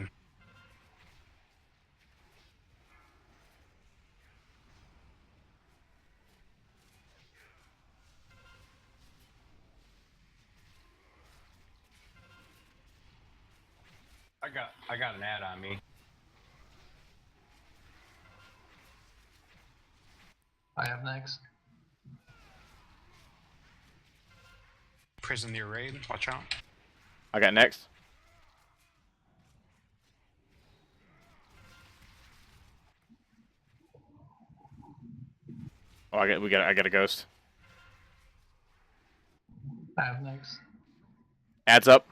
I got an ad on me. I have next. Prison near raid, watch out. I got next. Oh, I got a ghost. I have next. Adds up.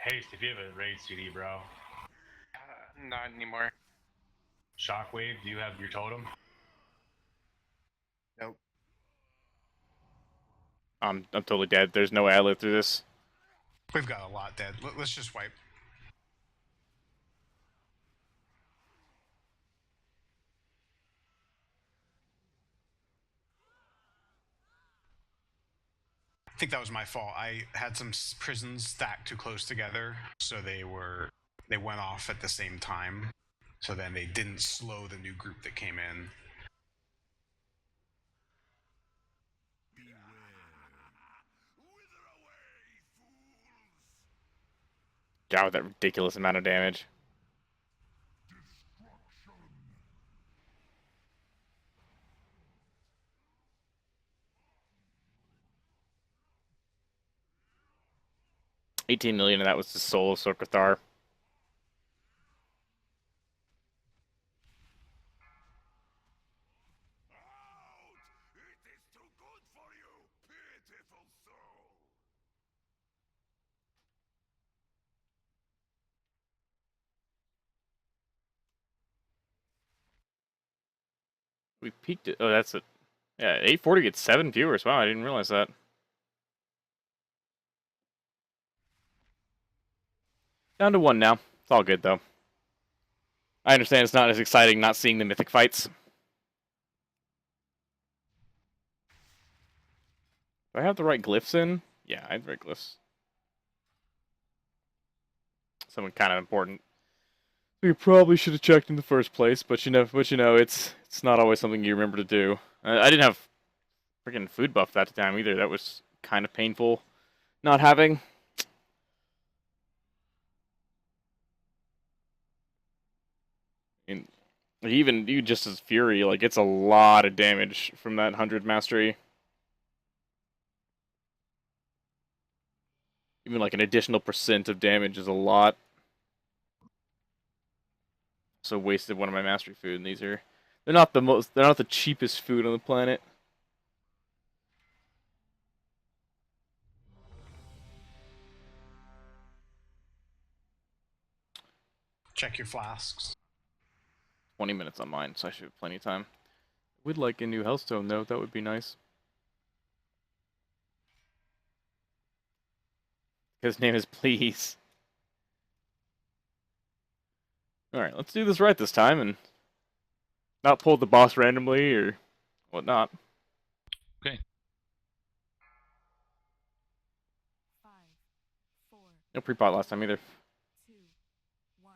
Haste, if you have a raid CD, bro. Not anymore. Shockwave, do you have your totem? Nope. I'm totally dead. There's no way I live through this. We've got a lot dead. Let's just wipe. I think that was my fault. I had some prisons stacked too close together, so they went off at the same time. So then they didn't slow the new group that came in. God, with that ridiculous amount of damage. $18 million, and that was the soul of Sorkathar. We peaked it. Oh, that's it. Yeah, 840 gets 7 viewers. Wow, I didn't realize that. Down to 1 now. It's all good, though. I understand it's not as exciting not seeing the mythic fights. Do I have the right glyphs in? Yeah, I have the right glyphs. Something kind of important. We probably should have checked in the first place, but you know, it's not always something you remember to do. I didn't have freaking food buff that time either. That was kind of painful not having. And even you just as Fury, like it's a lot of damage from that 100 mastery. Even like an additional % of damage is a lot. So wasted one of my mastery food, and they're not the cheapest food on the planet. Check your flasks. 20 minutes on mine, so I should have plenty of time. Would like a new Hellstone though, that would be nice. His name is Please. Alright, let's do this right this time and not pull the boss randomly or whatnot. Okay. 5, 4, No pre-pot last time either. 2, 1.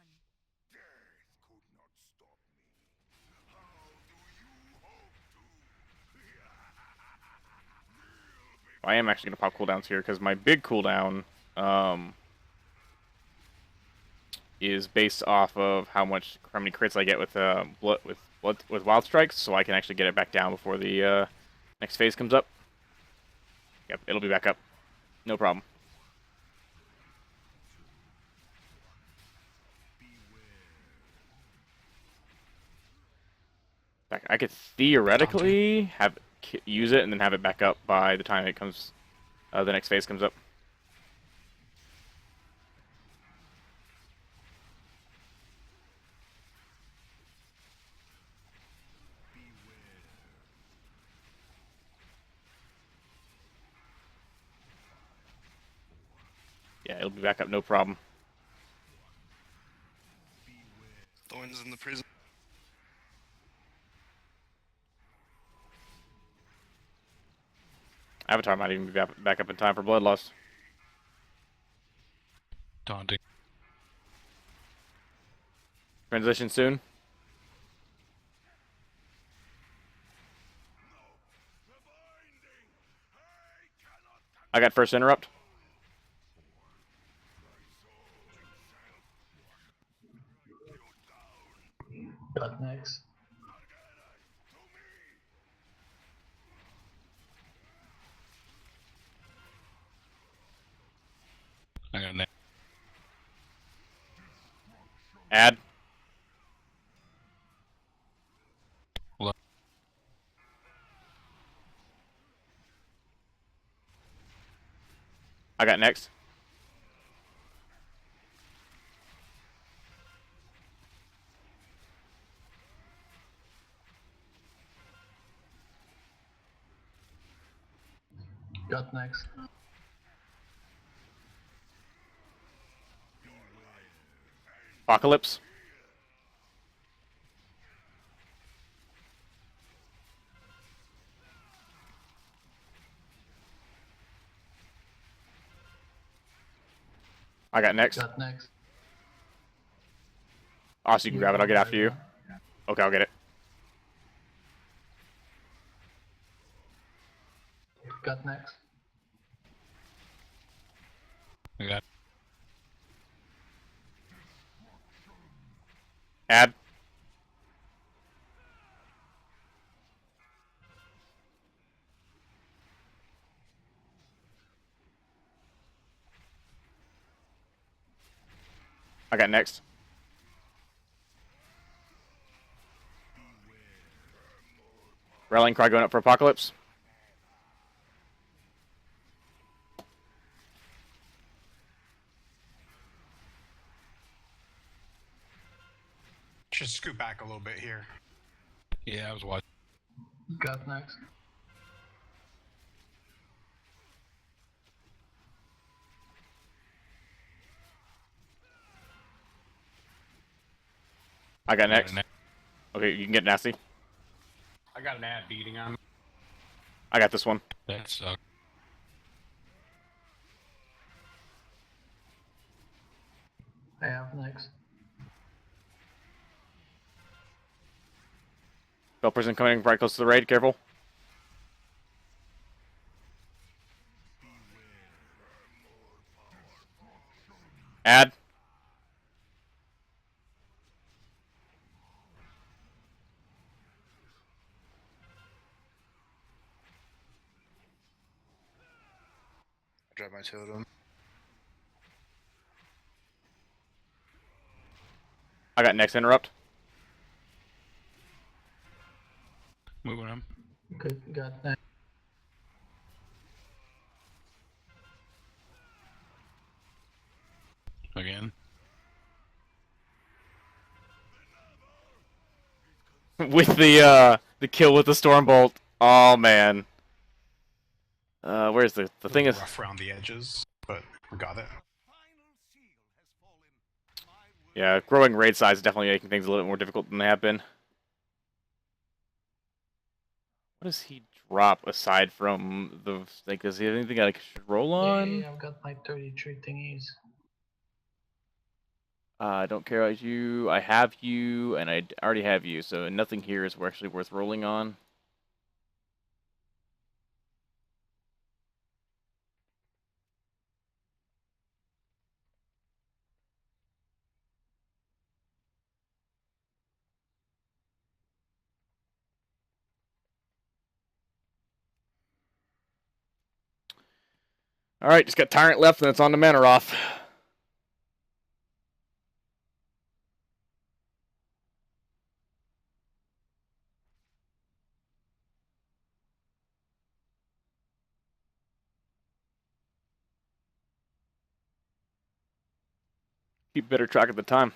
I am actually going to pop cooldowns here because my big cooldown is based off of how many crits I get with with wild strikes, so I can actually get it back down before the next phase comes up. Yep, it'll be back up. No problem. I could theoretically use it and then have it back up by the time it comes, the next phase comes up. Yeah, it'll be back up, no problem. Thorns in the prison. Avatar might even be back up in time for Bloodlust. Taunting. Transition soon. I got first interrupt. Got next. I got next. Add. Look. I got next. Got next. Apocalypse. I got next. Got next. Austin, you can grab it. I'll get after you. Okay, I'll get it. Got next. I got. Add. I got next. Rallying cry going up for Apocalypse. Should scoot back a little bit here. Yeah, I was watching. Got next. I got I got next. an ad. Okay, you can get nasty. I got an ad beating on me. I got this one. That sucks. I have next. Bell person coming right close to the raid. Careful. Add. I dropped my totem. I got next interrupt. Moving him. Okay, got next. Again. With the kill with the Stormbolt. Oh man. Where's the thing is? Rough around the edges, but we got it. Yeah, growing raid size is definitely making things a little bit more difficult than they have been. What does he drop aside from the like? Does he have anything I should roll on? Yeah, I've got my 33 thingies. I don't care about you. I have you, and I already have you, so nothing here is actually worth rolling on. All right, just got Tyrant left, and it's on to Manaroth. Keep better track of the time.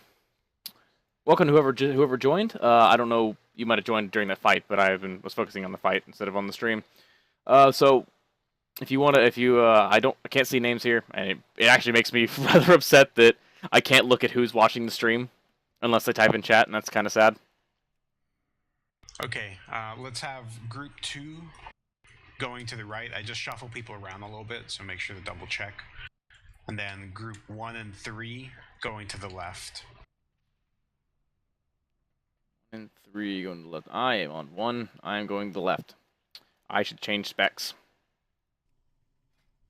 Welcome to whoever joined. I don't know, you might have joined during that fight, but was focusing on the fight instead of on the stream. So if you want to, I can't see names here, and it actually makes me rather upset that I can't look at who's watching the stream unless I type in chat, and that's kind of sad. Okay, let's have group 2 going to the right. I just shuffle people around a little bit, so make sure to double check. And then group 1 and 3 going to the left. And 3 going to the left. I am on 1. I am going to the left. I should change specs.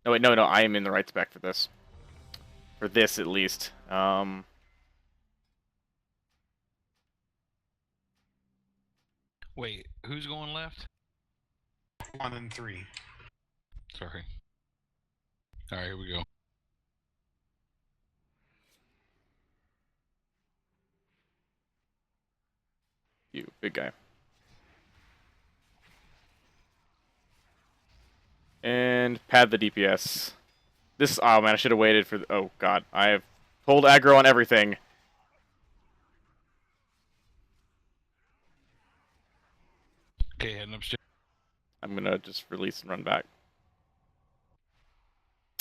No, wait, no, I am in the right spec for this. For this, at least. Wait, who's going left? 1 and 3. Sorry. All right, here we go. You, big guy. And pad the DPS. This, oh man, I should have waited for, oh god. I have pulled aggro on everything. Okay, heading upstairs. I'm gonna just release and run back.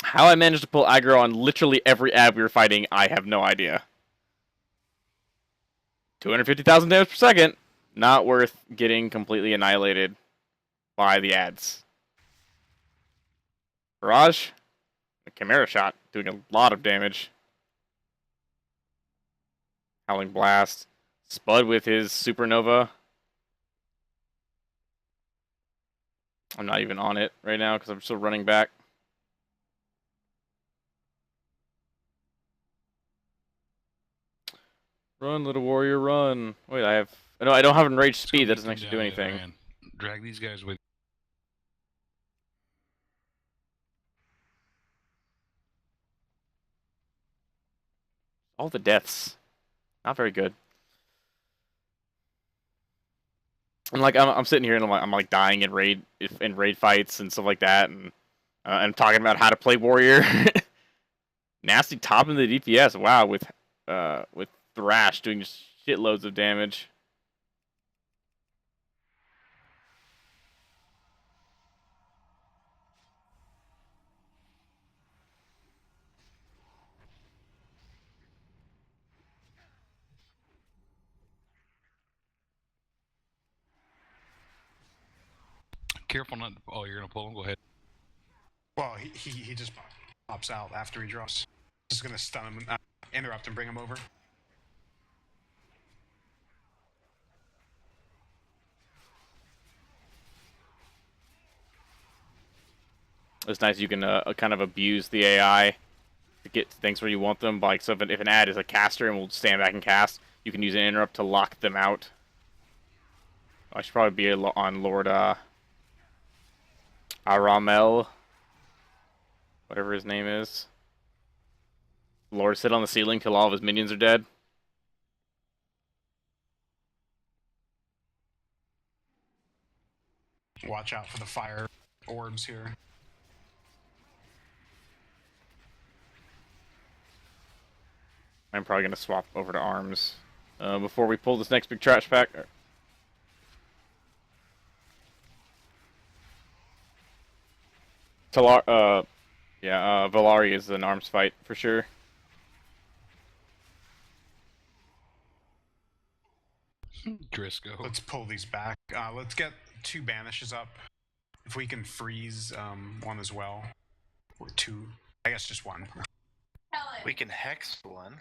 How I managed to pull aggro on literally every ad we were fighting, I have no idea. 250,000 damage per second. Not worth getting completely annihilated by the ads. Barrage. A Chimera shot, doing a lot of damage. Howling Blast. Spud with his Supernova. I'm not even on it right now because I'm still running back. Run, little warrior, run. Wait, no, I don't have enraged speed. That doesn't actually do anything. Drag these guys with. All the deaths. Not very good. And like I'm sitting here and I'm like dying in raid fights and stuff like that, and I'm talking about how to play warrior. Nasty top in the DPS. Wow, with Thrash doing just shitloads of damage. careful not. Oh, you're gonna pull him. Go ahead. Well, he just pops out after he drops. Just gonna stun him, interrupt and bring him over. It's nice you can kind of abuse the AI to get things where you want them. Like, so if an ad is a caster and will stand back and cast, you can use an interrupt to lock them out. I should probably be on Lord Aramel, whatever his name is. Lord sit on the ceiling till all of his minions are dead. Watch out for the fire orbs here. I'm probably going to swap over to arms before we pull this next big trash pack. Valari is an arms fight for sure. Drisco. Let's pull these back. Let's get 2 banishes up. If we can freeze one as well. Or 2. I guess just 1. We can hex one.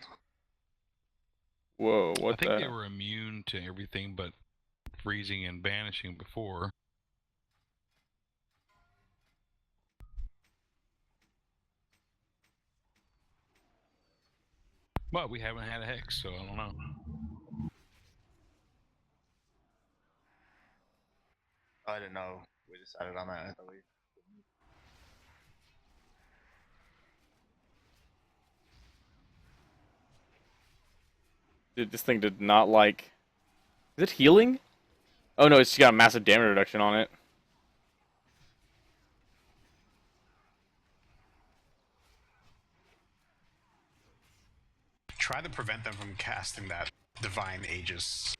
Whoa, what I think the? they were immune to everything but freezing and banishing before. But we haven't had a hex, so I don't know. I didn't know we decided on that. I thought we... Dude, this thing did not like... Is it healing? Oh no, it's got a massive damage reduction on it. Try to prevent them from casting that Divine Aegis.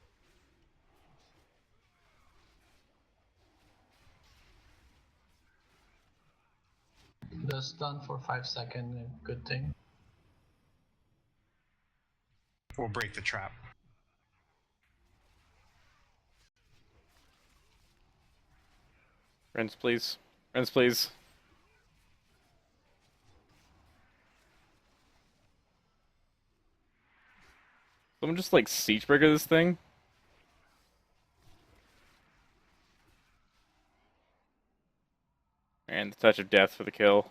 The stun for 5 seconds, a good thing. We'll break the trap. Friends, please. Friends, please. Someone just like Siegebreaker this thing. And the touch of death for the kill.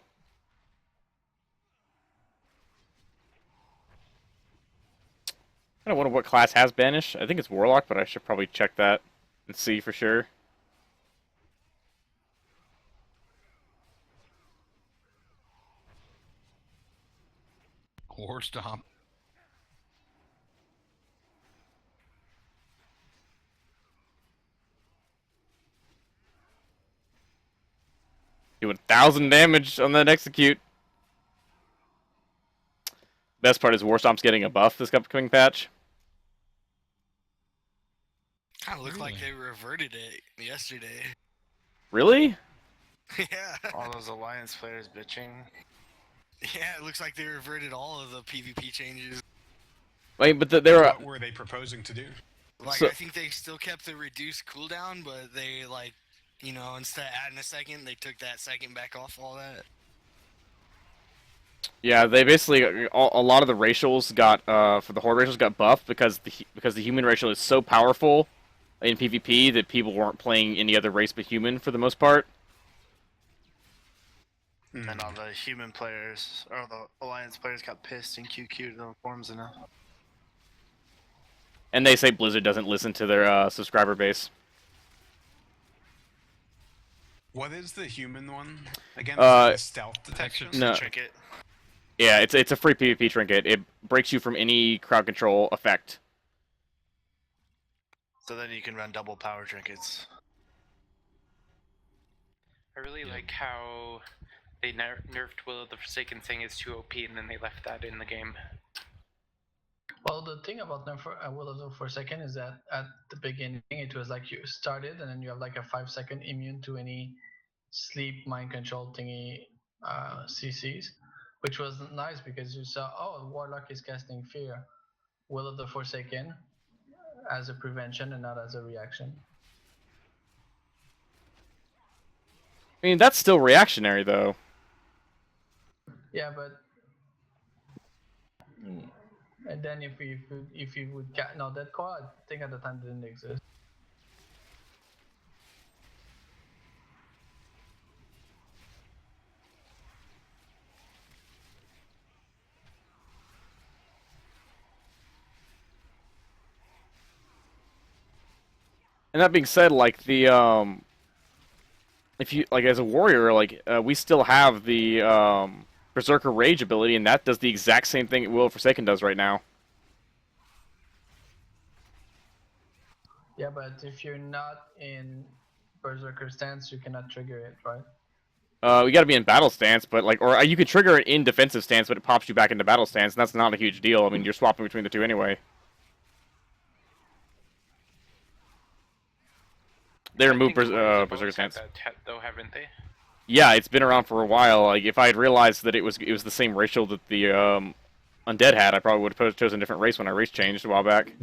I don't wonder what class has banish. I think it's Warlock, but I should probably check that and see for sure. War Stomp. Do 1,000 damage on that execute. Best part is War Stomp's getting a buff this upcoming patch. Kind of looked like they reverted it yesterday. Really? Yeah. All those Alliance players bitching. Yeah, it looks like they reverted all of the PvP changes. Wait, but they were... What were they proposing to do? Like, So, I think they still kept the reduced cooldown, but they, like, you know, instead of adding a second, they took that second back off all that. yeah, they basically... A lot of the racials got... for the Horde racials got buffed because the human racial is so powerful in PvP that people weren't playing any other race but human for the most part. And all the human players, or the Alliance players got pissed and QQ'd the forums enough. And they say Blizzard doesn't listen to their subscriber base. What is the human one again? Is it the stealth detection? No. Trinket. Yeah, it's a free PvP trinket. It breaks you from any crowd control effect. So then you can run double power trinkets. I really like how they nerfed Will of the Forsaken saying it's too OP, and then they left that in the game. Well, the thing about Will of the Forsaken is that at the beginning it was like you started and then you have like a 5-second immune to any sleep mind control thingy CCs, which was nice because you saw, oh, Warlock is casting Fear. Will of the Forsaken as a prevention and not as a reaction. I mean, that's still reactionary, though. Yeah, but and then if you would no, that call I think at the time didn't exist. And that being said, like if you like as a warrior, like we still have the Berserker Rage ability, and that does the exact same thing Will of Forsaken does right now. Yeah, but if you're not in Berserker stance, you cannot trigger it, right? We got to be in battle stance, but like, or you could trigger it in defensive stance, but it pops you back into battle stance, and that's not a huge deal. I mean, you're swapping between the two anyway. They removed Berserker stance. Though, haven't they? Yeah, it's been around for a while. Like, if I had realized that it was the same racial that the undead had, I probably would have chosen a different race when I race changed a while back.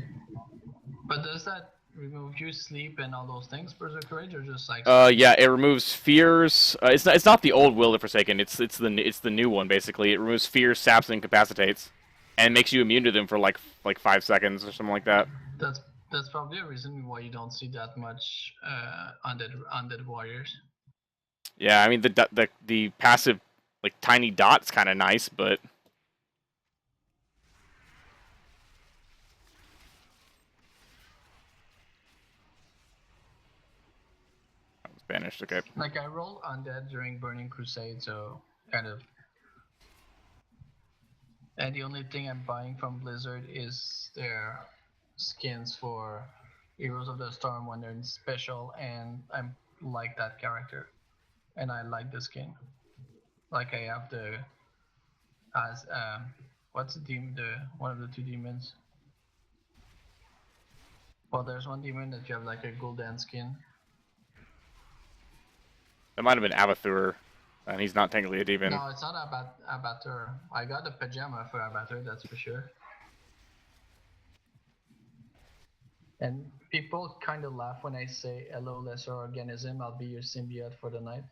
But does that remove you sleep and all those things, Berserker Rage, or just like? Yeah, it removes fears. It's not the old Will of Forsaken. It's the new one basically. It removes fears, saps, and incapacitates, and makes you immune to them for like 5 seconds or something like that. That's probably a reason why you don't see that much undead warriors. Yeah, I mean the passive like tiny dot's kind of nice, but that was banished. Okay. Like I roll undead during Burning Crusade, so kind of. And the only thing I'm buying from Blizzard is their skins for Heroes of the Storm when they're in special, and I like that character, and I like the skin. Like I have the as what's the demon? The one of the two demons. Well, there's one demon that you have like a golden skin. That might have been Avathur, and he's not technically a demon. No, it's not Abatur. I got the pajama for Abatur, that's for sure. And people kind of laugh when I say, hello, lesser organism, I'll be your symbiote for the night.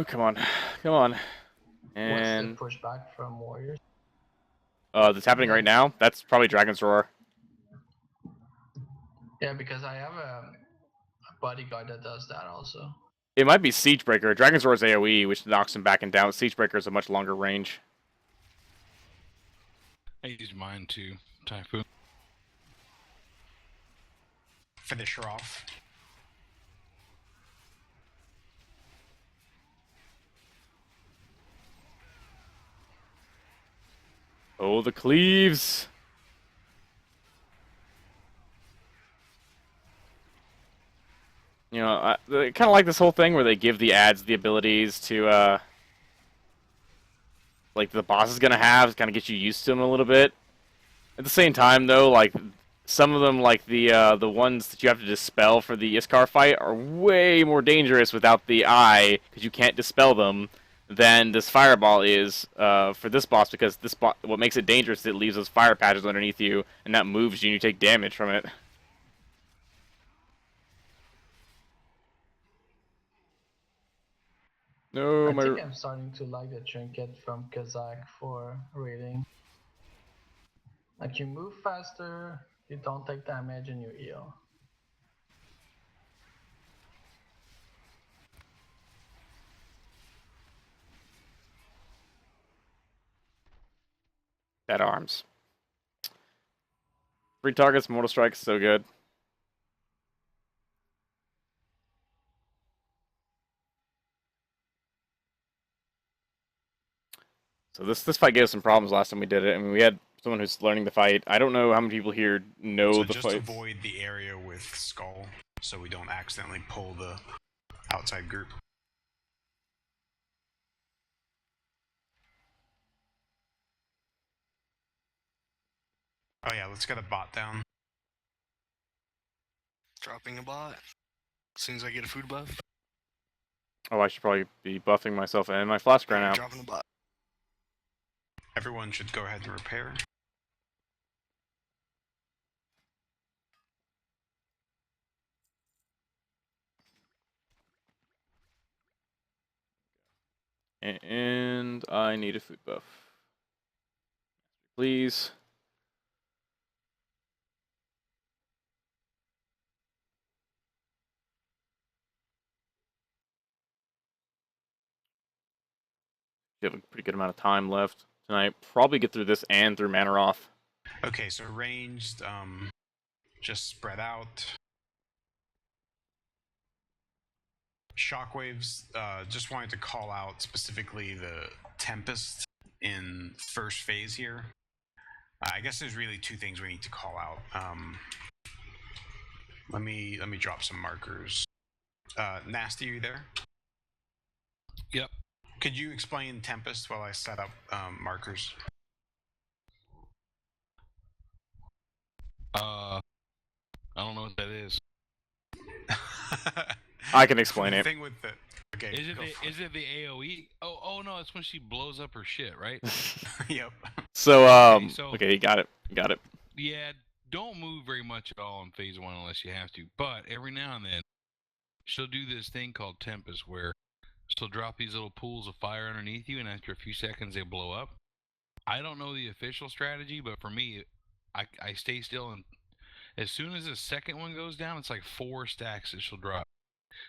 Come on, come on. And what's the pushback from warriors? that's happening right now. That's probably Dragon's Roar. Yeah, because I have a bodyguard that does that also. It might be Siegebreaker. Dragon's Roar is AoE, which knocks him back and down. Siegebreaker is a much longer range. I used mine too, Typhoon. Finish her off. Oh, the cleaves! You know, I kind of like this whole thing where they give the ads the abilities to, like the boss is gonna have, kind of get you used to them a little bit. At the same time, though, like some of them, like the ones that you have to dispel for the Iskar fight, are way more dangerous without the eye because you can't dispel them than this fireball is for this boss, because what makes it dangerous is it leaves those fire patches underneath you, and that moves you and you take damage from it. No, I think I'm starting to like the trinket from Kazakh for raiding. Like you move faster, you don't take damage, and you heal. Dead arms. 3 targets, Mortal Strike is so good. So this fight gave us some problems last time we did it. I mean, we had someone who's learning the fight. I don't know how many people here know So the just fight. avoid the area with Skull, so we don't accidentally pull the outside group. Oh yeah, let's get a bot down. Dropping a bot. As soon as I get a food buff. Oh, I should probably be buffing myself and my flask right now. Dropping the bot. Everyone should go ahead and repair. And I need a food buff. Please. We have a pretty good amount of time left tonight. Probably get through this and through Manaroth. Okay, so ranged, just spread out. Shockwaves, just wanted to call out specifically the Tempest in first phase here. I guess there's really two things we need to call out. Let me drop some markers. Nasty, are you there? Yep. Could you explain Tempest while I set up markers? I don't know what that is. I can explain The it. thing with the okay, Is it the AOE? Oh no, it's when she blows up her shit, right? Yep. So Okay, okay, you got it. You got it. Yeah, don't move very much at all in phase 1 unless you have to. But every now and then, she'll do this thing called Tempest, where she'll drop these little pools of fire underneath you, and after a few seconds, they blow up. I don't know the official strategy, but for me, I stay still, and as soon as the second one goes down, it's like 4 stacks that she'll drop.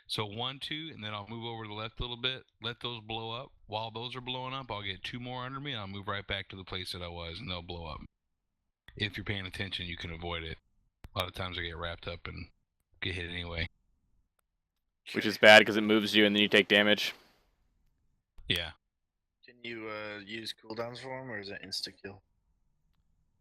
So 1, 2, and then I'll move over to the left a little bit, let those blow up. While those are blowing up, I'll get 2 more under me, and I'll move right back to the place that I was, and they'll blow up. If you're paying attention, you can avoid it. A lot of times I get wrapped up and get hit anyway. Which is bad because it moves you and then you take damage. Yeah. Can you use cooldowns for them, or is it insta kill?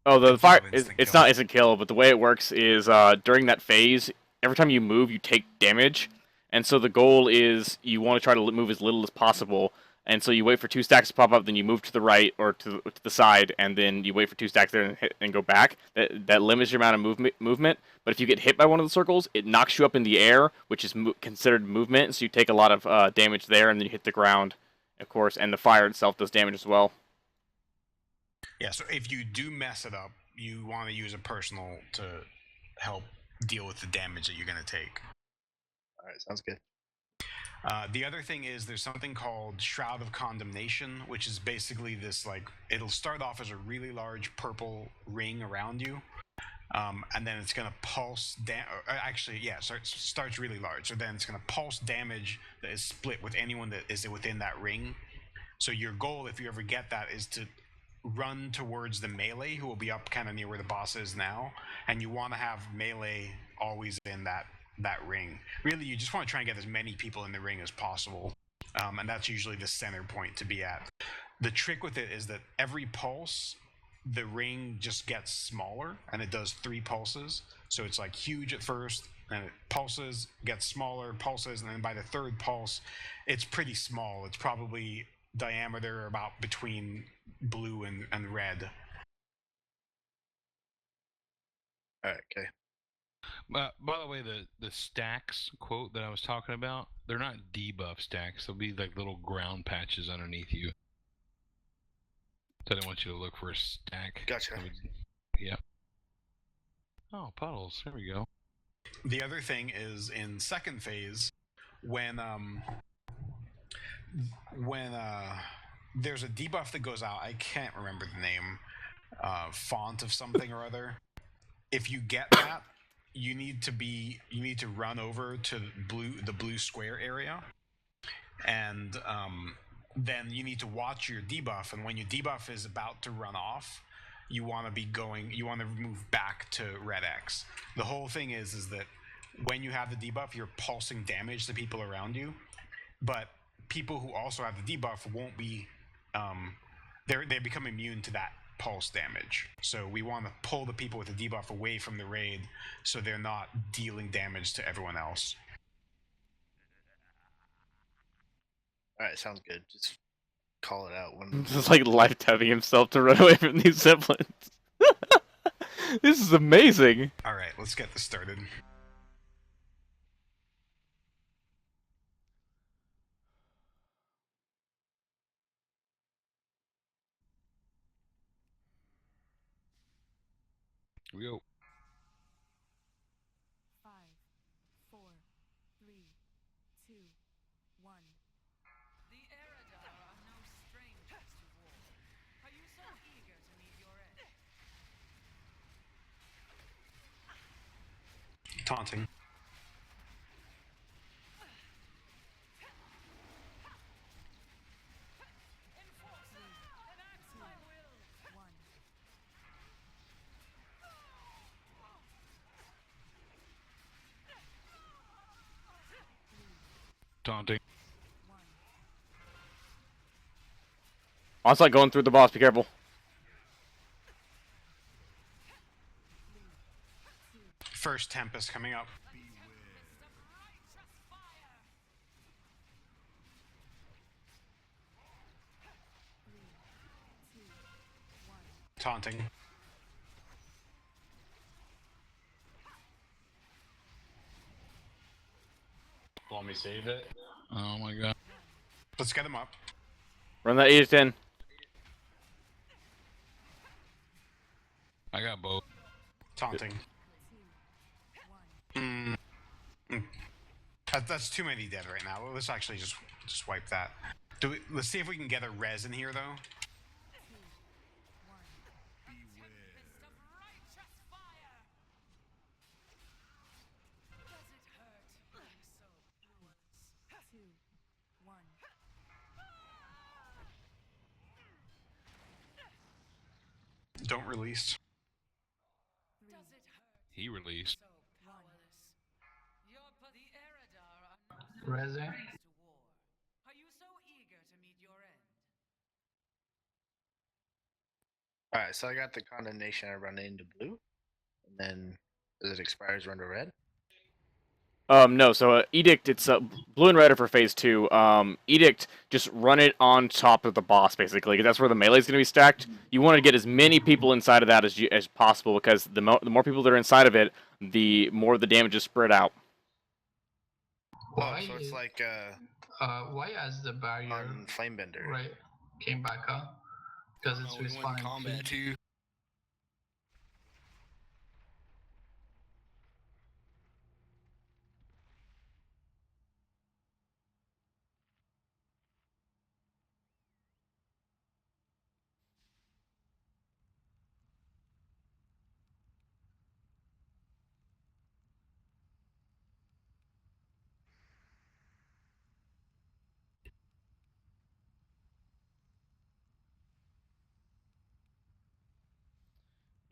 Oh, the It's fire not is instant it's kill. not instant kill, but the way it works is during that phase, every time you move, you take damage. And so the goal is you want to try to move as little as possible. And so you wait for 2 stacks to pop up, then you move to the right or to the side, and then you wait for 2 stacks there and hit, and go back. That limits your amount of movement. But if you get hit by one of the circles, it knocks you up in the air, which is considered movement. So you take a lot of damage there, and then you hit the ground, of course. And the fire itself does damage as well. Yeah, so if you do mess it up, you want to use a personal to help deal with the damage that you're going to take. All right, sounds good. The other thing is there's something called Shroud of Condemnation, which is basically this, like, it'll start off as a really large purple ring around you, and then it's going to pulse starts really large. So then it's going to pulse damage that is split with anyone that is within that ring. So your goal, if you ever get that, is to run towards the melee, who will be up kind of near where the boss is now, and you want to have melee always in that ring. Really, you just want to try and get as many people in the ring as possible, and that's usually the center point to be at. The trick with it is that every pulse, the ring just gets smaller, and it does 3 pulses. So it's like huge at first, and it pulses, gets smaller, pulses, and then by the 3rd pulse, it's pretty small. It's probably diameter about between blue and red. All right, okay. By the way, the stacks quote that I was talking about, they're not debuff stacks. They'll be like little ground patches underneath you. So I didn't want you to look for a stack. Gotcha. Yeah. Oh, puddles. There we go. The other thing is in second phase, when there's a debuff that goes out, I can't remember the name, font of something or other. If you get that, you need to run over to the blue square area, and then you need to watch your debuff. And when your debuff is about to run off, you want to move back to red X. The whole thing is that when you have the debuff, you're pulsing damage to people around you, but people who also have the debuff won't be they become immune to that pulse damage. So we want to pull the people with the debuff away from the raid so they're not dealing damage to everyone else. All right, sounds good. Just call it out when. Just like life tabbing himself to run away from these zeppelins. This is amazing. All right, let's get this started. We go. 5, 4, 3, 2, 1. The Eridar are no strangers to war. Are you so eager to meet your end? Taunting. Taunting. Onslaught going through the boss. Be careful. First Tempest coming up. Taunting. Want me to save it? Oh my god. Let's get him up. Run that edict in. I got both. Taunting. That's too many dead right now. Let's actually just wipe that. Let's see if we can get a res in here though. Don't release. He released. Reze. Are you so eager to meet your end? Alright, so I got the condemnation. I run into blue, and then as it expires, run to red. No, so Edict, it's blue and red are for phase 2. Edict, just run it on top of the boss, basically, because that's where the melee is going to be stacked. You want to get as many people inside of that as possible, because the more people that are inside of it, the more the damage is spread out. Why? So it's like Why has the barrier on Flamebender right came back up? Because it's we went in respawning combat too.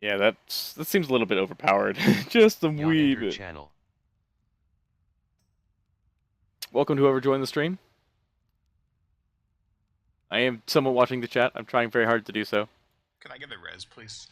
Yeah, that seems a little bit overpowered. Just a wee bit. Channel. Welcome to whoever joined the stream. I am somewhat watching the chat. I'm trying very hard to do so. Can I get the res, please?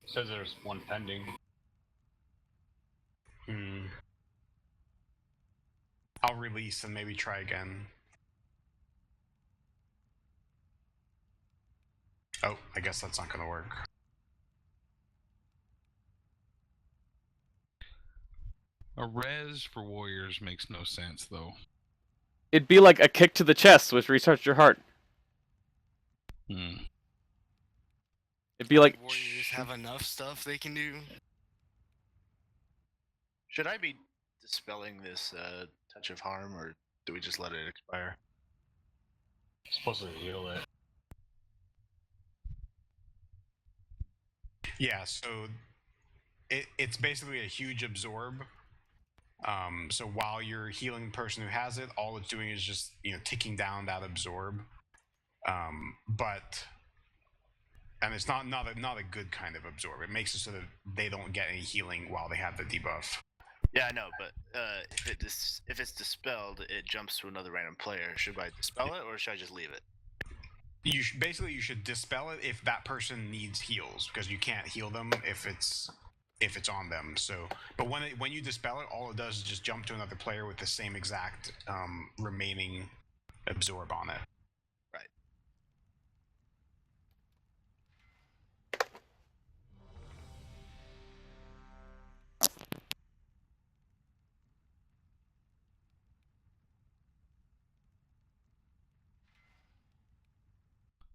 Says there's one pending. I'll release and maybe try again. Oh, I guess that's not gonna work. A res for warriors makes no sense though. It'd be like a kick to the chest, which restarts your heart. Hmm. It'd be like... Warriors have enough stuff they can do. Should I be dispelling this touch of harm, or do we just let it expire? Supposed to heal it. Yeah, so it's basically a huge absorb. So while you're healing the person who has it, all it's doing is just ticking down that absorb. And it's not a good kind of absorb. It makes it so that they don't get any healing while they have the debuff. Yeah, I know, but if it's dispelled, it jumps to another random player. Should I dispel it, or should I just leave it? You should dispel it if that person needs heals, because you can't heal them if it's on them. So, but when you dispel it, all it does is just jump to another player with the same exact remaining absorb on it. Right.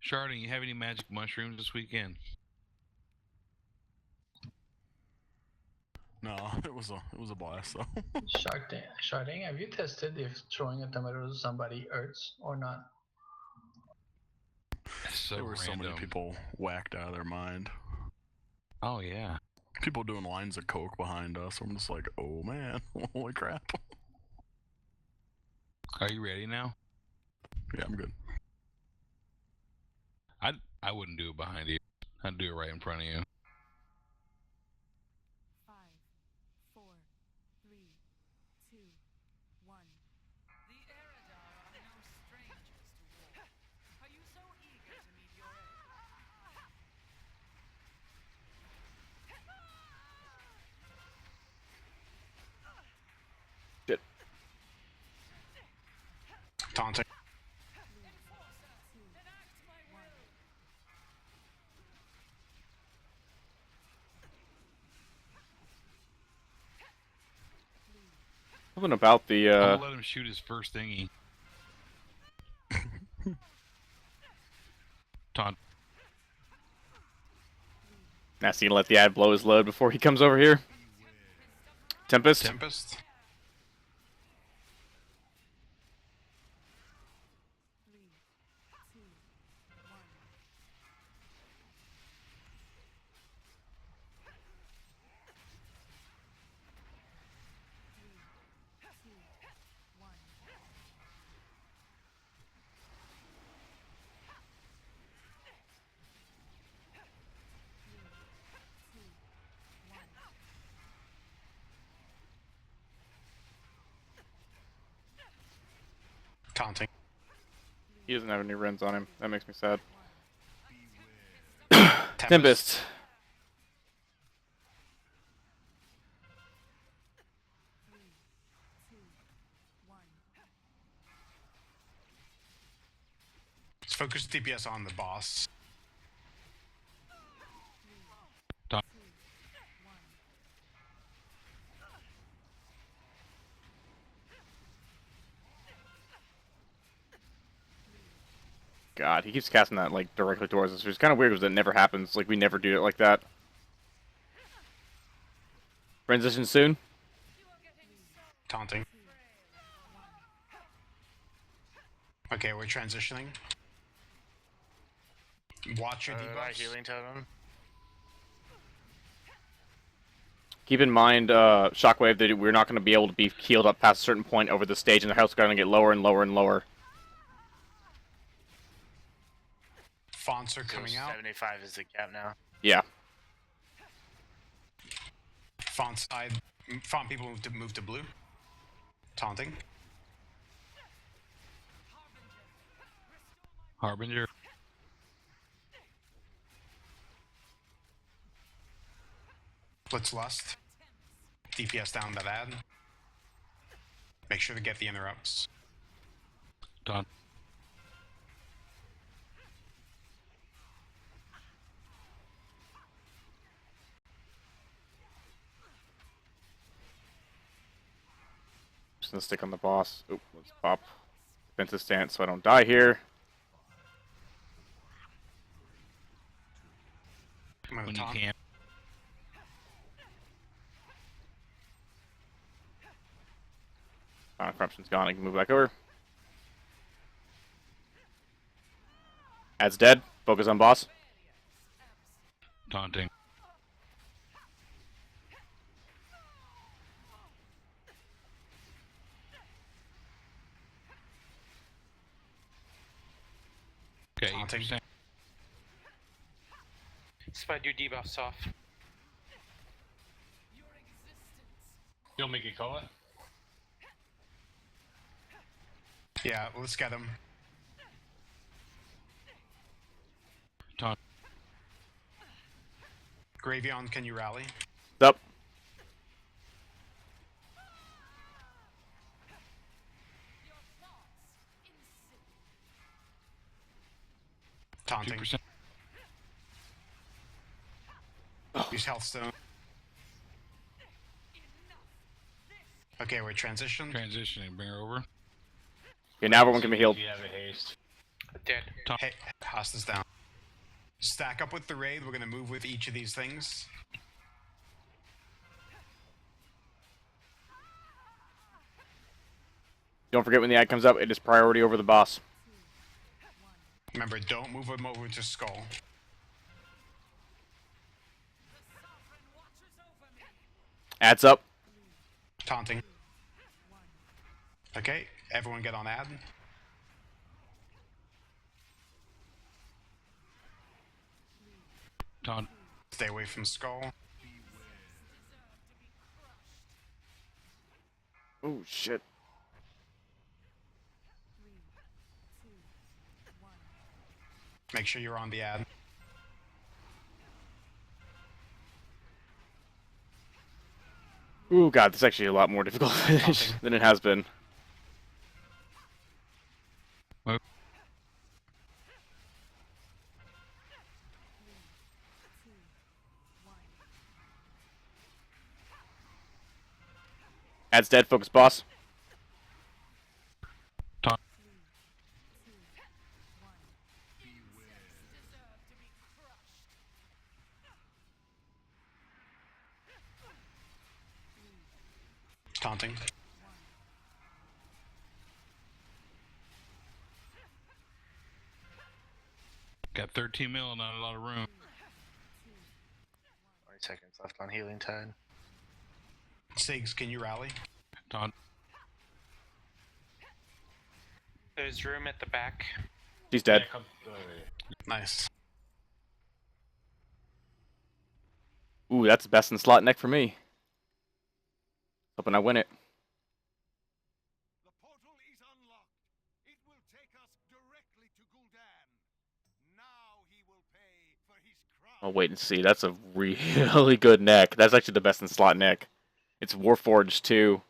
Sharding, you have any magic mushrooms this weekend? No, it was a blast though. Sharding, have you tested if throwing a tomato to somebody hurts or not? So There were so many random. people whacked out of their mind. Oh yeah. People doing lines of coke behind us. I'm just like, oh man, holy crap. Are you ready now? Yeah, I'm good. I wouldn't do it behind you. I'd do it right in front of you. 5, 4, 3, 2, 1. The Eredar are no strangers to war. Are you so eager to meet your end? Shit. Taunting. Enforcer, enact my will. Something about the I'm gonna let him shoot his first thingy. Taunt. Nasty to let the ad blow his load before he comes over here. Tempest. Tempest. 3, 2, 1. Taunting. He doesn't have any runs on him. That makes me sad. Tempest. Tempest. Let's focus DPS on the boss. Taunt. God, he keeps casting that like directly towards us, which is kind of weird because it never happens. Like we never do it like that. Transition soon. Taunting. Okay, we're transitioning. Watch your debuffs. Healing totem. Keep in mind, Shockwave, that we're not going to be able to be healed up past a certain point over the stage, and the health is going to get lower and lower and lower. Fonts are coming out. 75 is the cap now. Yeah. Font side. Font people move to blue. Taunting. Harbinger. Blitz Lust. DPS down that ad. Make sure to get the interrupts. Taunt. Just gonna stick on the boss. Oop, let's pop defensive stance so I don't die here. I'm When you taunt. can. Corruption's gone. I can move back over. Ad's dead. Focus on boss. Taunting. Okay, Taunting. 8%. Spud your debuffs off. You'll make it call it? Yeah, let's get him. Taunt. Gravion, can you rally? Up. Taunting. 2%. Use Health Stone. Okay, we're transitioned. Transitioning. Bring her over. Okay, now everyone can be healed. If you have a haste. Dead. Hey, hostiles down. Stack up with the raid. We're gonna move with each of these things. Don't forget when the ad comes up, it is priority over the boss. Remember, don't move him over to Skull. Ad's up. Taunting. Okay, everyone get on ad. Taunt. Stay away from Skull. Oh shit. Make sure you're on the ad. Ooh god, this is actually a lot more difficult to finish than it has been. Ad's dead, focus boss. Taunt. Taunting. Got 13 mil, not a lot of room. 20 seconds left on healing tide. Sigs, can you rally? Taunt. There's room at the back. She's dead. Nice. Ooh, that's best in slot neck for me. Hoping I win it. The portal is unlocked. It will take us directly to Gul'dan. Now he will pay for his crime. I'll wait and see. That's a really good neck. That's actually the best in slot neck. It's Warforged too.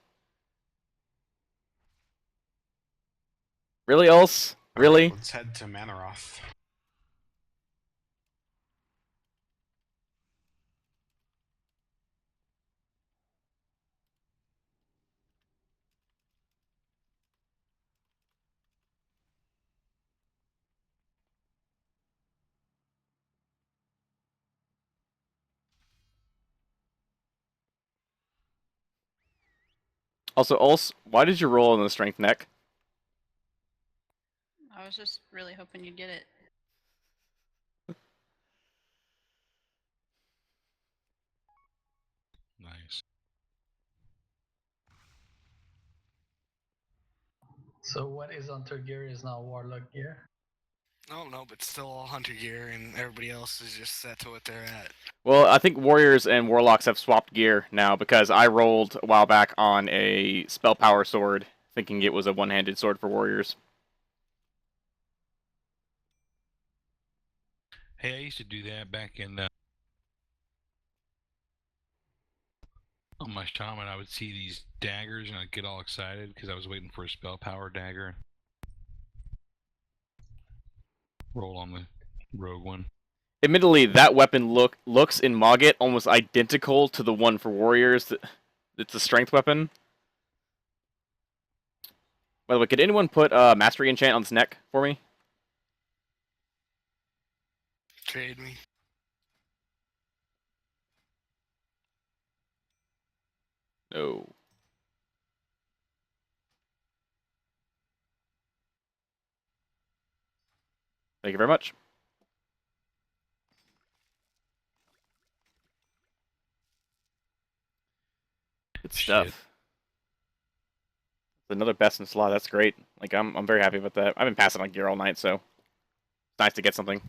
Really, Ulse? Really? Let's head to Manaroth. Also, Ulse, why did you roll in the strength neck? I was just really hoping you'd get it. Nice. So what is Hunter gear is now Warlock gear? Oh no, but still all hunter gear, and everybody else is just set to what they're at. Well, I think Warriors and Warlocks have swapped gear now because I rolled a while back on a spell power sword, thinking it was a one-handed sword for Warriors. Hey, I used to do that back in on my shaman. I would see these daggers and I'd get all excited because I was waiting for a spell power dagger. Roll on the rogue one. Admittedly, that weapon looks in Mogget almost identical to the one for Warriors. It's a strength weapon. By the way, could anyone put Mastery Enchant on this neck for me? Trade me. No. Thank you very much. Good stuff. Shit. Another best in slot. That's great. Like I'm very happy about that. I've been passing on gear all night, so it's nice to get something.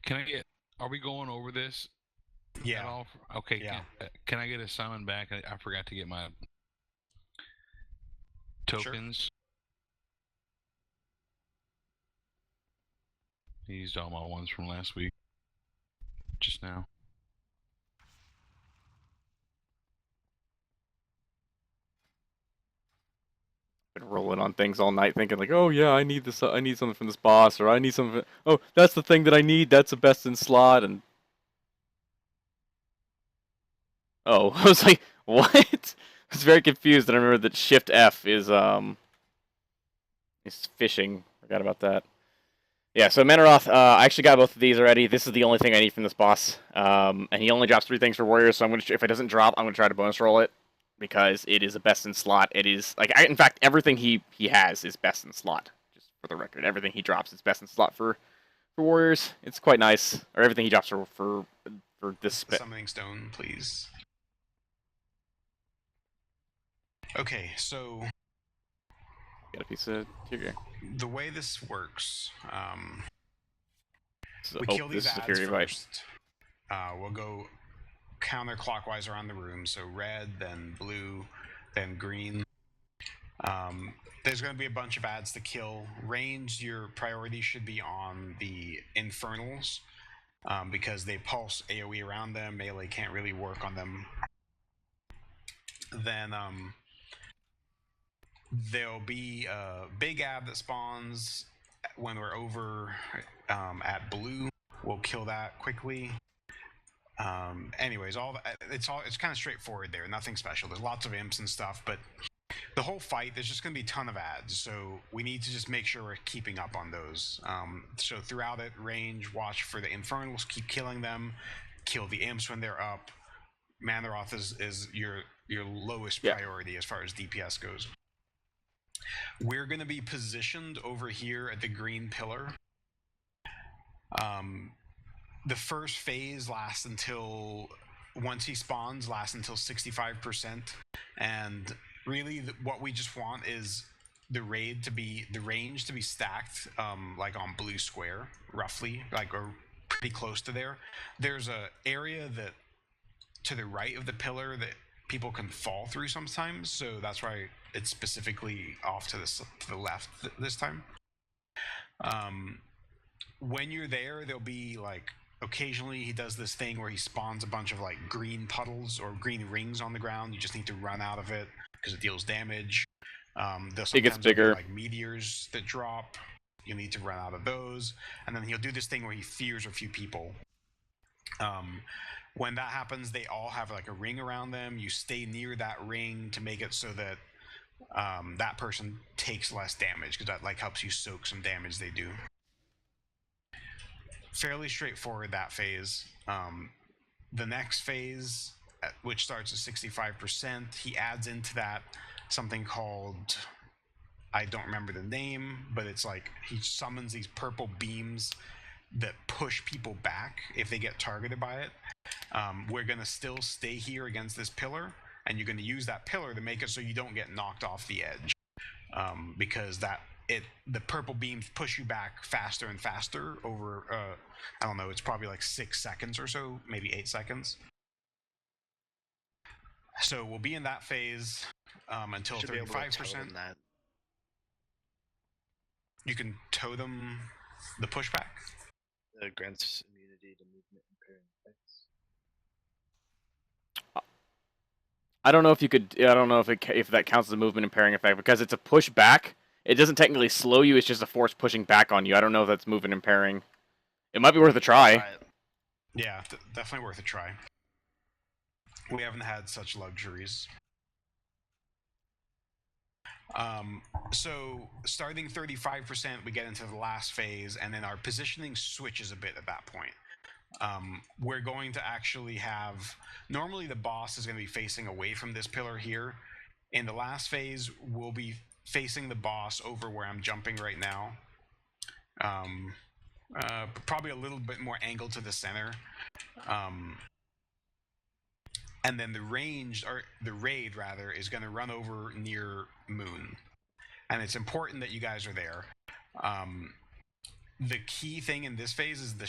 Can I get? Are we going over this? Yeah. At all? Okay. Yeah. Can I get a summon back? I forgot to get my tokens. I used all my ones from last week. Just now. Been rolling on things all night, thinking like, oh yeah, I need this. I need something from this boss, or I need something. Oh, that's the thing that I need. That's the best in slot, and oh, I was like, what? I was very confused, and I remember that Shift F is fishing. Forgot about that. Yeah, so Manaroth, I actually got both of these already. This is the only thing I need from this boss. And he only drops 3 things for warriors, so I'm gonna if it doesn't drop, I'm gonna try to bonus roll it because it is a best in slot. It is like in fact everything he has is best in slot. Just for the record, everything he drops is best in slot for warriors. It's quite nice. Or everything he drops for this The summoning stone, please. Okay, so got a piece of tear. The way this works, So, we oh, kill this these is a ads fury bite. first. We'll go counterclockwise around the room. So red, then blue, then green. There's going to be a bunch of ads to kill. Range, your priority should be on the infernals because they pulse AoE around them. Melee can't really work on them. Then there'll be a big ad that spawns when we're over at blue. We'll kill that quickly. Anyways, it's kind of straightforward there. Nothing special. There's lots of imps and stuff, but the whole fight, there's just going to be a ton of ads. So we need to just make sure we're keeping up on those. So throughout it, range, watch for the infernals, keep killing them, kill the imps when they're up. Manaroth is your lowest priority as far as DPS goes. We're going to be positioned over here at the green pillar. The first phase lasts until, once he spawns, lasts until 65%. And really what we just want is the range to be stacked like on blue square, roughly, like or pretty close to there. There's a area that to the right of the pillar that people can fall through sometimes, so that's why it's specifically off to the left this time. When you're there, there'll be like occasionally he does this thing where he spawns a bunch of like green puddles or green rings on the ground. You just need to run out of it because it deals damage. It gets bigger. Like meteors that drop. You need to run out of those, and then he'll do this thing where he fears a few people. When that happens, they all have like a ring around them. You stay near that ring to make it so that that person takes less damage because that like helps you soak some damage they do. Fairly straightforward, that phase. The next phase, which starts at 65%, he adds into that something called, I don't remember the name, but it's like he summons these purple beams that push people back if they get targeted by it. We're going to still stay here against this pillar, and you're going to use that pillar to make it so you don't get knocked off the edge, because the purple beams push you back faster and faster over I don't know, it's probably like 6 seconds or so, maybe 8 seconds. So we'll be in that phase until 35%. You can totem the pushback. It grants immunity to movement impairing effects. I don't know if you could. I don't know if that counts as a movement impairing effect because it's a pushback. It doesn't technically slow you. It's just a force pushing back on you. I don't know if that's movement impairing. It might be worth a try. Yeah, definitely worth a try. We haven't had such luxuries. So starting 35%, we get into the last phase, and then our positioning switches a bit at that point. We're going to actually have, normally the boss is going to be facing away from this pillar here. In the last phase, we'll be facing the boss over where I'm jumping right now. Probably a little bit more angled to the center. And then the raid rather, is going to run over near Moon. And it's important that you guys are there. The key thing in this phase is the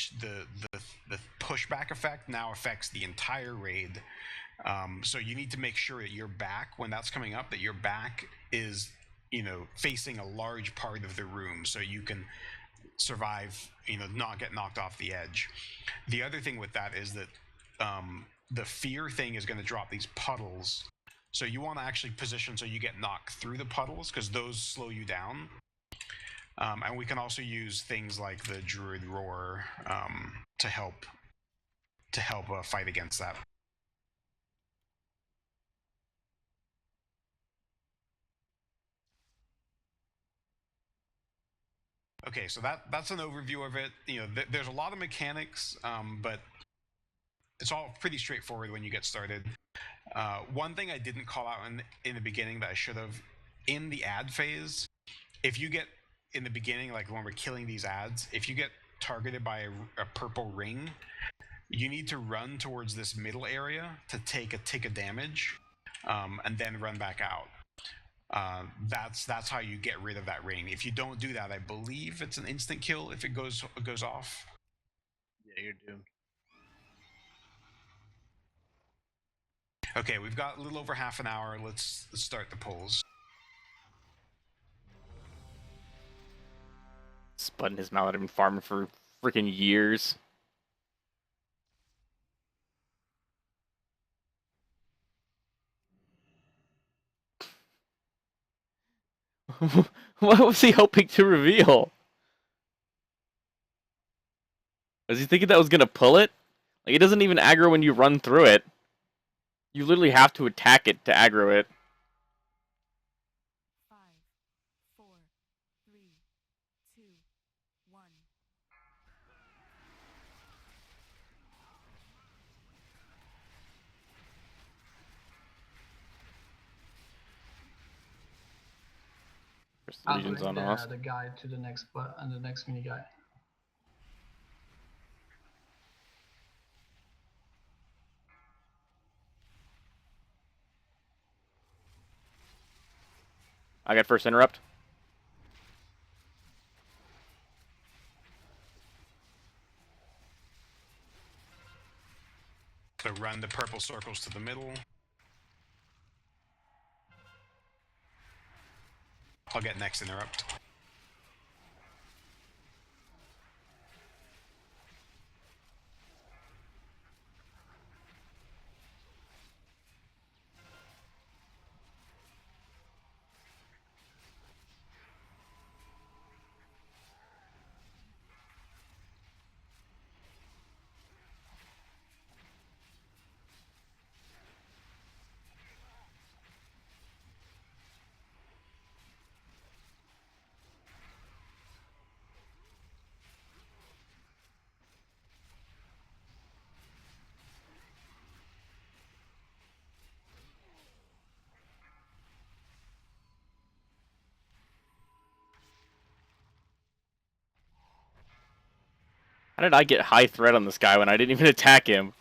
pushback effect now affects the entire raid. So you need to make sure that your back, when that's coming up, that your back is, facing a large part of the room so you can survive, not get knocked off the edge. The other thing with that is that the fear thing is going to drop these puddles. So you want to actually position so you get knocked through the puddles because those slow you down. And we can also use things like the Druid Roar to help fight against that. okay, so that's an overview of it. You know, there's a lot of mechanics, but it's all pretty straightforward when you get started. One thing I didn't call out in the beginning that I should have, in the ad phase, if you get in the beginning, like when we're killing these ads, if you get targeted by a purple ring, you need to run towards this middle area to take a tick of damage, and then run back out. That's how you get rid of that ring. If you don't do that, I believe it's an instant kill if it goes off. Yeah, you're doomed. Okay, we've got a little over half an hour. Let's start the polls. Spud in his mouth. I've been farming for freaking years. What was he hoping to reveal? Was he thinking that was gonna pull it? Like, it doesn't even aggro when you run through it. You literally have to attack it to aggro it. 5, 4, 3, 2, 1. First I'll Legion's bring on us. the guy to the next and the next mini guy. I got first interrupt. So run the purple circles to the middle. I'll get next interrupt. How did I get high threat on this guy when I didn't even attack him?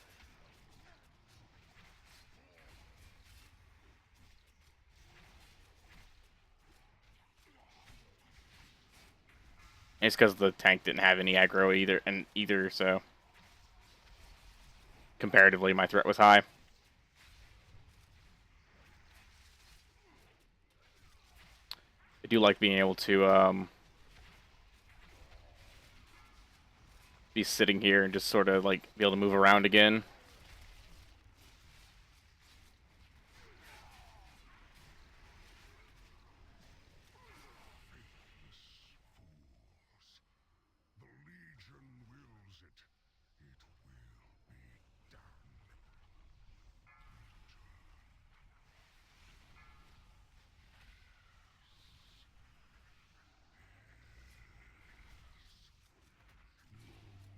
It's because the tank didn't have any aggro either, so comparatively my threat was high. I do like being able to be sitting here and just sort of like be able to move around again. The Legion wills it. It will be done.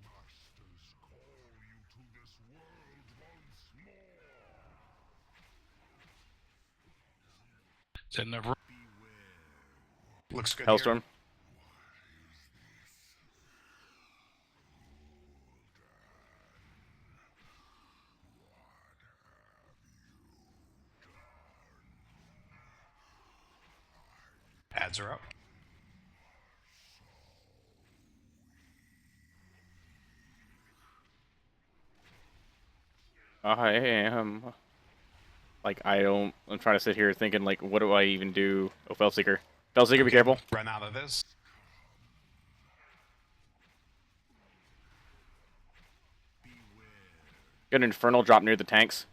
Masters call you to this world once more. Is that enough? Looks good. Hellstorm. Here. Ads are up. I am. Like, I'm trying to sit here thinking, like, what do I even do? Oh, Fellseeker. Fellseeker, be careful. Run out of this. Got an Infernal drop near the tanks.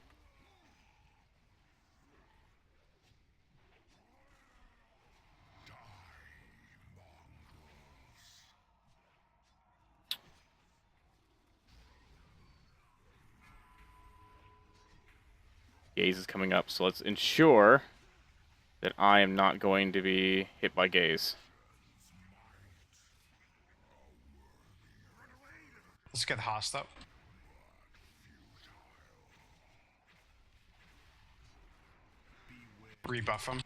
Gaze is coming up, so let's ensure that I am not going to be hit by Gaze. Let's get Host up. Rebuff him.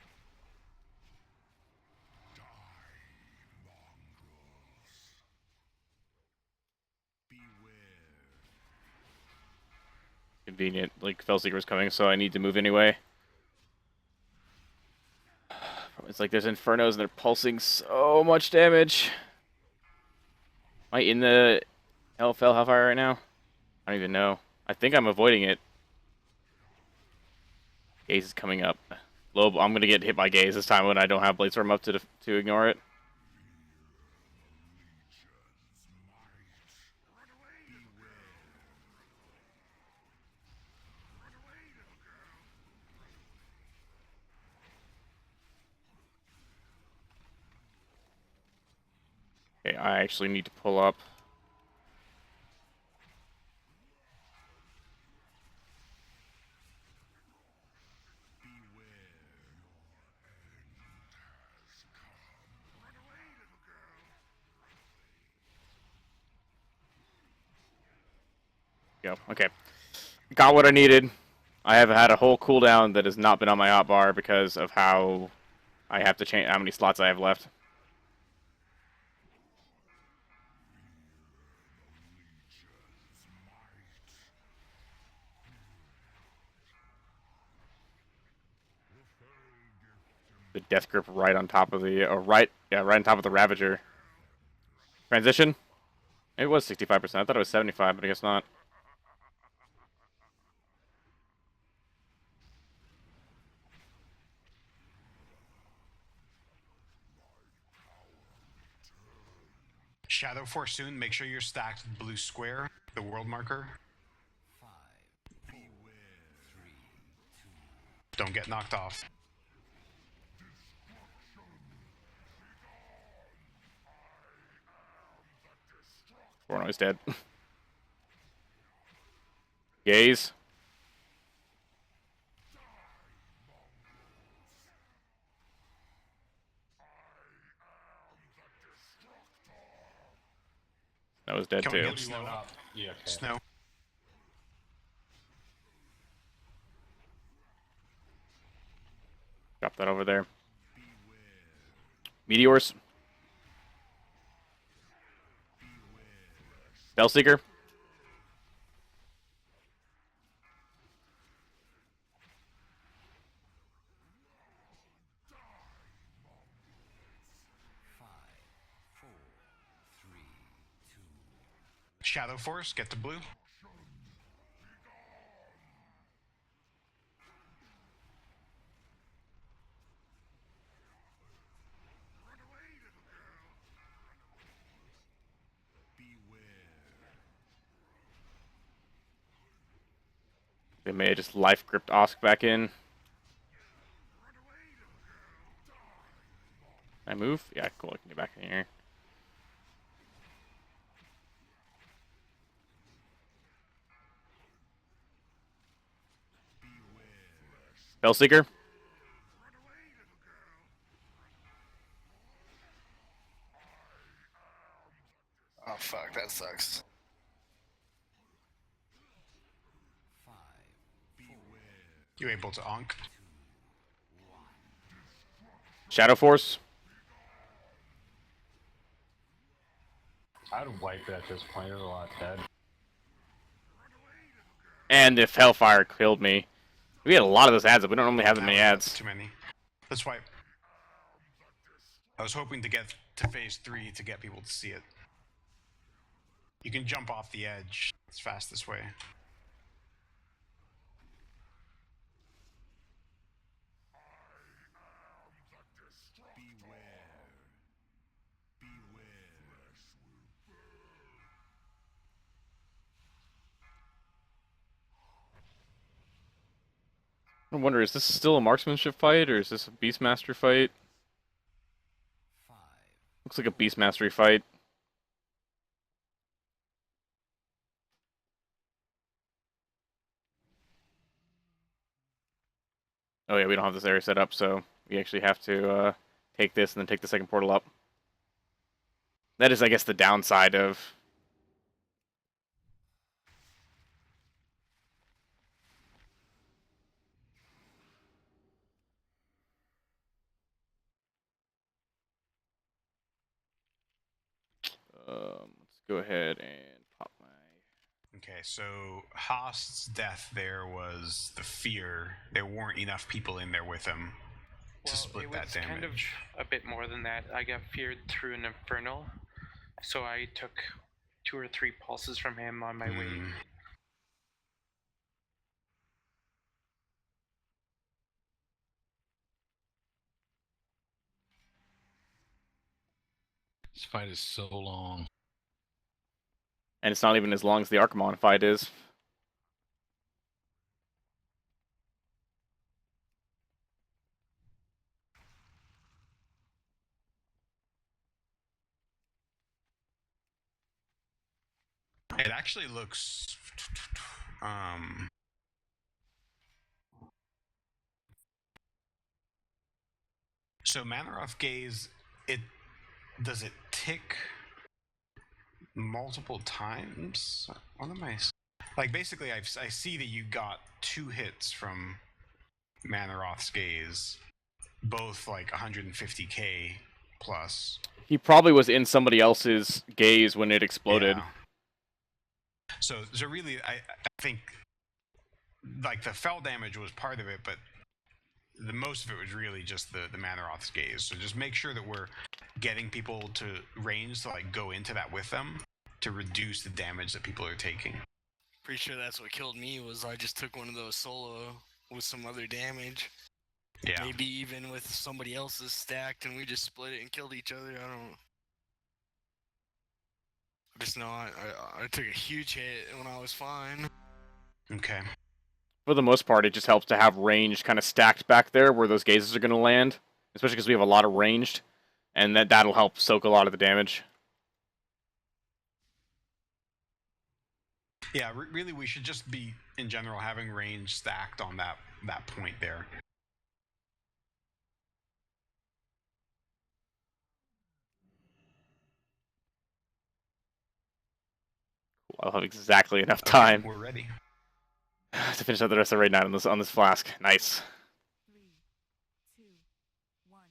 Convenient. Like, Felseeker was coming, so I need to move anyway. It's like there's Infernos and they're pulsing so much damage. Am I in the Hellfire right now? I don't even know. I think I'm avoiding it. Gaze is coming up. Lobe, I'm gonna get hit by Gaze this time when I don't have Bladestorm up to ignore it. Okay, I actually need to pull up. Go. Okay. Got what I needed. I have had a whole cooldown that has not been on my hotbar because of how I have to change how many slots I have left. The death grip right on top of the right on top of the Ravager. Transition. It was 65%. I thought it was 75, but I guess not. Shadow Force soon. Make sure you're stacked blue square, the world marker. Don't get knocked off. Forno's dead. Gaze. That was dead Can we too. get Snow up? Yeah, okay. Snow. Drop that over there. Meteors. Spellseeker. Shadow Force, get to blue. They may have just life gripped Osk back in. Can I move? Yeah, cool. I can get back in here. Spellseeker. Oh fuck, that sucks. You able to onk? Shadow Force. I'd wipe it at this point. There's a lot dead. And if Hellfire killed me. We had a lot of those ads, but we don't normally have that many ads. Too many. Let's wipe. I was hoping to get to phase 3 to get people to see it. You can jump off the edge. It's fastest way. I wonder, is this still a marksmanship fight, or is this a Beastmaster fight? Looks like a Beastmastery fight. Oh yeah, we don't have this area set up, so we actually have to take this and then take the second portal up. That is, I guess, the downside of go ahead and pop my. Okay, so Haast's death there was the fear. There weren't enough people in there with him to Well, split it that was damage. kind of a bit more than that. I got feared through an infernal, so I took 2 or 3 pulses from him on my way. This fight is so long. And it's not even as long as the Archimon fight is. It actually looks. So Manaroth Gaze, does it tick multiple times? What am I? Like basically, I see that you got 2 hits from Manaroth's Gaze, both like 150k plus. He probably was in somebody else's gaze when it exploded. Yeah. So really, I think like the fell damage was part of it, but the most of it was really just the Manaroth's Gaze. So just make sure that we're getting people to range to like go into that with them to reduce the damage that people are taking. Pretty sure that's what killed me. Was I just took one of those solo with some other damage. Yeah. Maybe even with somebody else's stacked, and we just split it and killed each other. I don't. I just know I took a huge hit when I was fine. Okay. For the most part, it just helps to have range kind of stacked back there where those gazes are going to land, especially because we have a lot of ranged, and that'll help soak a lot of the damage. Yeah, really, we should just be in general having range stacked on that point there. I'll have exactly enough Okay, time we're ready to finish out the rest of the raid night on this flask. Nice. 3, 2, 1.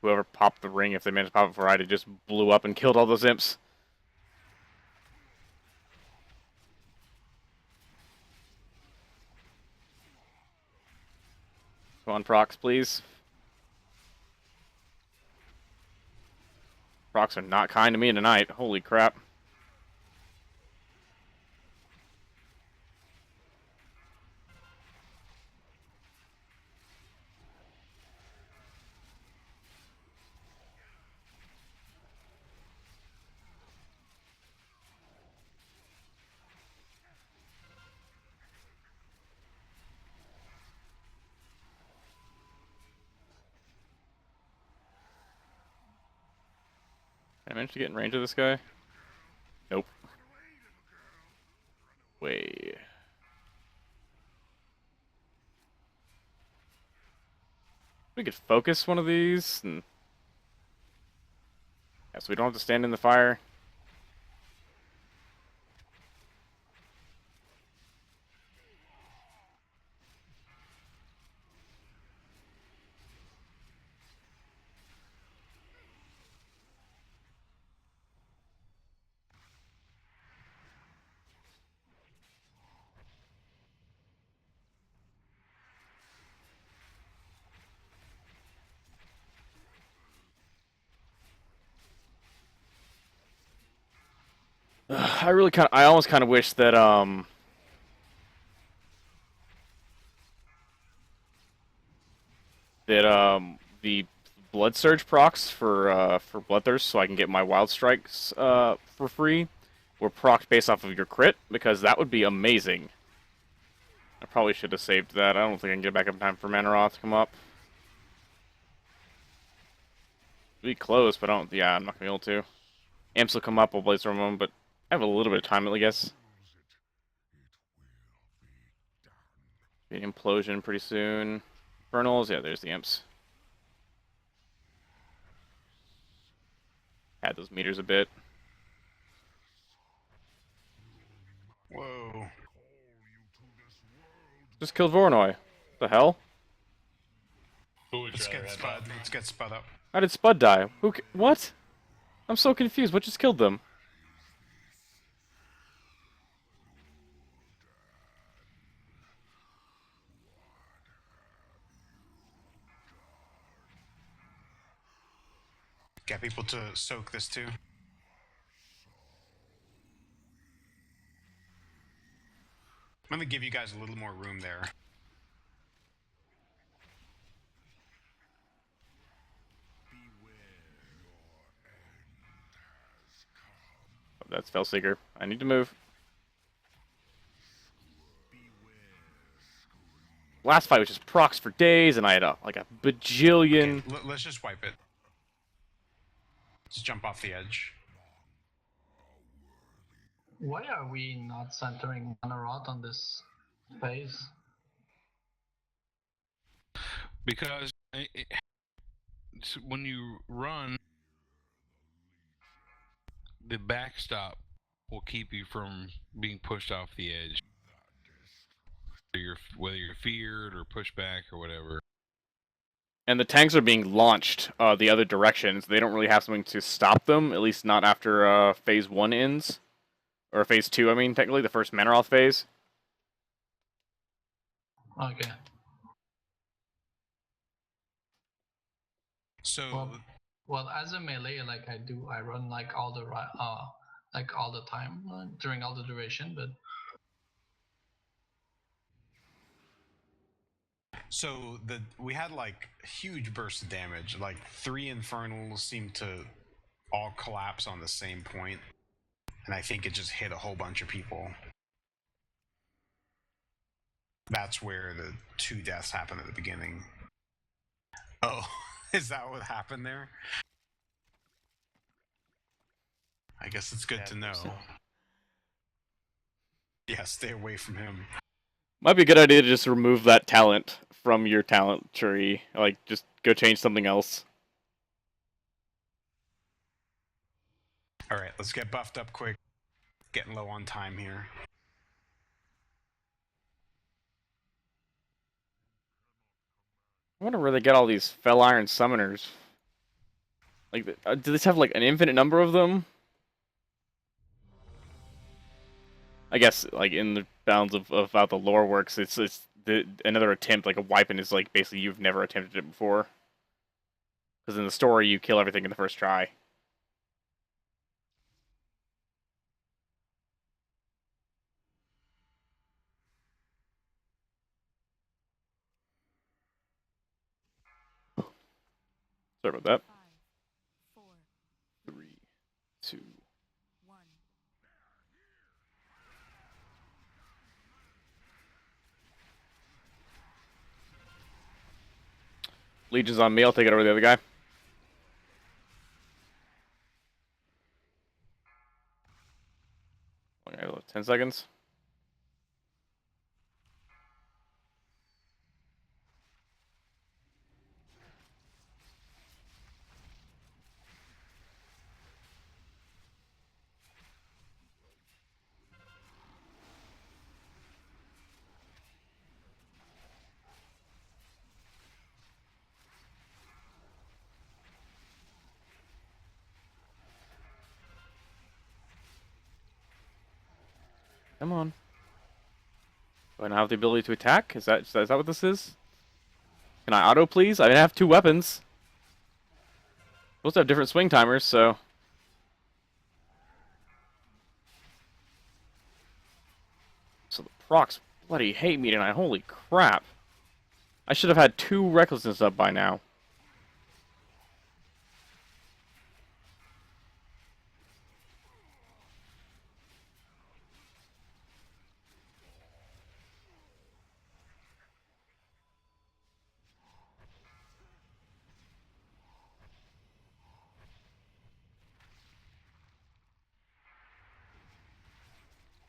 Whoever popped the ring, if they managed to pop it before I did, just blew up and killed all those imps. Come on, procs, please. Procs are not kind to me tonight. Holy crap. Did I manage to get in range of this guy? Nope. Way. We could focus one of these, and yeah, so we don't have to stand in the fire. I almost kind of wish that the blood surge procs for bloodthirst, so I can get my wild strikes for free, were procced based off of your crit, because that would be amazing. I probably should have saved that. I don't think I can get back up in time for Manaroth to come up. Be close, but I don't. Yeah, I'm not gonna be able to. Amps will come up. We'll blaze from them, but I have a little bit of time, I guess. Be an implosion pretty soon. Infernals, yeah, there's the imps. hide those meters a bit. Whoa. Just killed Voronoi. What the hell? Let's get Spud. Let's get Spud up. How did Spud die? What? I'm so confused. What just killed them? Get people to soak this too. I'm gonna give you guys a little more room there. Oh, that's Spellseeker. I need to move. Last fight was just procs for days, and I had like a bajillion. Okay, let's just wipe it. Just jump off the edge. Why are we not centering mana rot on this phase? Because when you run, the backstop will keep you from being pushed off the edge. Whether you're feared or pushed back or whatever. And the tanks are being launched the other direction, so they don't really have something to stop them, at least not after phase 1 ends. Or phase 2, I mean, technically, the first Manoroth phase. Okay. So, well, as a melee, like I run like all the time during all the duration, but. So we had like huge bursts of damage. Like 3 infernals seemed to all collapse on the same point, and I think it just hit a whole bunch of people. That's where the 2 deaths happened at the beginning. Oh, is that what happened there? I guess it's good to know. Yeah, stay away from him. Might be a good idea to just remove that talent from your talent tree. Like, just go change something else. Alright, let's get buffed up quick. Getting low on time here. I wonder where they get all these Fell Iron Summoners. Like, do they have, like, an infinite number of them? I guess, like, in the bounds of how the lore works, it's another attempt, like a weapon is, like, basically you've never attempted it before. Because in the story, you kill everything in the first try. Sorry about that. 5, 4, 3, 2. 1. Legion's on me, I'll take it over the other guy. Okay, 10 seconds. Come on. Do I not have the ability to attack? Is that what this is? Can I auto, please? I have 2 weapons. Supposed to have different swing timers, so... So the procs bloody hate me tonight. Holy crap. I should have had 2 recklessness up by now.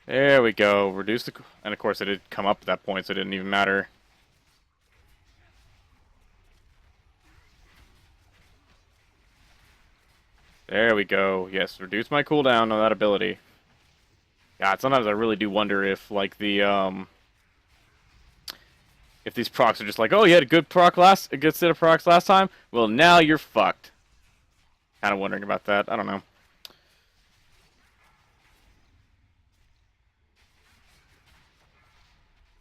There we go. Reduce the... And of course it did come up at that point, so it didn't even matter. There we go. Yes, reduce my cooldown on that ability. God, sometimes I really do wonder if, like, if these procs are just like, oh, you had a good set of procs last time? Well, now you're fucked. Kind of wondering about that. I don't know.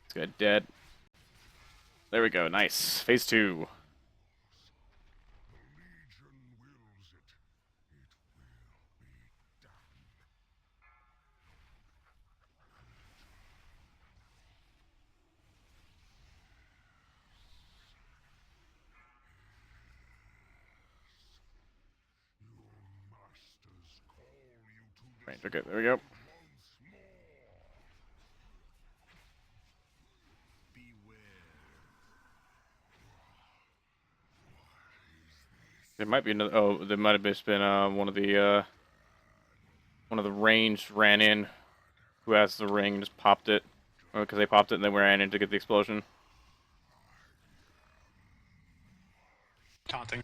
It's good. Dead. There we go. Nice. Phase 2. Right, okay, there we go. There might be another. Oh, there might have just been one of the ranged ran in, who has the ring, and just popped it, because they popped it and then we ran in to get the explosion. Taunting.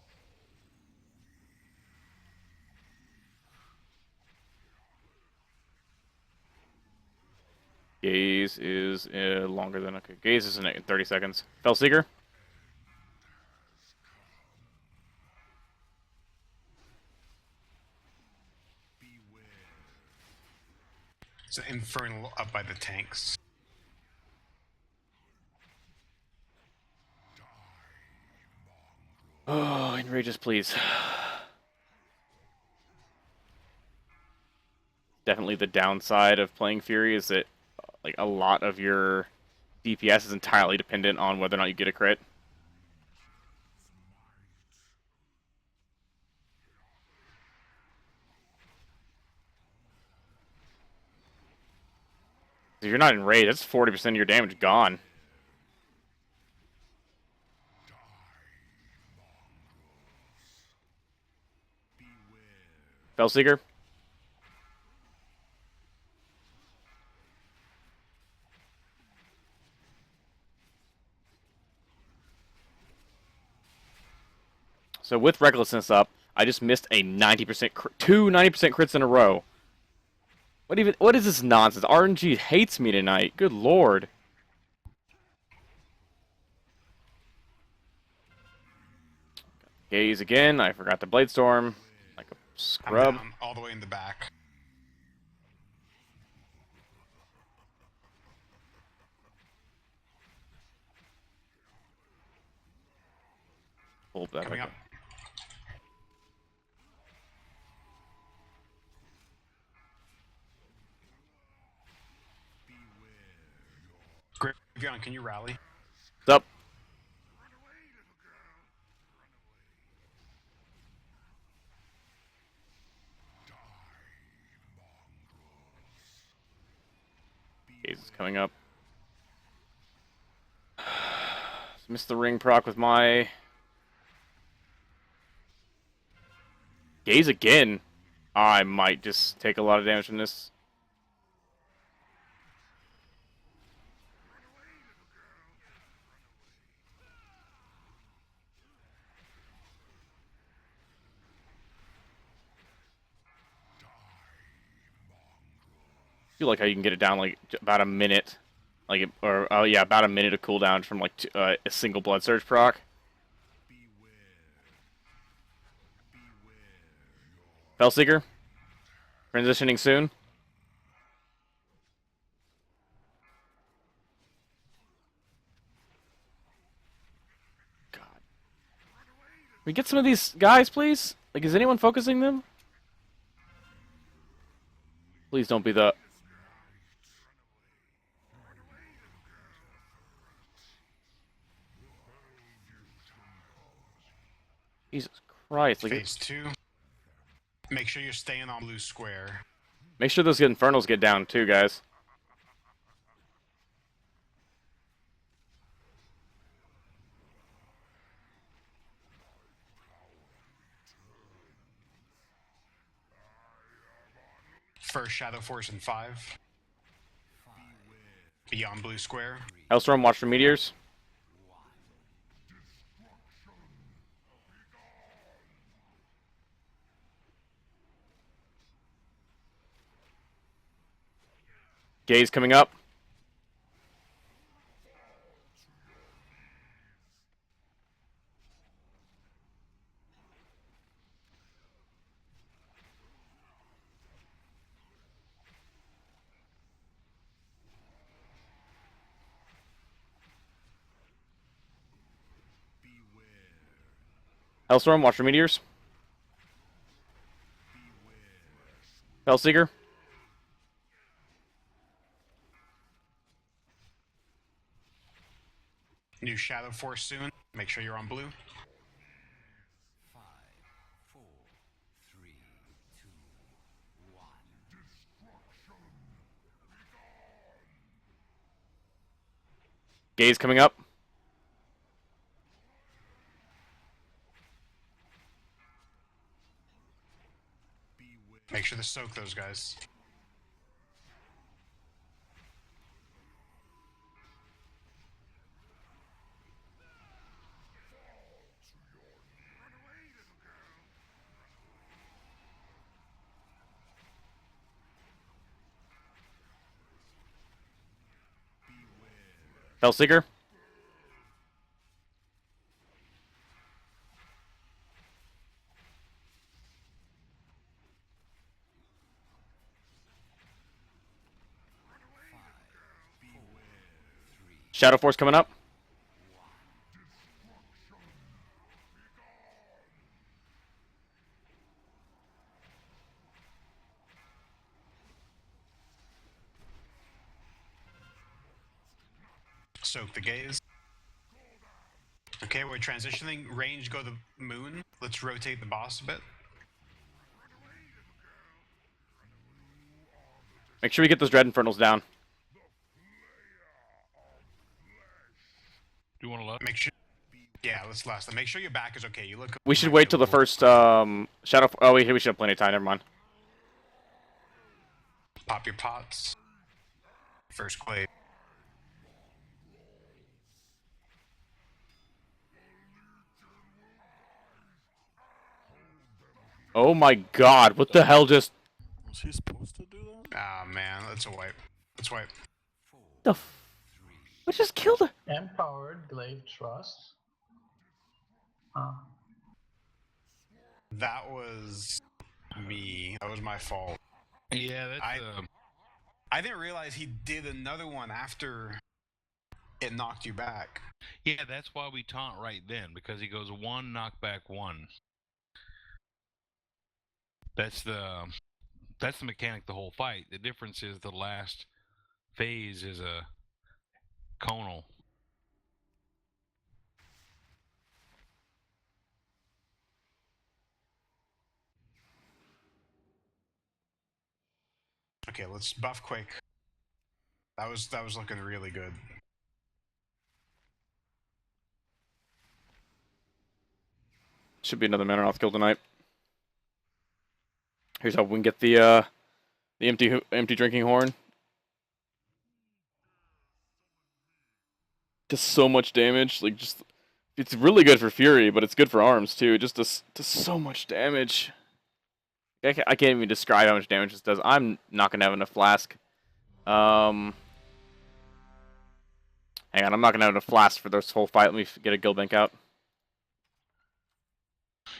Gaze is longer than okay. Gaze is in 30 seconds. Fellseeker. It's an infernal up by the tanks. Oh, enrages, please. Definitely the downside of playing Fury is that, like, a lot of your DPS is entirely dependent on whether or not you get a crit. If you're not enraged, that's 40% of your damage gone. Fellseeker. So with Recklessness up, I just missed a 90% two 90% crits in a row. What is this nonsense? RNG hates me tonight. Good lord. Gaze again. I forgot the Blade Storm. Like a scrub. I'm down all the way in the back. Hold that. Coming up. Gravion, can you rally? What's up? Gaze is coming up. Missed the ring proc with my Gaze again. I might just take a lot of damage from this. I feel like how you can get it down like about a minute, like oh yeah, about a minute of cooldown from like a single blood surge proc. Fellseeker, transitioning soon. God, can we get some of these guys, please? Like, is anyone focusing them? Please don't be the. Jesus Christ! Like, Phase 2. Make sure you're staying on blue square. make sure those infernals get down too, guys. First Shadow Force in 5. Beyond blue square. Hellstorm, watch for meteors. Gaze coming up. Hellstorm, watch for meteors. Hellseeker. New Shadow Force soon. Make sure you're on blue. 5, 4, 3, 2, 1. Gaze coming up. Make sure to soak those guys. Hellseeker. Shadow Force coming up. Soak the gaze. Okay, we're transitioning. Range, go the moon. Let's rotate the boss a bit. Make sure we get those Dread Infernals down. Do you want to look? Make sure. Yeah, let's last them. Make sure your back is okay. You look. We should wait till the first Shadow. Oh, we should have plenty of time. Never mind. Pop your pots. First clay. Oh my God! What the hell just? Was he supposed to do that? Ah man, that's a wipe. Let's wipe. The what just killed her? Empowered Glaive Trust. Huh. That was me. That was my fault. Yeah, that's. I didn't realize he did another one after it knocked you back. Yeah, that's why we taunt right then, because he goes 1 knockback 1. That's the mechanic the whole fight. The difference is the last phase is a conal. Okay, let's buff quick. That was looking really good. Should be another Manor kill tonight. Here's how we can get the empty drinking horn. Does so much damage. Like just, it's really good for Fury, but it's good for arms too. It just does so much damage. I can't even describe how much damage this does. I'm not gonna have enough flask. Hang on, I'm not gonna have enough flask for this whole fight. Let me get a guild bank out.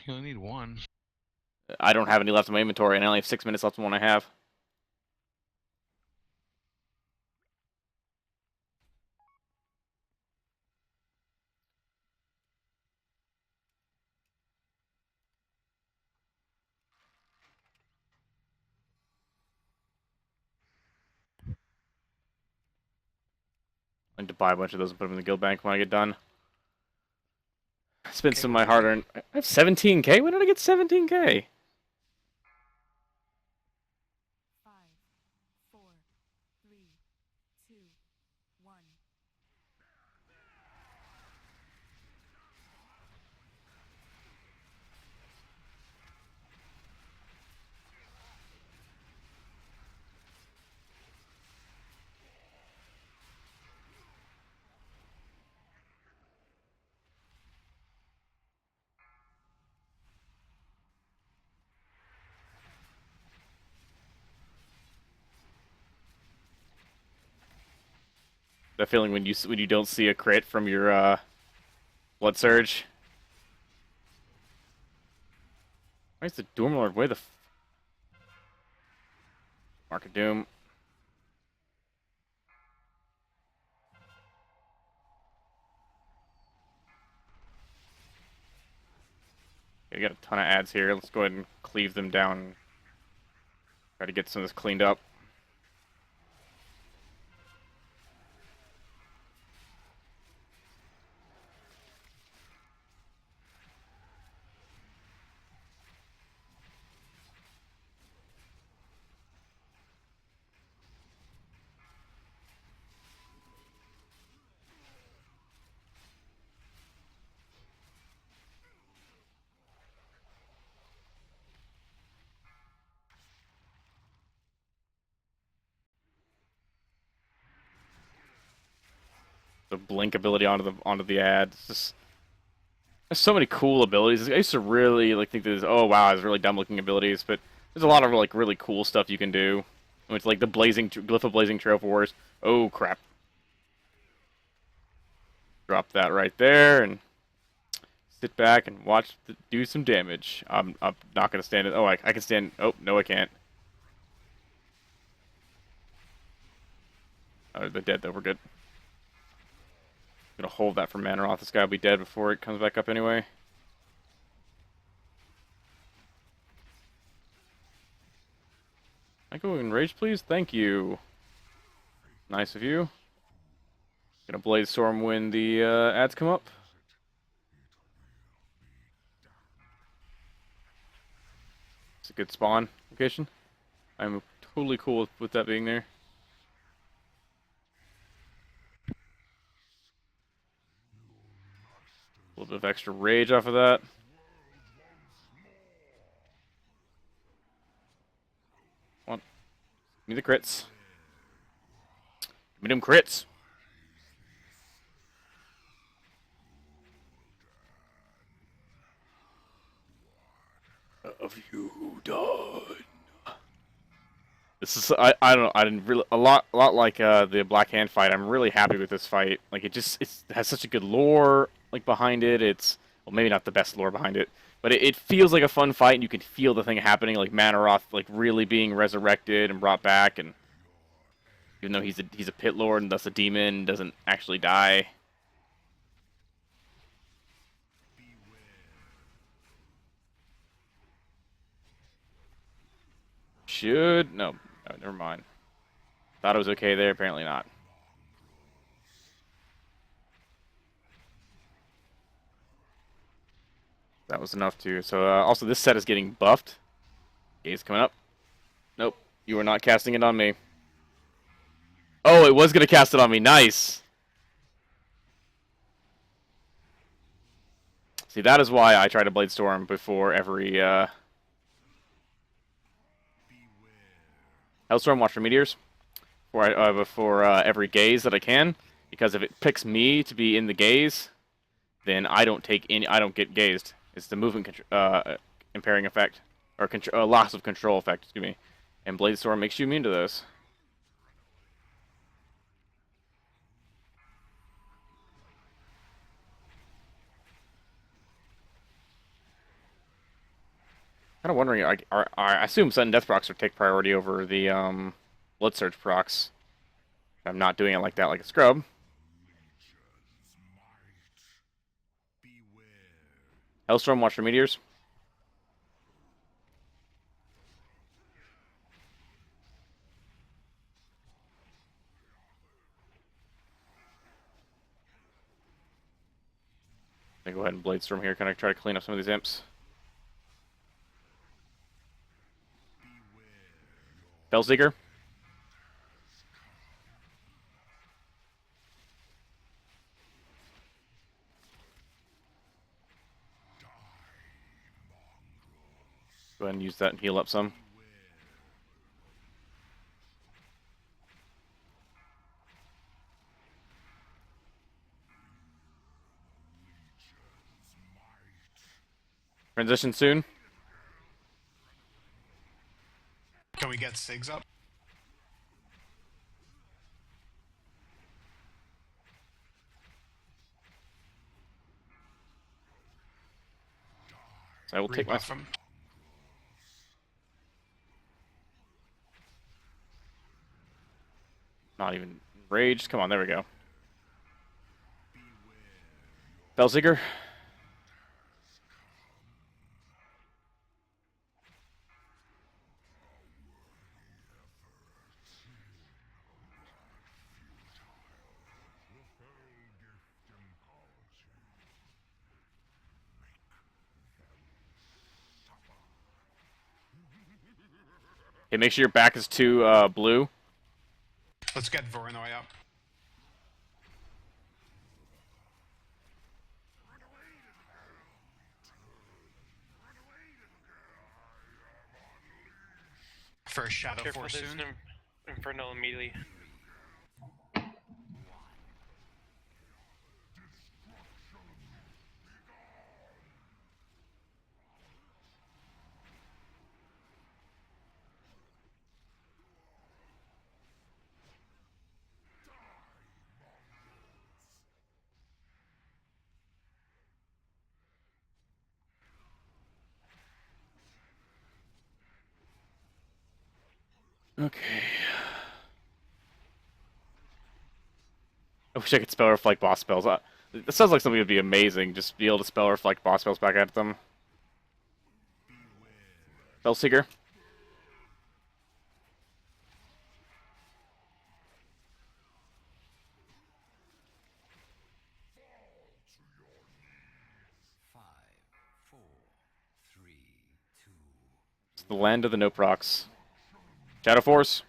You only need 1. I don't have any left in my inventory, and I only have 6 minutes left in one I have. I need to buy a bunch of those and put them in the guild bank when I get done. Spend some of my hard-earned. I have 17k. When did I get 17k? 5, 4, 3, 2, 1. That feeling when you don't see a crit from your blood surge. Why is the Doom Lord way the Mark of Doom? Okay, we got a ton of ads here. Let's go ahead and cleave them down. Try to get some of this cleaned up. The blink ability onto the ad. It's just there's so many cool abilities. I used to really like think there's oh wow, it's really dumb looking abilities, but there's a lot of like really cool stuff you can do. It's like the blazing glyph of blazing trail force. Oh crap! Drop that right there and sit back and watch do some damage. I'm not gonna stand it. Oh, I can stand. Oh no, I can't. Oh, they're dead though. We're good. Gonna hold that for Manaroth. This guy will be dead before it comes back up anyway. I go in rage, please. Thank you. Nice of you. Gonna Blaze Storm when the ads come up. It's a good spawn location. I'm totally cool with that being there. A little bit of extra rage off of that. Come on. Give me the crits. Give me them crits. Have you done? This is I don't know, I didn't really a lot like the Black Hand fight. I'm really happy with this fight. Like it has such a good lore like behind it. It's well maybe not the best lore behind it, but it feels like a fun fight and you can feel the thing happening like Manaroth like really being resurrected and brought back, and even though he's a pit lord and thus a demon, doesn't actually die. No, never mind. Thought it was okay there, apparently not. That was enough too. So also this set is getting buffed. Gaze coming up. Nope, you are not casting it on me. Oh, it was gonna cast it on me. Nice. See, that is why I try to Blade Storm before every Hellstorm. Watch for meteors before every gaze that I can, because if it picks me to be in the gaze, then I don't get gazed. It's the movement impairing effect or loss of control effect. Excuse me. And Blade Storm makes you immune to those. Kind of wondering. I assume sudden death procs would take priority over the blood surge procs. I'm not doing it like that, like a scrub. Hellstorm, watch for meteors. I'm gonna go ahead and Blade Storm here, kind of try to clean up some of these imps. Hellseeker. Go ahead and use that and heal up some. Transition soon. Can we get SIGs up? So I will take my. Rebuff him. Not even raged. Come on, there we go. Belziger. Okay, make sure your back is to blue. Let's get Voronoi up. First Shadow Careful, Force there's soon. an Infernal immediately. Okay. I wish I could spell reflect boss spells. That sounds like something that would be amazing. Just be able to spell reflect boss spells back at them. Spellseeker. It's the land of the no procs. Shadow Force.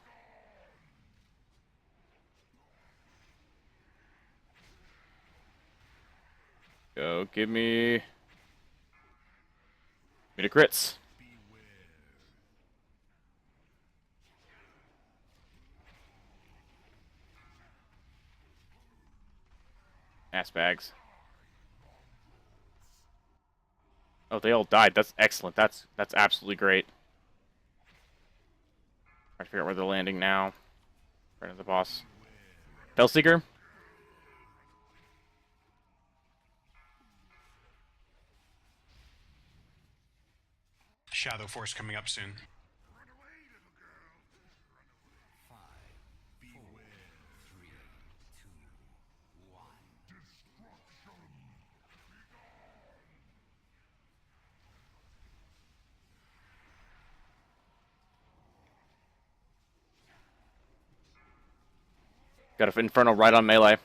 Go, give me the crits. Ass bags. Oh, they all died. That's excellent. That's absolutely great. Trying to figure out where they're landing now. Right at the boss. Spellseeker. Shadow Force coming up soon. Got an Inferno right on melee.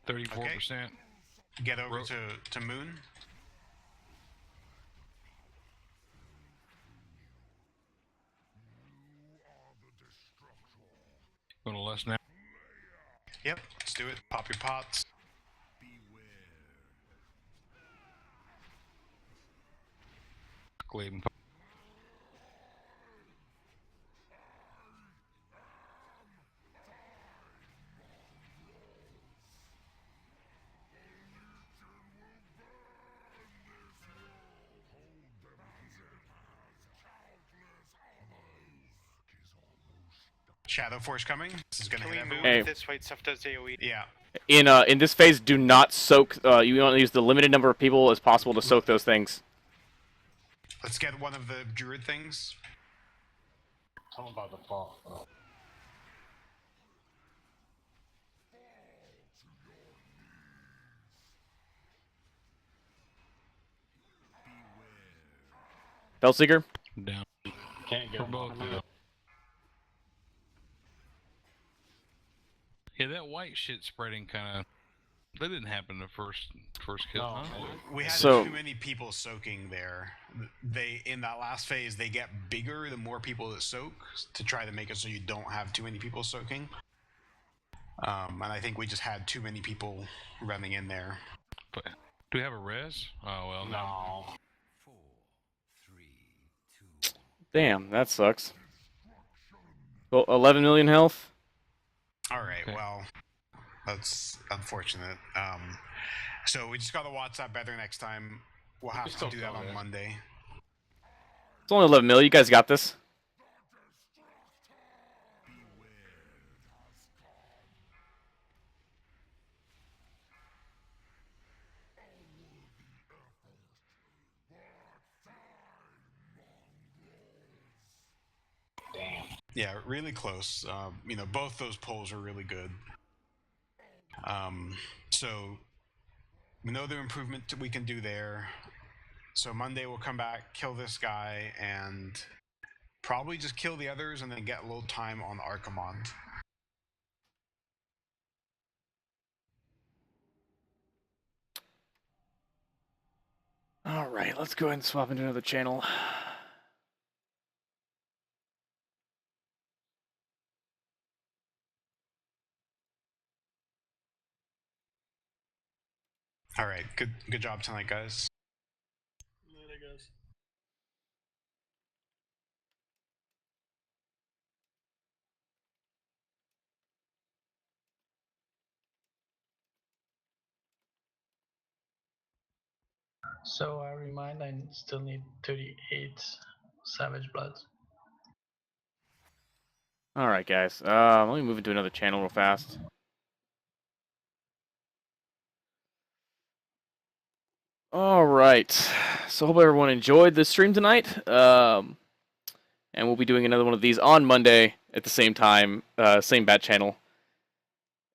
$34%. Get over to Moon. Going to less now. Yep, let's do it. Pop your pots. Gladen. Shadow Force coming. This is gonna Can hit we move everyone. if this white stuff does AoE? Yeah. In this phase, do not soak. You want to use the limited number of people as possible to soak those things. Let's get one of the druid things. Tell them about the fall. Spellseeker. Down. Can't get For them both off. of them. Yeah, that white shit spreading kind of. That didn't happen the first kill, No, huh? We had So- too many people soaking there. They in that last phase they get bigger the more people that soak to try to make it so you don't have too many people soaking. And I think we just had too many people running in there. But, do we have a res? Oh well, no. No. Damn, that sucks. Well, 11 million health. All right, Okay. well, that's unfortunate. So we just gotta watch that better next time. We'll have to still do that go on there. Monday. It's only 11 million. You guys got this. Yeah, really close. You know, both those polls are really good. So we know the improvement we can do there. So Monday we'll come back, kill this guy, and probably just kill the others, and then get a little time on Archimond. All right, let's go ahead and swap into another channel. All right, good job tonight, guys. Later, guys. So I remind I still need 38 Savage Bloods. All right, guys. Let me move into another channel real fast. All right. So hope everyone enjoyed the stream tonight. And we'll be doing another one of these on Monday at the same time, same bat channel.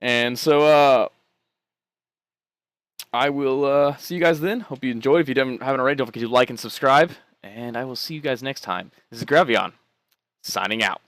And so I will see you guys then. Hope you enjoyed. If you haven't already, don't forget to like and subscribe. And I will see you guys next time. This is Gravion, signing out.